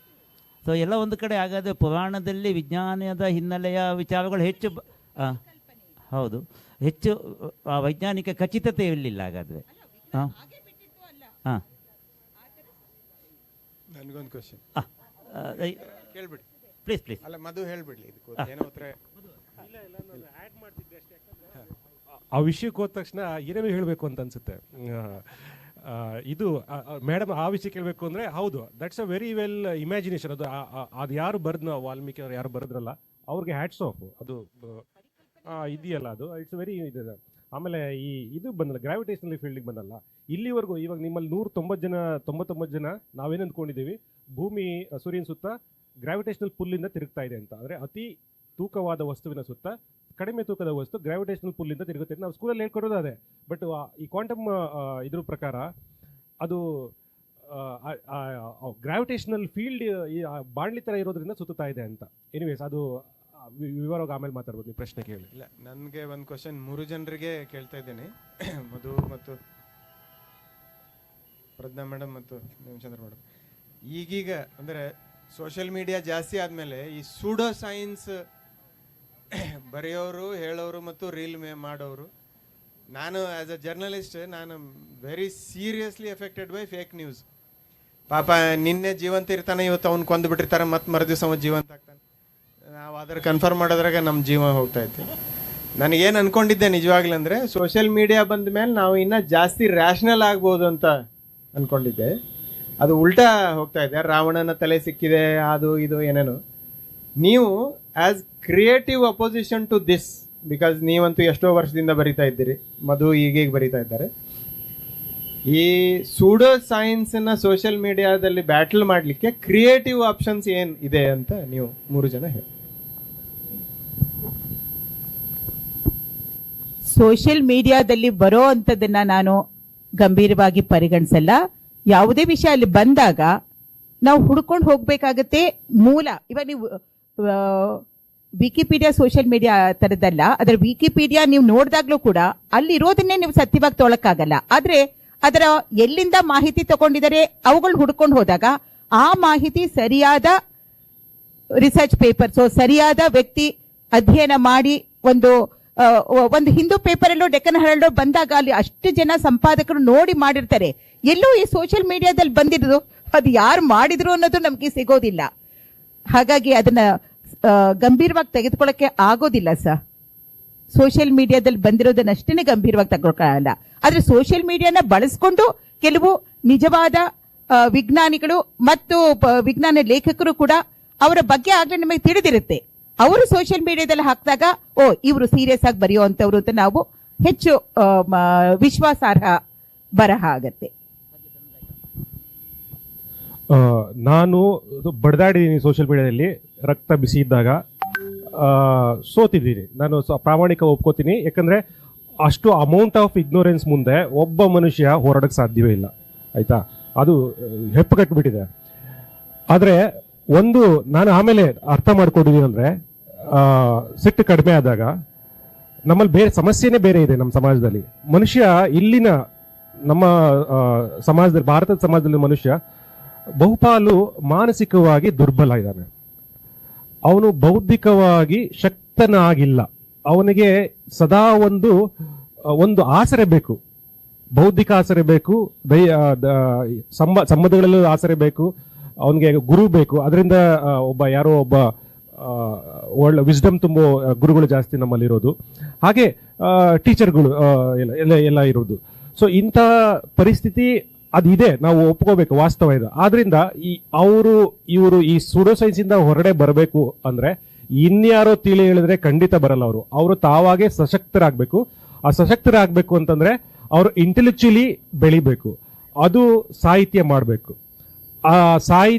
S2: ಸೊ ಎಲ್ಲ ಒಂದು ಕಡೆ ಹಾಗಾದರೆ ಪುರಾಣದಲ್ಲಿ ವಿಜ್ಞಾನದ ಹಿನ್ನೆಲೆಯ ವಿಚಾರಗಳು ಹೆಚ್ಚು ಹೌದು, ಹೆಚ್ಚು ವೈಜ್ಞಾನಿಕ ಖಚಿತತೆ ಇರಲಿಲ್ಲ ಹಾಗಾದರೆ. ಹಾಂ ಹಾಂ
S8: ನನಗೊಂದು ಕ್ವಶನ್ ಕೇಳ್ಬಿಡಿ
S2: ಪ್ಲೀಸ್.
S8: ಅಲ್ಲ, ಮಧು ಹೇಳ್ಬಿಡ್ಲಿ ಇದಕ್ಕೆ ಏನೋ ಉತ್ತರ.
S5: ಆ ವಿಷಯಕ್ಕೆ ಹೋದ ತಕ್ಷಣ ಏನೇನು ಹೇಳಬೇಕು ಅಂತ ಅನ್ಸುತ್ತೆ. ಇದು ಮೇಡಮ್ ಆ ವಿಷಯ ಕೇಳಬೇಕು ಅಂದರೆ ಹೌದು, that's a very well imagination. ಅದು ಯಾರು ಬರೆದ್ನೋ, ವಾಲ್ಮೀಕಿ ಅವ್ರು ಯಾರು ಬರೆದ್ರಲ್ಲ ಅವ್ರಿಗೆ ಹ್ಯಾಟ್ಸ್ ಆಫ್. ಅದು ಇದೆಯಲ್ಲ, ಅದು ಇಟ್ಸ್ ವೆರಿ ಇದೆ. ಆಮೇಲೆ ಇದು ಬಂದಲ್ಲ, ಗ್ರಾವಿಟೇಷನಲ್ ಫೀಲ್ಡಿಗೆ ಬಂದಲ್ಲ ಇಲ್ಲಿವರೆಗೂ. ಇವಾಗ ನಿಮ್ಮಲ್ಲಿ 99 ಜನ ನಾವೇನು ಅಂದ್ಕೊಂಡಿದ್ದೀವಿ, ಭೂಮಿ ಸೂರ್ಯನ ಸುತ್ತ ಗ್ರಾವಿಟೇಷನಲ್ ಪುಲ್ಲಿಂದ ತಿರುಗ್ತಾ ಇದೆ ಅಂತ. ಅಂದರೆ ಅತಿ ತೂಕವಾದ ವಸ್ತುವಿನ ಸುತ್ತ ಕಡಿಮೆ ತೂಕದ ವಸ್ತು ಗ್ರಾವಿಟೇಷನಲ್ ಪುಲ್ಲಿಂದ ತಿರುಗುತ್ತೆ. ನಾವು ಸ್ಕೂಲಲ್ಲಿ ಹೇಳ್ಕೊಡೋದು ಅದೇ. ಬಟ್ ಈ ಕ್ವಾಂಟಮ್ ಇದ್ರ ಪ್ರಕಾರ ಅದು ಗ್ರಾವಿಟೇಷನಲ್ ಫೀಲ್ಡ್ ಬಾಣ್ಲಿ ಥರ ಇರೋದ್ರಿಂದ ಸುತ್ತಾ ಇದೆ ಅಂತ. ಎನಿವೇಸ್, ಅದು ವಿವರವಾಗಿ ಆಮೇಲೆ ಮಾತಾಡ್ಬೋದು. ನೀವು ಪ್ರಶ್ನೆ ಕೇಳಿ.
S8: ಇಲ್ಲ, ನನಗೆ ಒಂದು ಕ್ವಶನ್ 3 ಜನರಿಗೆ ಕೇಳ್ತಾ ಇದ್ದೀನಿ, ಮಧು ಮತ್ತು ಪ್ರಜ್ಞಾ ಮೇಡಮ್ ಮತ್ತು ಚಂದ್ರ ಮೇಡಮ್. ಈಗೀಗ ಅಂದರೆ ಸೋಷಿಯಲ್ ಮೀಡಿಯಾ ಜಾಸ್ತಿ ಆದಮೇಲೆ ಈ ಸೂಡೋ ಸೈನ್ಸ್ ಬರೆಯೋರು, ಹೇಳೋರು ಮತ್ತು ರೀಲ್ ಮಾಡೋರು, ನಾನು ಆ್ಯಸ್ ಅ ಜರ್ನಲಿಸ್ಟ್ ನಾನು very seriously affected by fake news. ಪಾಪ ನಿನ್ನೆ ಜೀವಂತ ಇರ್ತಾನೆ, ಇವತ್ತು ಅವ್ನು ಕೊಂದು ಬಿಟ್ಟಿರ್ತಾರೆ, ಮತ್ತು ಮರುದಿವಸ ಅವನು ಜೀವಂತ ಆಗ್ತಾನೆ. ನಾವು ಅದರ ಕನ್ಫರ್ಮ್ ಮಾಡೋದ್ರಾಗ ನಮ್ಮ ಜೀವ ಹೋಗ್ತಾ ಇತ್ತು. ನನಗೇನು ಅನ್ಕೊಂಡಿದ್ದೆ ನಿಜವಾಗ್ಲೂ ಅಂದರೆ ಸೋಷಿಯಲ್ ಮೀಡಿಯಾ ಬಂದ ಮೇಲೆ ನಾವು ಇನ್ನೂ ಜಾಸ್ತಿ ರ್ಯಾಷನಲ್ ಆಗ್ಬೋದು ಅಂತ ಅಂದ್ಕೊಂಡಿದ್ದೆ. ಅದು ಉಲ್ಟಾ ಹೋಗ್ತಾ ಇದೆ. ರಾವಣನ ತಲೆ ಸಿಕ್ಕಿದೆ, ಅದು ಇದು ಏನೇನು. ನೀವು as creative opposition to this, because ನೀವಂತೂ ಎಷ್ಟೋ ವರ್ಷದಿಂದ ಬರಿತಾ ಇದ್ದೀರಿ, ಮಧು ಈಗೀಗ ಬರಿತಾ ಇದ್ದಾರೆ. ಈ ಸೂಡೋ ಸೈನ್ಸನ್ನ ಸೋಷಿಯಲ್ ಮೀಡಿಯಾದಲ್ಲಿ ಬ್ಯಾಟಲ್ ಮಾಡಲಿಕ್ಕೆ ಕ್ರಿಯೇಟಿವ್ ಆಪ್ಷನ್ಸ್ ಏನು ಇದೆ ಅಂತ ನೀವು 3 ಜನ ಹೇಳಿ.
S4: ಸೋಷಿಯಲ್ ಮೀಡಿಯಾದಲ್ಲಿ ಬರೋ ಅಂಥದ್ದನ್ನ ನಾನು ಗಂಭೀರವಾಗಿ ಪರಿಗಣಿಸಲ್ಲ. ಯಾವುದೇ ವಿಷಯ ಅಲ್ಲಿ ಬಂದಾಗ ನಾವು ಹುಡ್ಕೊಂಡು ಹೋಗ್ಬೇಕಾಗತ್ತೆ ಮೂಲ. ಇವಾಗ ನೀವು ವಿಕಿಪೀಡಿಯಾ ಸೋಷಿಯಲ್ ಮೀಡಿಯಾ ಥರದ್ದಲ್ಲ. ಅದರ ವಿಕಿಪೀಡಿಯಾ ನೀವು ನೋಡಿದಾಗ್ಲೂ ಕೂಡ ಅಲ್ಲಿರೋದನ್ನೇ ನೀವು ಸತ್ಯವಾಗಿ ತೊಳಕ್ಕಾಗಲ್ಲ. ಆದ್ರೆ ಅದರ ಎಲ್ಲಿಂದ ಮಾಹಿತಿ ತಗೊಂಡಿದ್ದಾರೆ ಅವುಗಳು ಹುಡ್ಕೊಂಡು ಹೋದಾಗ ಆ ಮಾಹಿತಿ ಸರಿಯಾದ ರಿಸರ್ಚ್ ಪೇಪರ್ಸ್, ಸರಿಯಾದ ವ್ಯಕ್ತಿ ಅಧ್ಯಯನ ಮಾಡಿ ಒಂದು ಹಿಂದೂ ಪೇಪರಲ್ಲೋ ಡೆಕ್ಕನ್ ಹೆರಾಲ್ಡೋ ಬಂದಾಗ ಅಲ್ಲಿ ಅಷ್ಟು ಜನ ಸಂಪಾದಕರು ನೋಡಿ ಮಾಡಿರ್ತಾರೆ. ಎಲ್ಲೂ ಈ ಸೋಷಿಯಲ್ ಮೀಡಿಯಾದಲ್ಲಿ ಬಂದಿರೋದು ಅದು ಯಾರು ಮಾಡಿದ್ರು ಅನ್ನೋದು ನಮ್ಗೆ ಸಿಗೋದಿಲ್ಲ. ಹಾಗಾಗಿ ಅದನ್ನ ಗಂಭೀರವಾಗಿ ತೆಗೆದುಕೊಳ್ಳಕ್ಕೆ ಆಗೋದಿಲ್ಲ ಸರ್. ಸೋಷಿಯಲ್ ಮೀಡಿಯಾದಲ್ಲಿ ಬಂದಿರೋದನ್ನಷ್ಟೇ ಗಂಭೀರವಾಗಿ ತಗೊಳ್ಳಲ್ಲ. ಆದ್ರೆ ಸೋಷಿಯಲ್ ಮೀಡಿಯಾನ ಬಳಸ್ಕೊಂಡು ಕೆಲವು ನಿಜವಾದ ವಿಜ್ಞಾನಿಗಳು ಮತ್ತು ವಿಜ್ಞಾನ ಲೇಖಕರು ಕೂಡ ಅವರ ಬಗ್ಗೆ ಆಗ್ಲೇ ನಮಗೆ ತಿಳಿದಿರುತ್ತೆ. ಅವರು ಸೋಷಿಯಲ್ ಮೀಡಿಯಾದಲ್ಲಿ ಹಾಕಿದಾಗ ಓ ಇವರು ಸೀರಿಯಸ್ ಆಗಿ ಬರೆಯುವಂತವ್ರು ಅಂತ ನಾವು ಹೆಚ್ಚು ವಿಶ್ವಾಸಾರ್ಹ ಬರಹ ಆಗತ್ತೆ.
S5: ನಾನು ಬಡ್ದಾಡಿದ್ದೀನಿ ಸೋಷಿಯಲ್ ಮೀಡಿಯಾದಲ್ಲಿ. ರಕ್ತ ಬಿಸಿ ಇದ್ದಾಗ ಸೋತಿದ್ದೀನಿ. ನಾನು ಪ್ರಾಮಾಣಿಕ ಒಪ್ಕೋತೀನಿ. ಯಾಕಂದರೆ ಅಷ್ಟು ಅಮೌಂಟ್ ಆಫ್ ಇಗ್ನೋರೆನ್ಸ್ ಮುಂದೆ ಒಬ್ಬ ಮನುಷ್ಯ ಹೋರಾಡಕ್ಕೆ ಸಾಧ್ಯವೇ ಇಲ್ಲ. ಆಯಿತಾ, ಅದು ಹೆಪ್ಪು ಕಟ್ಟಿಬಿಟ್ಟಿದೆ. ಆದರೆ ಒಂದು ನಾನು ಆಮೇಲೆ ಅರ್ಥ ಮಾಡ್ಕೊಂಡಿದ್ದೀನಿ ಅಂದರೆ, ಸಿಟ್ಟು ಕಡಿಮೆ ಆದಾಗ ನಮ್ಮಲ್ಲಿ ಬೇರೆ ಸಮಸ್ಯೆನೇ ಬೇರೆ ಇದೆ. ನಮ್ಮ ಸಮಾಜದಲ್ಲಿ ಮನುಷ್ಯ, ಇಲ್ಲಿನ ನಮ್ಮ ಸಮಾಜದಲ್ಲಿ, ಭಾರತದ ಸಮಾಜದಲ್ಲಿ ಮನುಷ್ಯ ಬಹುಪಾಲು ಮಾನಸಿಕವಾಗಿ ದುರ್ಬಲ ಇದ್ದಾನೆ. ಅವನು ಬೌದ್ಧಿಕವಾಗಿ ಶಕ್ತನಾಗಿಲ್ಲ. ಅವನಿಗೆ ಸದಾ ಒಂದು ಆಸರೆ ಬೇಕು, ಬೌದ್ಧಿಕ ಆಸರೆ ಬೇಕು, ಸಂಬಂಧಗಳಲ್ಲೂ ಆಸರೆ ಬೇಕು, ಅವನಿಗೆ ಗುರು ಬೇಕು. ಅದರಿಂದ ಯಾರೋ ಒಬ್ಬ ಒಳ್ಳೆ ವಿಸ್ಡಮ್ ತುಂಬೋ ಗುರುಗಳು ಜಾಸ್ತಿ ನಮ್ಮಲ್ಲಿರೋದು, ಹಾಗೆ ಟೀಚರ್ಗಳು ಎಲ್ಲ ಇರೋದು. ಸೊ ಇಂಥ ಪರಿಸ್ಥಿತಿ ಅದಿದೆ, ನಾವು ಒಪ್ಕೋಬೇಕು, ವಾಸ್ತವ ಇದೆ. ಆದ್ರಿಂದ ಇವರು ಈ ಸೂಡೋ ಸೈನ್ಸ್ ಇಂದ ಹೊರಗಡೆ ಬರಬೇಕು ಅಂದ್ರೆ ಇನ್ಯಾರೋ ತಿಳಿ ಹೇಳಿದ್ರೆ ಖಂಡಿತ ಬರಲ್ಲ. ಅವರು ತಾವಾಗೆ ಸಶಕ್ತರಾಗಬೇಕು. ಆ ಸಶಕ್ತರಾಗಬೇಕು ಅಂತಂದ್ರೆ ಅವರು ಇಂಟೆಲೆಕ್ಚುಲಿ ಬೆಳಿಬೇಕು, ಅದು ಸಾಹಿತ್ಯ ಮಾಡಬೇಕು. ಆ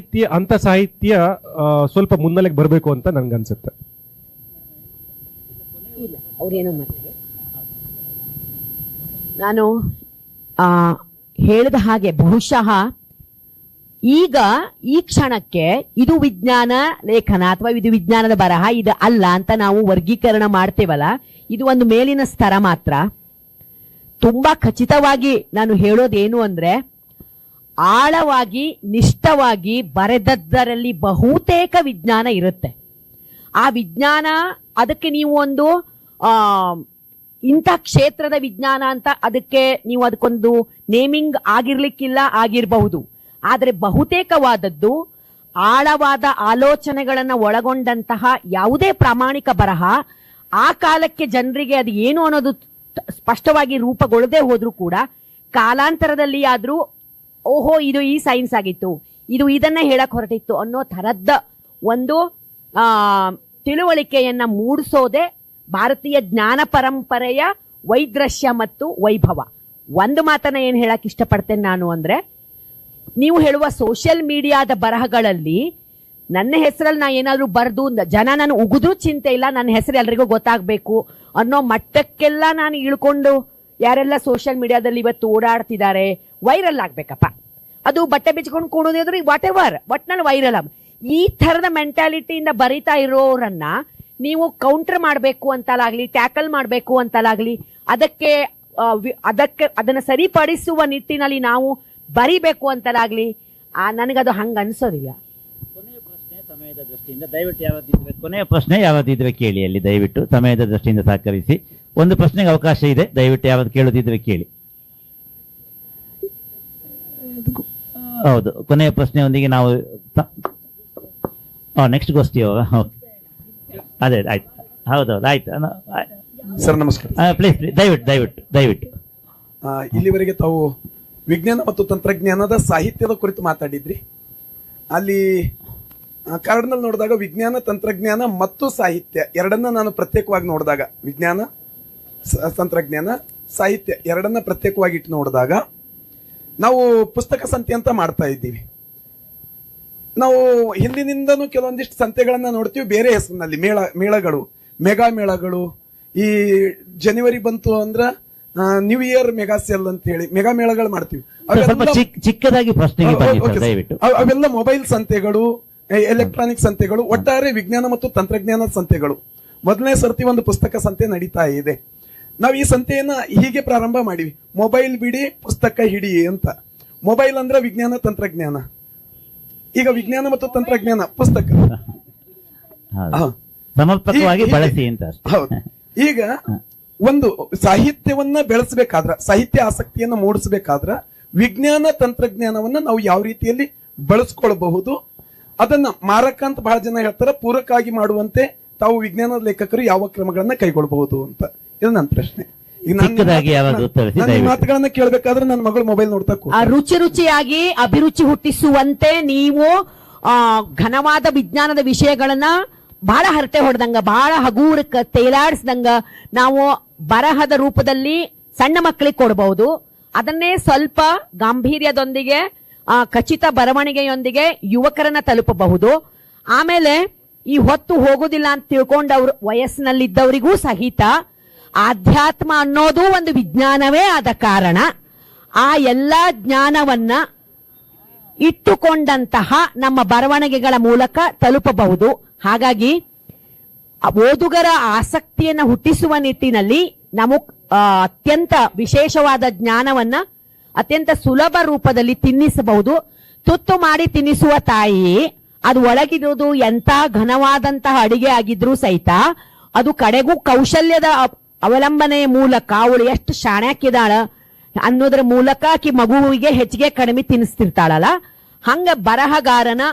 S5: ಸಾಹಿತ್ಯ ಸ್ವಲ್ಪ ಮುನ್ನೆಲೆಗೆ ಬರಬೇಕು ಅಂತ ನನ್ಗನ್ಸುತ್ತೆ.
S6: ನಾನು ಹೇಳಿದ ಹಾಗೆ ಬಹುಶಃ ಈಗ ಈ ಕ್ಷಣಕ್ಕೆ ಇದು ವಿಜ್ಞಾನ ಲೇಖನ ಅಥವಾ ಇದು ವಿಜ್ಞಾನದ ಬರಹ ಇದು ಅಲ್ಲ ಅಂತ ನಾವು ವರ್ಗೀಕರಣ ಮಾಡ್ತೇವಲ್ಲ, ಇದು ಒಂದು ಮೇಲಿನ ಸ್ತರ ಮಾತ್ರ. ತುಂಬಾ ಖಚಿತವಾಗಿ ನಾನು ಹೇಳೋದೇನು ಅಂದ್ರೆ, ಆಳವಾಗಿ ನಿಷ್ಠವಾಗಿ ಬರೆದದ್ದರಲ್ಲಿ ಬಹುತೇಕ ವಿಜ್ಞಾನ ಇರುತ್ತೆ. ಆ ವಿಜ್ಞಾನ ಅದಕ್ಕೆ ನೀವು ಒಂದು ಇಂಥ ಕ್ಷೇತ್ರದ ವಿಜ್ಞಾನ ಅಂತ ನೀವು ಅದಕ್ಕೊಂದು ನೇಮಿಂಗ್ ಆಗಿರ್ಲಿಕ್ಕಿಲ್ಲ, ಆಗಿರಬಹುದು. ಆದರೆ ಬಹುತೇಕವಾದದ್ದು ಆಳವಾದ ಆಲೋಚನೆಗಳನ್ನ ಒಳಗೊಂಡಂತಹ ಯಾವುದೇ ಪ್ರಾಮಾಣಿಕ ಬರಹ ಆ ಕಾಲಕ್ಕೆ ಜನರಿಗೆ ಅದು ಏನು ಅನ್ನೋದು ಸ್ಪಷ್ಟವಾಗಿ ರೂಪುಗೊಳ್ಳದೆ ಹೋದ್ರೂ ಕೂಡ ಕಾಲಾಂತರದಲ್ಲಿ ಆದ್ರೂ ಓಹೋ ಇದು ಈ ಸೈನ್ಸ್ ಆಗಿತ್ತು, ಇದು ಇದನ್ನ ಹೇಳಕ್ ಹೊರಟಿತ್ತು ಅನ್ನೋ ತರದ್ದ ಒಂದು ತಿಳುವಳಿಕೆಯನ್ನ ಮೂಡಿಸೋದೆ ಭಾರತೀಯ ಜ್ಞಾನ ಪರಂಪರೆಯ ವೈದೃಶ್ಯ ಮತ್ತು ವೈಭವ. ಒಂದು ಮಾತನ್ನ ಏನ್ ಹೇಳಕ್ ಇಷ್ಟಪಡ್ತೇನೆ ನಾನು ಅಂದ್ರೆ, ನೀವು ಹೇಳುವ ಸೋಷಿಯಲ್ ಮೀಡಿಯಾದ ಬರಹಗಳಲ್ಲಿ ನನ್ನ ಹೆಸರಲ್ಲಿ ನಾ ಏನಾದ್ರೂ ಬರ್ದು ಜನ ನಾನು ಉಗಿದ್ರೂ ಚಿಂತೆ ಇಲ್ಲ, ನನ್ನ ಹೆಸರು ಎಲ್ರಿಗೂ ಗೊತ್ತಾಗ್ಬೇಕು ಅನ್ನೋ ಮಟ್ಟಕ್ಕೆಲ್ಲ ನಾನು ಇಳ್ಕೊಂಡು ಯಾರೆಲ್ಲ ಸೋಷಿಯಲ್ ಮೀಡಿಯಾದಲ್ಲಿ ಇವತ್ತು ಓಡಾಡ್ತಿದ್ದಾರೆ, ವೈರಲ್ ಆಗ್ಬೇಕಪ್ಪ, ಅದು ಬಟ್ಟೆ ಬಿಚ್ಕೊಂಡು ಕೂಡೋದಿದ್ರೆ ವಾಟ್ ಎವರ್ ಒಟ್ನಲ್ಲಿ ವೈರಲ್ ಈ ಥರದ ಮೆಂಟಾಲಿಟಿಯಿಂದ ಬರಿತಾ ಇರೋರನ್ನ ನೀವು ಕೌಂಟರ್ ಮಾಡಬೇಕು ಅಂತಲಾಗ್ಲಿ, ಟ್ಯಾಕಲ್ ಮಾಡಬೇಕು ಅಂತಲಾಗ್ಲಿ, ಅದನ್ನ ಸರಿಪಡಿಸುವ ನಿಟ್ಟಿನಲ್ಲಿ ನಾವು ಬರಿಬೇಕು ಅಂತಲಾಗ್ಲಿ, ನನಗದು ಹಂಗ ಅನ್ಸೋದಿಲ್ಲ.
S2: ಸಮಯದ ದೃಷ್ಟಿಯಿಂದ ದಯವಿಟ್ಟು ಯಾವತ್ತಿದ್ರೆ ಕೊನೆಯ ಪ್ರಶ್ನೆ ಯಾವತ್ತಿದ್ರೆ ಕೇಳಿ, ಅಲ್ಲಿ ದಯವಿಟ್ಟು ಸಮಯದ ದೃಷ್ಟಿಯಿಂದ ಸಹಕರಿಸಿ. ಒಂದು ಪ್ರಶ್ನೆಗೆ ಅವಕಾಶ ಇದೆ, ದಯವಿಟ್ಟು ಯಾವತ್ತು ಕೇಳೋದಿದ್ರೆ ಕೇಳಿ. ಹೌದು, ಕೊನೆಯ ಪ್ರಶ್ನೆಯೊಂದಿಗೆ ನಾವು ನೆಕ್ಸ್ಟ್ ಗೋಷ್ಠಿ ಅದೇ ಆಯ್ತು, ಹೌದೌದು, ಆಯ್ತು.
S9: ಸರ್ ನಮಸ್ಕಾರ.
S2: ಪ್ಲೀಸ್ ದಯವಿಟ್ಟು.
S9: ಇಲ್ಲಿವರೆಗೆ ತಾವು ವಿಜ್ಞಾನ ಮತ್ತು ತಂತ್ರಜ್ಞಾನದ ಸಾಹಿತ್ಯದ ಕುರಿತು ಮಾತಾಡಿದ್ರಿ. ಅಲ್ಲಿ ಕಾರ್ಡ್ನಲ್ಲಿ ನೋಡಿದಾಗ ವಿಜ್ಞಾನ, ತಂತ್ರಜ್ಞಾನ ಮತ್ತು ಸಾಹಿತ್ಯ ಎರಡನ್ನ ನಾನು ಪ್ರತ್ಯೇಕವಾಗಿ ನೋಡಿದಾಗ, ವಿಜ್ಞಾನ, ತಂತ್ರಜ್ಞಾನ, ಸಾಹಿತ್ಯ ಎರಡನ್ನ ಪ್ರತ್ಯೇಕವಾಗಿ ಇಟ್ಟು ನೋಡಿದಾಗ ನಾವು ಪುಸ್ತಕ ಸಂತೆ ಅಂತ ಮಾಡ್ತಾ ಇದ್ದೀವಿ. ನಾವು ಹಿಂದಿನಿಂದನೂ ಕೆಲವೊಂದಿಷ್ಟು ಸಂತೆಗಳನ್ನ ನೋಡ್ತೀವಿ ಬೇರೆ ಹೆಸರಿನಲ್ಲಿ, ಮೇಳಗಳು, ಮೆಗಾ ಮೇಳಗಳು. ಈ ಜನವರಿ ಬಂತು ಅಂದ್ರ ನ್ಯೂ ಇಯರ್ ಮೆಗಾ ಸೇಲ್ ಅಂತ ಹೇಳಿ ಮೆಗಾ ಮೇಳಗಳು ಮಾಡ್ತೀವಿ.
S2: ಚಿಕ್ಕದಾಗಿ ಪ್ರಶ್ನೆಗೆ ದಯವಿಟ್ಟು.
S9: ಅವೆಲ್ಲ ಮೊಬೈಲ್ ಸಂತೆಗಳು, ಎಲೆಕ್ಟ್ರಾನಿಕ್ ಸಂತೆಗಳು, ಒಟ್ಟಾರೆ ವಿಜ್ಞಾನ ಮತ್ತು ತಂತ್ರಜ್ಞಾನದ ಸಂತೆಗಳು. ಮೊದಲನೇ ಸರ್ತಿ ಒಂದು ಪುಸ್ತಕ ಸಂತೆ ನಡೀತಾ ಇದೆ. ನಾವು ಈ ಸಂತೆಯನ್ನ ಹೀಗೆ ಪ್ರಾರಂಭ ಮಾಡಿವಿ, ಮೊಬೈಲ್ ಬಿಡಿ ಪುಸ್ತಕ ಹಿಡಿ ಅಂತ. ಮೊಬೈಲ್ ಅಂದ್ರೆ ವಿಜ್ಞಾನ ತಂತ್ರಜ್ಞಾನ, ಈಗ ವಿಜ್ಞಾನ ಮತ್ತು ತಂತ್ರಜ್ಞಾನ ಪುಸ್ತಕ
S2: ಸಮರ್ಪಕವಾಗಿ ಬಳಸಿ ಅಂತ.
S9: ಹೌದು. ಈಗ ಒಂದು ಸಾಹಿತ್ಯವನ್ನ ಬೆಳೆಸಬೇಕಾದ್ರ, ಸಾಹಿತ್ಯ ಆಸಕ್ತಿಯನ್ನ ಮೂಡಿಸಬೇಕಾದ್ರ ವಿಜ್ಞಾನ ತಂತ್ರಜ್ಞಾನವನ್ನ ನಾವು ಯಾವ ರೀತಿಯಲ್ಲಿ ಬಳಸ್ಕೊಳ್ಬಹುದು, ಅದನ್ನ ಮಾರಕ ಅಂತ ಬಹಳ ಜನ ಹೇಳ್ತಾರೆ, ಪೂರಕವಾಗಿ ಮಾಡುವಂತೆ ತಾವು ವಿಜ್ಞಾನದ ಲೇಖಕರು ಯಾವ ಕ್ರಮಗಳನ್ನ ಕೈಗೊಳ್ಳಬಹುದು ಅಂತ. ಇದು ನನ್ನ ಪ್ರಶ್ನೆ. ಮಾತುಗಳನ್ನ ಕೇಳಬೇಕಾದ್ರೆ ನನ್ನ ಮಗಳು ಮೊಬೈಲ್ ನೋಡ್ತಾ
S6: ರುಚಿಯಾಗಿ ಅಭಿರುಚಿ ಹುಟ್ಟಿಸುವಂತೆ ನೀವು ಘನವಾದ ವಿಜ್ಞಾನದ ವಿಷಯಗಳನ್ನ ಬಹಳ ಹರಟೆ ಹೊಡೆದಂಗ, ಬಹಳ ಹಗೂರಕ್ಕೆ ತೇಲಾಡಿಸಿದಂಗ ನಾವು ಬರಹದ ರೂಪದಲ್ಲಿ ಸಣ್ಣ ಮಕ್ಕಳಿಗೆ ಕೊಡಬಹುದು. ಅದನ್ನೇ ಸ್ವಲ್ಪ ಗಾಂಭೀರ್ಯದೊಂದಿಗೆ ಖಚಿತ ಬರವಣಿಗೆಯೊಂದಿಗೆ ಯುವಕರನ್ನ ತಲುಪಬಹುದು. ಆಮೇಲೆ ಈ ಹೊತ್ತು ಹೋಗುದಿಲ್ಲ ಅಂತ ತಿಳ್ಕೊಂಡವ್ರು ವಯಸ್ಸಿನಲ್ಲಿದ್ದವರಿಗೂ ಸಹಿತ ಆಧ್ಯಾತ್ಮ ಅನ್ನೋದು ಒಂದು ವಿಜ್ಞಾನವೇ ಆದ ಕಾರಣ ಆ ಎಲ್ಲಾ ಜ್ಞಾನವನ್ನ ಇಟ್ಟುಕೊಂಡಂತಹ ನಮ್ಮ ಬರವಣಿಗೆಗಳ ಮೂಲಕ ತಲುಪಬಹುದು. ಹಾಗಾಗಿ ಓದುಗರ ಆಸಕ್ತಿಯನ್ನ ಹುಟ್ಟಿಸುವ ನಿಟ್ಟಿನಲ್ಲಿ ನಮಗ್ ಅತ್ಯಂತ ವಿಶೇಷವಾದ ಜ್ಞಾನವನ್ನ ಅತ್ಯಂತ ಸುಲಭ ರೂಪದಲ್ಲಿ ತಿನ್ನಿಸಬಹುದು. ತುತ್ತು ಮಾಡಿ ತಿನ್ನಿಸುವ ತಾಯಿ ಅದು ಒಳಗಿರುವುದು ಎಂತ ಘನವಾದಂತಹ ಅಡಿಗೆ ಆಗಿದ್ರೂ ಸಹಿತ ಅದು ಕಡೆಗೂ ಕೌಶಲ್ಯದ ಅವಲಂಬನೆಯ ಮೂಲಕ ಅವಳು ಎಷ್ಟು ಶಾಣ್ಯಾಕಿದಾಳ ಅನ್ನೋದ್ರ ಮೂಲಕ ಆಕಿ ಮಗುವಿಗೆ ಹೆಚ್ಚಿಗೆ ಕಡಿಮೆ ತಿನ್ನಿಸ್ತಿರ್ತಾಳಲ್ಲ, ಹಂಗ ಬರಹಗಾರನ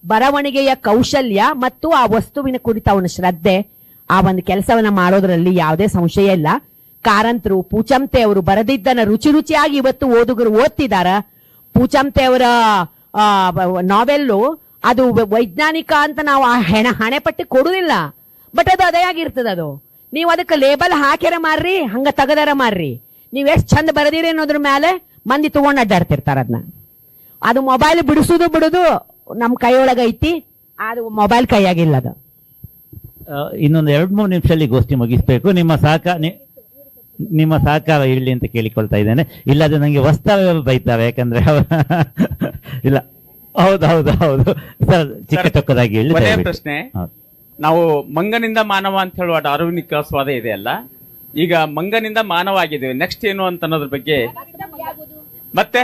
S6: ಬರವಣಿಗೆಯ ಕೌಶಲ್ಯ ಮತ್ತು ಆ ವಸ್ತುವಿನ ಕುರಿತ ಅವನ ಶ್ರದ್ಧೆ, ಆ ಒಂದು ಕೆಲಸವನ್ನ ಮಾಡೋದ್ರಲ್ಲಿ ಯಾವುದೇ ಸಂಶಯ ಇಲ್ಲ. ಕಾರಂತರು, ಪೂಚಂತೆ ಅವರು ಬರೆದಿದ್ದನ್ನ ರುಚಿಯಾಗಿ ಇವತ್ತು ಓದುಗರು ಓದ್ತಿದಾರ. ಪೂಚಂತೆ ಅವರ ನಾವೆಲ್ಲು ಅದು ವೈಜ್ಞಾನಿಕ ಅಂತ ನಾವು ಆ ಹಣೆಪಟ್ಟಿ ಕೊಡುದಿಲ್ಲ, ಬಟ್ ಅದು ಅದೇ ಆಗಿರ್ತದ. ಅದು ನೀವು ಅದಕ್ಕೆ ಲೇಬಲ್ ಹಾಕ್ಯಾರ ಮಾರ್ರಿ, ಹಂಗ ತಗದಾರ ಮಾರ್ರಿ, ನೀವ್ ಎಷ್ಟ್ ಚಂದ ಬರೆದಿರಿ ಅನ್ನೋದ್ರ ಮೇಲೆ ಮಂದಿ ತಗೊಂಡ್ ಅಡ್ಡಾಡ್ತಿರ್ತಾರ. ಅದನ್ನ ಅದು ಮೊಬೈಲ್ ಬಿಡಿಸುದು ನಮ್ ಕೈಯೊಳಗೈತಿ, ಅದು ಮೊಬೈಲ್ ಕೈಯಾಗಿಲ್ಲ. ಅದು
S2: ಇನ್ನೊಂದು 2-3 ನಿಮಿಷದಲ್ಲಿ ಗೋಷ್ಠಿ ಮುಗಿಸ್ಬೇಕು. ನಿಮ್ಮ ಸಹಕಾರ ಇರಲಿ ಅಂತ ಕೇಳಿಕೊಳ್ತಾ ಇದ್ದೇನೆ. ಇಲ್ಲದೆ ನಂಗೆ ವಸ್ತಾವ ಬೈತಾವೆ, ಯಾಕಂದ್ರೆ ಇಲ್ಲ. ಹೌದು ಸರ್, ಚಿಕ್ಕ ಚೊಕ್ಕದಾಗಿ ಹೇಳಿ.
S1: ಪ್ರಶ್ನೆ, ನಾವು ಮಂಗನಿಂದ ಮಾನವ ಅಂತ ಹೇಳುವ ಡಾರ್ವಿನಿಕ್ ಸ್ವಾದ ಇದೆ ಅಲ್ಲ, ಈಗ ಮಂಗನಿಂದ ಮಾನವ ಆಗಿದ್ದೇವೆ, ನೆಕ್ಸ್ಟ್ ಏನು ಅಂತ ಅನ್ನೋದ್ರ ಬಗ್ಗೆ ಮತ್ತೆ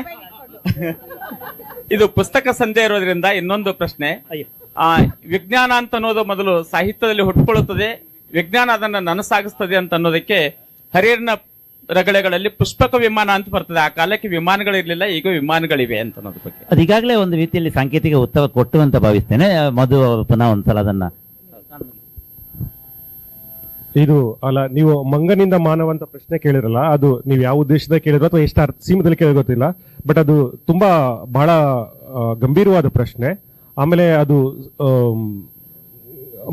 S1: ಇದು ಪುಸ್ತಕ ಸಂತೆ ಇರೋದ್ರಿಂದ ಇನ್ನೊಂದು ಪ್ರಶ್ನೆ. ವಿಜ್ಞಾನ ಅಂತ ಅನ್ನೋದು ಮೊದಲು ಸಾಹಿತ್ಯದಲ್ಲಿ ಹುಟ್ಟುಕೊಳ್ಳುತ್ತದೆ, ವಿಜ್ಞಾನ ಅದನ್ನ ನನಸಾಗಿಸ್ತದೆ ಅಂತ ಅನ್ನೋದಕ್ಕೆ ಹರಿಹರನ ರಗಳೆಗಳಲ್ಲಿ ಪುಷ್ಪಕ ವಿಮಾನ ಅಂತ ಬರ್ತದೆ. ಆ ಕಾಲಕ್ಕೆ ವಿಮಾನಗಳಿರ್ಲಿಲ್ಲ, ಈಗ ವಿಮಾನಗಳಿವೆ ಅಂತ ಅನ್ನೋದ್ರ ಬಗ್ಗೆ
S2: ಅದೀಗಾಗಲೇ ಒಂದು ರೀತಿಯಲ್ಲಿ ಸಾಂಕೇತಿಕ ಉತ್ತರ ಕೊಟ್ಟು ಅಂತ ಭಾವಿಸ್ತೇನೆ. ಮಧು ಪುನಃ ಒಂದ್ಸಲ ಅದನ್ನ
S5: ಇದು ಅಲ್ಲ, ನೀವು ಮಂಗನಿಂದ ಮಾನವ ಅಂತ ಪ್ರಶ್ನೆ ಕೇಳಿರಲ್ಲ, ಅದು ನೀವು ಯಾವ ಉದ್ದೇಶದ ಕೇಳಿದ್ರು ಅಥವಾ ಎಷ್ಟು ಸೀಮದಲ್ಲಿ ಕೇಳಿರೋ ಗೊತ್ತಿಲ್ಲ, ಬಟ್ ಅದು ತುಂಬಾ ಬಹಳ ಗಂಭೀರವಾದ ಪ್ರಶ್ನೆ. ಆಮೇಲೆ ಅದು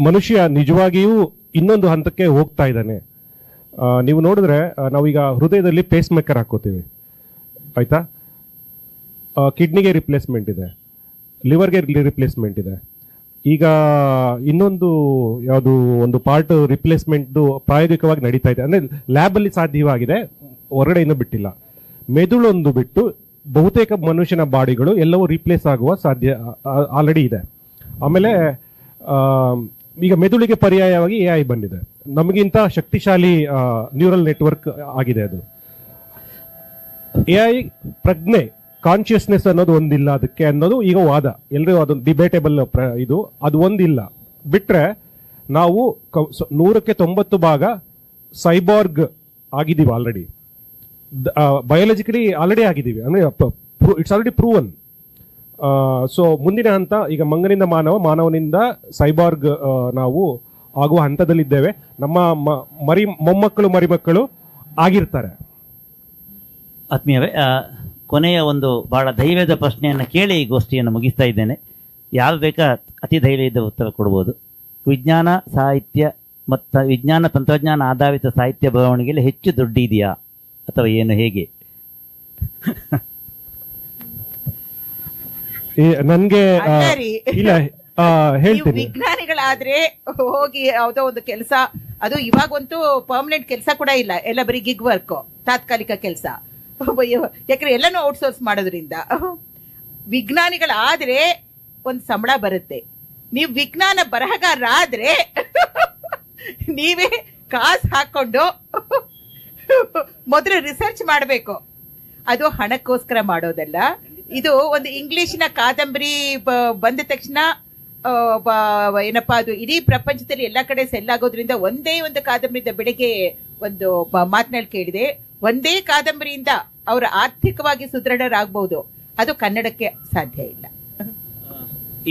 S5: ಮನುಷ್ಯ ನಿಜವಾಗಿಯೂ ಇನ್ನೊಂದು ಹಂತಕ್ಕೆ ಹೋಗ್ತಾ ಇದ್ದಾನೆ. ನೀವು ನೋಡಿದ್ರೆ ನಾವೀಗ ಹೃದಯದಲ್ಲಿ ಪೇಸ್ ಮೇಕರ್ ಹಾಕೋತೀವಿ, ಆಯ್ತಾ? ಕಿಡ್ನಿಗೆ ರಿಪ್ಲೇಸ್ಮೆಂಟ್ ಇದೆ, ಲಿವರ್ಗೆ ರಿಪ್ಲೇಸ್ಮೆಂಟ್ ಇದೆ. ಈಗ ಇನ್ನೊಂದು ಯಾವುದು ಒಂದು ಪಾರ್ಟ್ ರಿಪ್ಲೇಸ್ಮೆಂಟ್ ಪ್ರಾಯೋಗಿಕವಾಗಿ ನಡೀತಾ ಇದೆ, ಅಂದ್ರೆ ಲ್ಯಾಬ್ ಅಲ್ಲಿ ಸಾಧ್ಯವಾಗಿದೆ, ಹೊರಗಡೆ ಇನ್ನೂ ಬಿಟ್ಟಿಲ್ಲ. ಮೆದುಳೊಂದು ಬಿಟ್ಟು ಬಹುತೇಕ ಮನುಷ್ಯನ ಬಾಡಿಗಳು ಎಲ್ಲವೂ ರಿಪ್ಲೇಸ್ ಆಗುವ ಸಾಧ್ಯ ಆಲ್ರೆಡಿ ಇದೆ. ಆಮೇಲೆ ಈಗ ಮೆದುಳಿಗೆ ಪರ್ಯಾಯವಾಗಿ AI ಬಂದಿದೆ, ನಮಗಿಂತ ಶಕ್ತಿಶಾಲಿ ನ್ಯೂರಲ್ ನೆಟ್ವರ್ಕ್ ಆಗಿದೆ. ಅದು AI ಪ್ರಜ್ಞೆ, ಕಾನ್ಶಿಯಸ್ನೆಸ್ ಅನ್ನೋದು ಒಂದಿಲ್ಲ ಅದಕ್ಕೆ ಅನ್ನೋದು ಈಗ ವಾದ, ಎಲ್ಲರೂ ಅದೊಂದು ಡಿಬೇಟೇಬಲ್ ಇದು, ಅದು ಒಂದಿಲ್ಲ. ಬಿಟ್ರೆ ನಾವು 100ಕ್ಕೆ 90 ಭಾಗ ಸೈಬಾರ್ಗ್ ಆಗಿದ್ದೀವಿ ಆಲ್ರೆಡಿ, ಬಯೋಲಜಿಕಲಿ ಆಲ್ರೆಡಿ ಆಗಿದ್ದೀವಿ, ಅಂದ್ರೆ ಇಟ್ಸ್ ಆಲ್ರೆಡಿ ಪ್ರೂವನ್. ಸೊ ಮುಂದಿನ ಹಂತ ಈಗ ಮಂಗನಿಂದ ಮಾನವ, ಮಾನವನಿಂದ ಸೈಬಾರ್ಗ್ ನಾವು ಆಗುವ ಹಂತದಲ್ಲಿದ್ದೇವೆ. ನಮ್ಮ ಮೊಮ್ಮಕ್ಕಳು ಮರಿಮಕ್ಕಳು ಆಗಿರ್ತಾರೆ.
S2: ಆತ್ಮೀಯವೇ, ಕೊನೆಯ ಒಂದು ಬಹಳ ಧೈರ್ಯದ ಪ್ರಶ್ನೆಯನ್ನು ಕೇಳಿ ಈ ಗೋಷ್ಠಿಯನ್ನು ಮುಗಿಸ್ತಾ ಇದ್ದೇನೆ. ಯಾರು ಬೇಕಾ ಅತಿ ಧೈರ್ಯದ ಉತ್ತರ ಕೊಡ್ಬೋದು. ವಿಜ್ಞಾನ ಸಾಹಿತ್ಯ ಮತ್ತು ವಿಜ್ಞಾನ ತಂತ್ರಜ್ಞಾನ ಆಧಾರಿತ ಸಾಹಿತ್ಯ ಬರವಣಿಗೆಯಲ್ಲಿ ಹೆಚ್ಚು ದುಡ್ಡಿದೆಯಾ ಅಥವಾ ಏನು, ಹೇಗೆ?
S5: ನನ್ಗೆ
S4: ಅಲ್ಲ ರೀ.
S5: ಇಲ್ಲ
S4: ನೀವು
S5: ಹೇಳ್ತೀನಿ.
S4: ವಿಜ್ಞಾನಿಗಳಾದ್ರೆ ಹೋಗಿ ಯಾವುದೋ ಒಂದು ಕೆಲಸ, ಅದು ಇವಾಗಂತೂ ಪರ್ಮನೆಂಟ್ ಕೆಲಸ ಕೂಡ ಇಲ್ಲ, ಎಲ್ಲ ಬರೀ ಗಿಗ್ ವರ್ಕ್, ತಾತ್ಕಾಲಿಕ ಕೆಲಸ. ಯಾಕಂದ್ರೆ ಎಲ್ಲಾನು ಔಟ್ಸೋರ್ಸ್ ಮಾಡೋದ್ರಿಂದ ವಿಜ್ಞಾನಿಗಳಾದ್ರೆ ಒಂದು ಸಂಬಳ ಬರುತ್ತೆ. ನೀವು ವಿಜ್ಞಾನ ಬರಹಗಾರರಾದ್ರೆ ನೀವೇ ಕಾಸು ಹಾಕೊಂಡು ಮೊದಲು ರಿಸರ್ಚ್ ಮಾಡಬೇಕು. ಅದು ಹಣಕ್ಕೋಸ್ಕರ ಮಾಡೋದಲ್ಲ. ಇದು ಒಂದು ಇಂಗ್ಲಿಷಿನ ಕಾದಂಬರಿ ಬಂದ ತಕ್ಷಣ ಏನಪ್ಪಾ ಅದು ಇಡೀ ಪ್ರಪಂಚದಲ್ಲಿ ಎಲ್ಲ ಕಡೆ ಸೆಲ್ ಆಗೋದ್ರಿಂದ, ಒಂದೇ ಒಂದು ಕಾದಂಬರಿಯಿಂದ ಬೆಳಗ್ಗೆ ಒಂದು ಮಾತನಾಡಿ ಕೇಳಿದೆ, ಒಂದೇ ಕಾದಂಬರಿಯಿಂದ ಅವರು ಆರ್ಥಿಕವಾಗಿ ಸುದೃಢರಾಗಬಹುದು, ಅದು ಕನ್ನಡಕ್ಕೆ ಸಾಧ್ಯ ಇಲ್ಲ.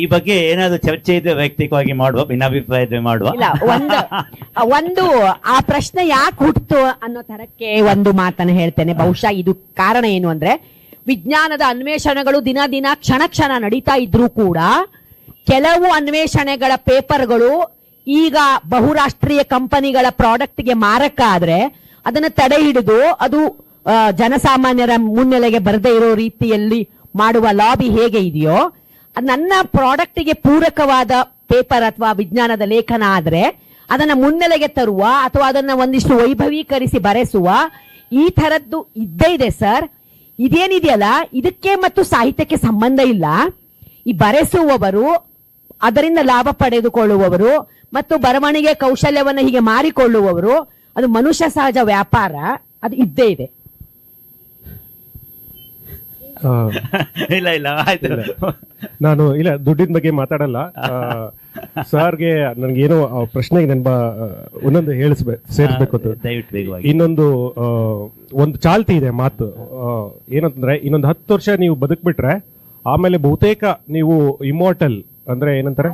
S2: ಈ ಬಗ್ಗೆ ಏನಾದ್ರು ಚರ್ಚೆ ಇದ್ರೆ ವೈಯಕ್ತಿಕವಾಗಿ ಮಾಡುವ, ಭಿನ್ನಾಭಿಪ್ರಾಯ ಮಾಡುವ.
S6: ಇಲ್ಲ, ಒಂದು ಆ ಪ್ರಶ್ನೆ ಯಾಕೆ ಹುಟ್ಟಿತು ಅನ್ನೋ ತರಕ್ಕೆ ಒಂದು ಮಾತನ್ನ ಹೇಳ್ತೇನೆ. ಬಹುಶಃ ಇದು ಕಾರಣ ಏನು ಅಂದ್ರೆ, ವಿಜ್ಞಾನದ ಅನ್ವೇಷಣೆಗಳು ದಿನ ದಿನ ಕ್ಷಣ ಕ್ಷಣ ನಡೀತಾ ಇದ್ರೂ ಕೂಡ ಕೆಲವು ಅನ್ವೇಷಣೆಗಳ ಪೇಪರ್ಗಳು ಈಗ ಬಹುರಾಷ್ಟ್ರೀಯ ಕಂಪನಿಗಳ ಪ್ರಾಡಕ್ಟ್ಗೆ ಮಾರಕ ಆದ್ರೆ ಅದನ್ನ ತಡೆ ಹಿಡಿದು ಅದು ಜನಸಾಮಾನ್ಯರ ಮುನ್ನೆಲೆಗೆ ಬರದೇ ಇರೋ ರೀತಿಯಲ್ಲಿ ಮಾಡುವ ಲಾಬಿ ಹೇಗೆ ಇದೆಯೋ, ನನ್ನ ಪ್ರಾಡಕ್ಟ್ಗೆ ಪೂರಕವಾದ ಪೇಪರ್ ಅಥವಾ ವಿಜ್ಞಾನದ ಲೇಖನ ಆದ್ರೆ ಅದನ್ನ ಮುನ್ನೆಲೆಗೆ ತರುವ ಅಥವಾ ಅದನ್ನ ಒಂದಿಷ್ಟು ವೈಭವೀಕರಿಸಿ ಬರೆಸುವ ಈ ತರದ್ದು ಇದ್ದೇ ಇದೆ ಸರ್. ಇದೇನಿದೆಯಲ್ಲ, ಇದಕ್ಕೆ ಮತ್ತು ಸಾಹಿತ್ಯಕ್ಕೆ ಸಂಬಂಧ ಇಲ್ಲ. ಈ ಬರೆಸುವವರು, ಅದರಿಂದ ಲಾಭ ಪಡೆದುಕೊಳ್ಳುವವರು ಮತ್ತು ಬರವಣಿಗೆ ಕೌಶಲ್ಯವನ್ನು ಹೀಗೆ ಮಾರಿಕೊಳ್ಳುವವರು, ಅದು ಮನುಷ್ಯ ಸಹಜ ವ್ಯಾಪಾರ, ಅದು ಇದ್ದೇ ಇದೆ.
S2: ಇಲ್ಲ ಇಲ್ಲ ಆಯ್ತು.
S5: ನಾನು ಇಲ್ಲ ದುಡ್ಡಿನ ಬಗ್ಗೆ ಮಾತಾಡಲ್ಲ. ಸರ್ಗೆ ನನ್ಗೇನೋ ಪ್ರಶ್ನೆಗೆ ಒಂದೊಂದು ಸೇರಿಸ್ಬೇಕು ಅಂತ.
S2: ದಯವಿಟ್ಟು ವೇಗವಾಗಿ.
S5: ಇನ್ನೊಂದು ಒಂದು ಚಾಲ್ತಿ ಇದೆ ಮಾತು, ಏನಂತಂದ್ರೆ ಇನ್ನೊಂದು 10 ವರ್ಷ ನೀವು ಬದುಕ್ಬಿಟ್ರೆ ಆಮೇಲೆ ಬಹುತೇಕ ನೀವು ಇಮೋರ್ಟಲ್ ಅಂದ್ರೆ ಏನಂತಾರೆ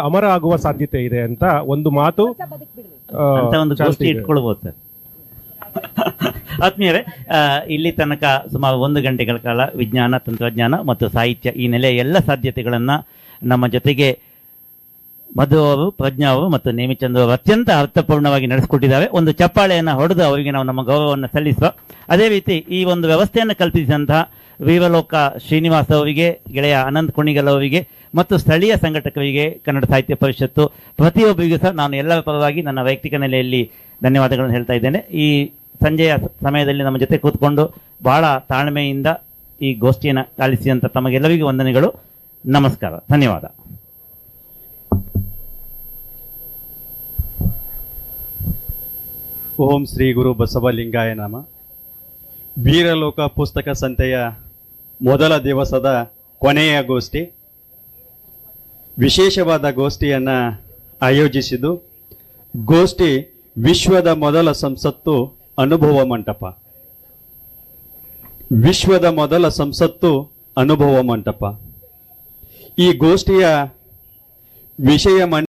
S5: ಅಮರ ಆಗುವ ಸಾಧ್ಯತೆ ಇದೆ ಅಂತ ಒಂದು ಮಾತು.
S2: ಅಂತ ಒಂದು ಗೋಷ್ಠಿ ಇಟ್ಕೊಳ್ಬಹುದು ಸರ್. ಆತ್ಮೀಯರೇ, ಇಲ್ಲಿ ತನಕ ಸುಮಾರು 1 ಗಂಟೆಗಳ ಕಾಲ ವಿಜ್ಞಾನ ತಂತ್ರಜ್ಞಾನ ಮತ್ತು ಸಾಹಿತ್ಯ ಈ ನೆಲೆಯ ಎಲ್ಲ ಸಾಧ್ಯತೆಗಳನ್ನು ನಮ್ಮ ಜೊತೆಗೆ ಮಧು ಅವರು, ಪ್ರಜ್ಞಾ ಅವರು ಮತ್ತು ನೇಮಿಚಂದ್ರ ಅವರು ಅತ್ಯಂತ ಅರ್ಥಪೂರ್ಣವಾಗಿ ನಡೆಸಿಕೊಟ್ಟಿದ್ದಾರೆ. ಒಂದು ಚಪ್ಪಾಳೆಯನ್ನು ಹೊಡೆದು ಅವರಿಗೆ ನಾವು ನಮ್ಮ ಗೌರವವನ್ನು ಸಲ್ಲಿಸುವ. ಅದೇ ರೀತಿ ಈ ಒಂದು ವ್ಯವಸ್ಥೆಯನ್ನು ಕಲ್ಪಿಸಿದಂತಹ ವೀರಲೋಕ ಶ್ರೀನಿವಾಸ್ ಅವರಿಗೆ, ಗೆಳೆಯ ಅನಂತ್ ಕುಣಿಗಲ್ ಅವರಿಗೆ ಮತ್ತು ಸ್ಥಳೀಯ ಸಂಘಟಕರಿಗೆ, ಕನ್ನಡ ಸಾಹಿತ್ಯ ಪರಿಷತ್ತು ಪ್ರತಿಯೊಬ್ಬರಿಗೂ ಸಹ ನಾನು ಎಲ್ಲರ ಪರವಾಗಿ ನನ್ನ ವೈಯಕ್ತಿಕ ನೆಲೆಯಲ್ಲಿ ಧನ್ಯವಾದಗಳನ್ನು ಹೇಳ್ತಾ ಇದ್ದೇನೆ. ಈ ಸಂಜೆಯ ಸಮಯದಲ್ಲಿ ನಮ್ಮ ಜೊತೆ ಕೂತ್ಕೊಂಡು ಬಹಳ ತಾಳ್ಮೆಯಿಂದ ಈ ಗೋಷ್ಠಿಯನ್ನು ಆಲಿಸಿದಂಥ ತಮಗೆಲ್ಲರಿಗೂ ವಂದನೆಗಳು. ನಮಸ್ಕಾರ, ಧನ್ಯವಾದ.
S10: ಓಂ ಶ್ರೀ ಗುರು ಬಸವಲಿಂಗಾಯ ನಮ. ವೀರಲೋಕ ಪುಸ್ತಕ ಸಂತೆಯ ಮೊದಲ ದಿವಸದ ಕೊನೆಯ ಗೋಷ್ಠಿ, ವಿಶೇಷವಾದ ಗೋಷ್ಠಿಯನ್ನು ಆಯೋಜಿಸಿದ್ದು ಗೋಷ್ಠಿ ವಿಶ್ವದ ಮೊದಲ ಸಂಸತ್ತು ಅನುಭವ ಮಂಟಪ. ವಿಶ್ವದ ಮೊದಲ ಸಂಸತ್ತು ಅನುಭವ ಮಂಟಪ. ಈ ಗೋಷ್ಠಿಯ ವಿಷಯ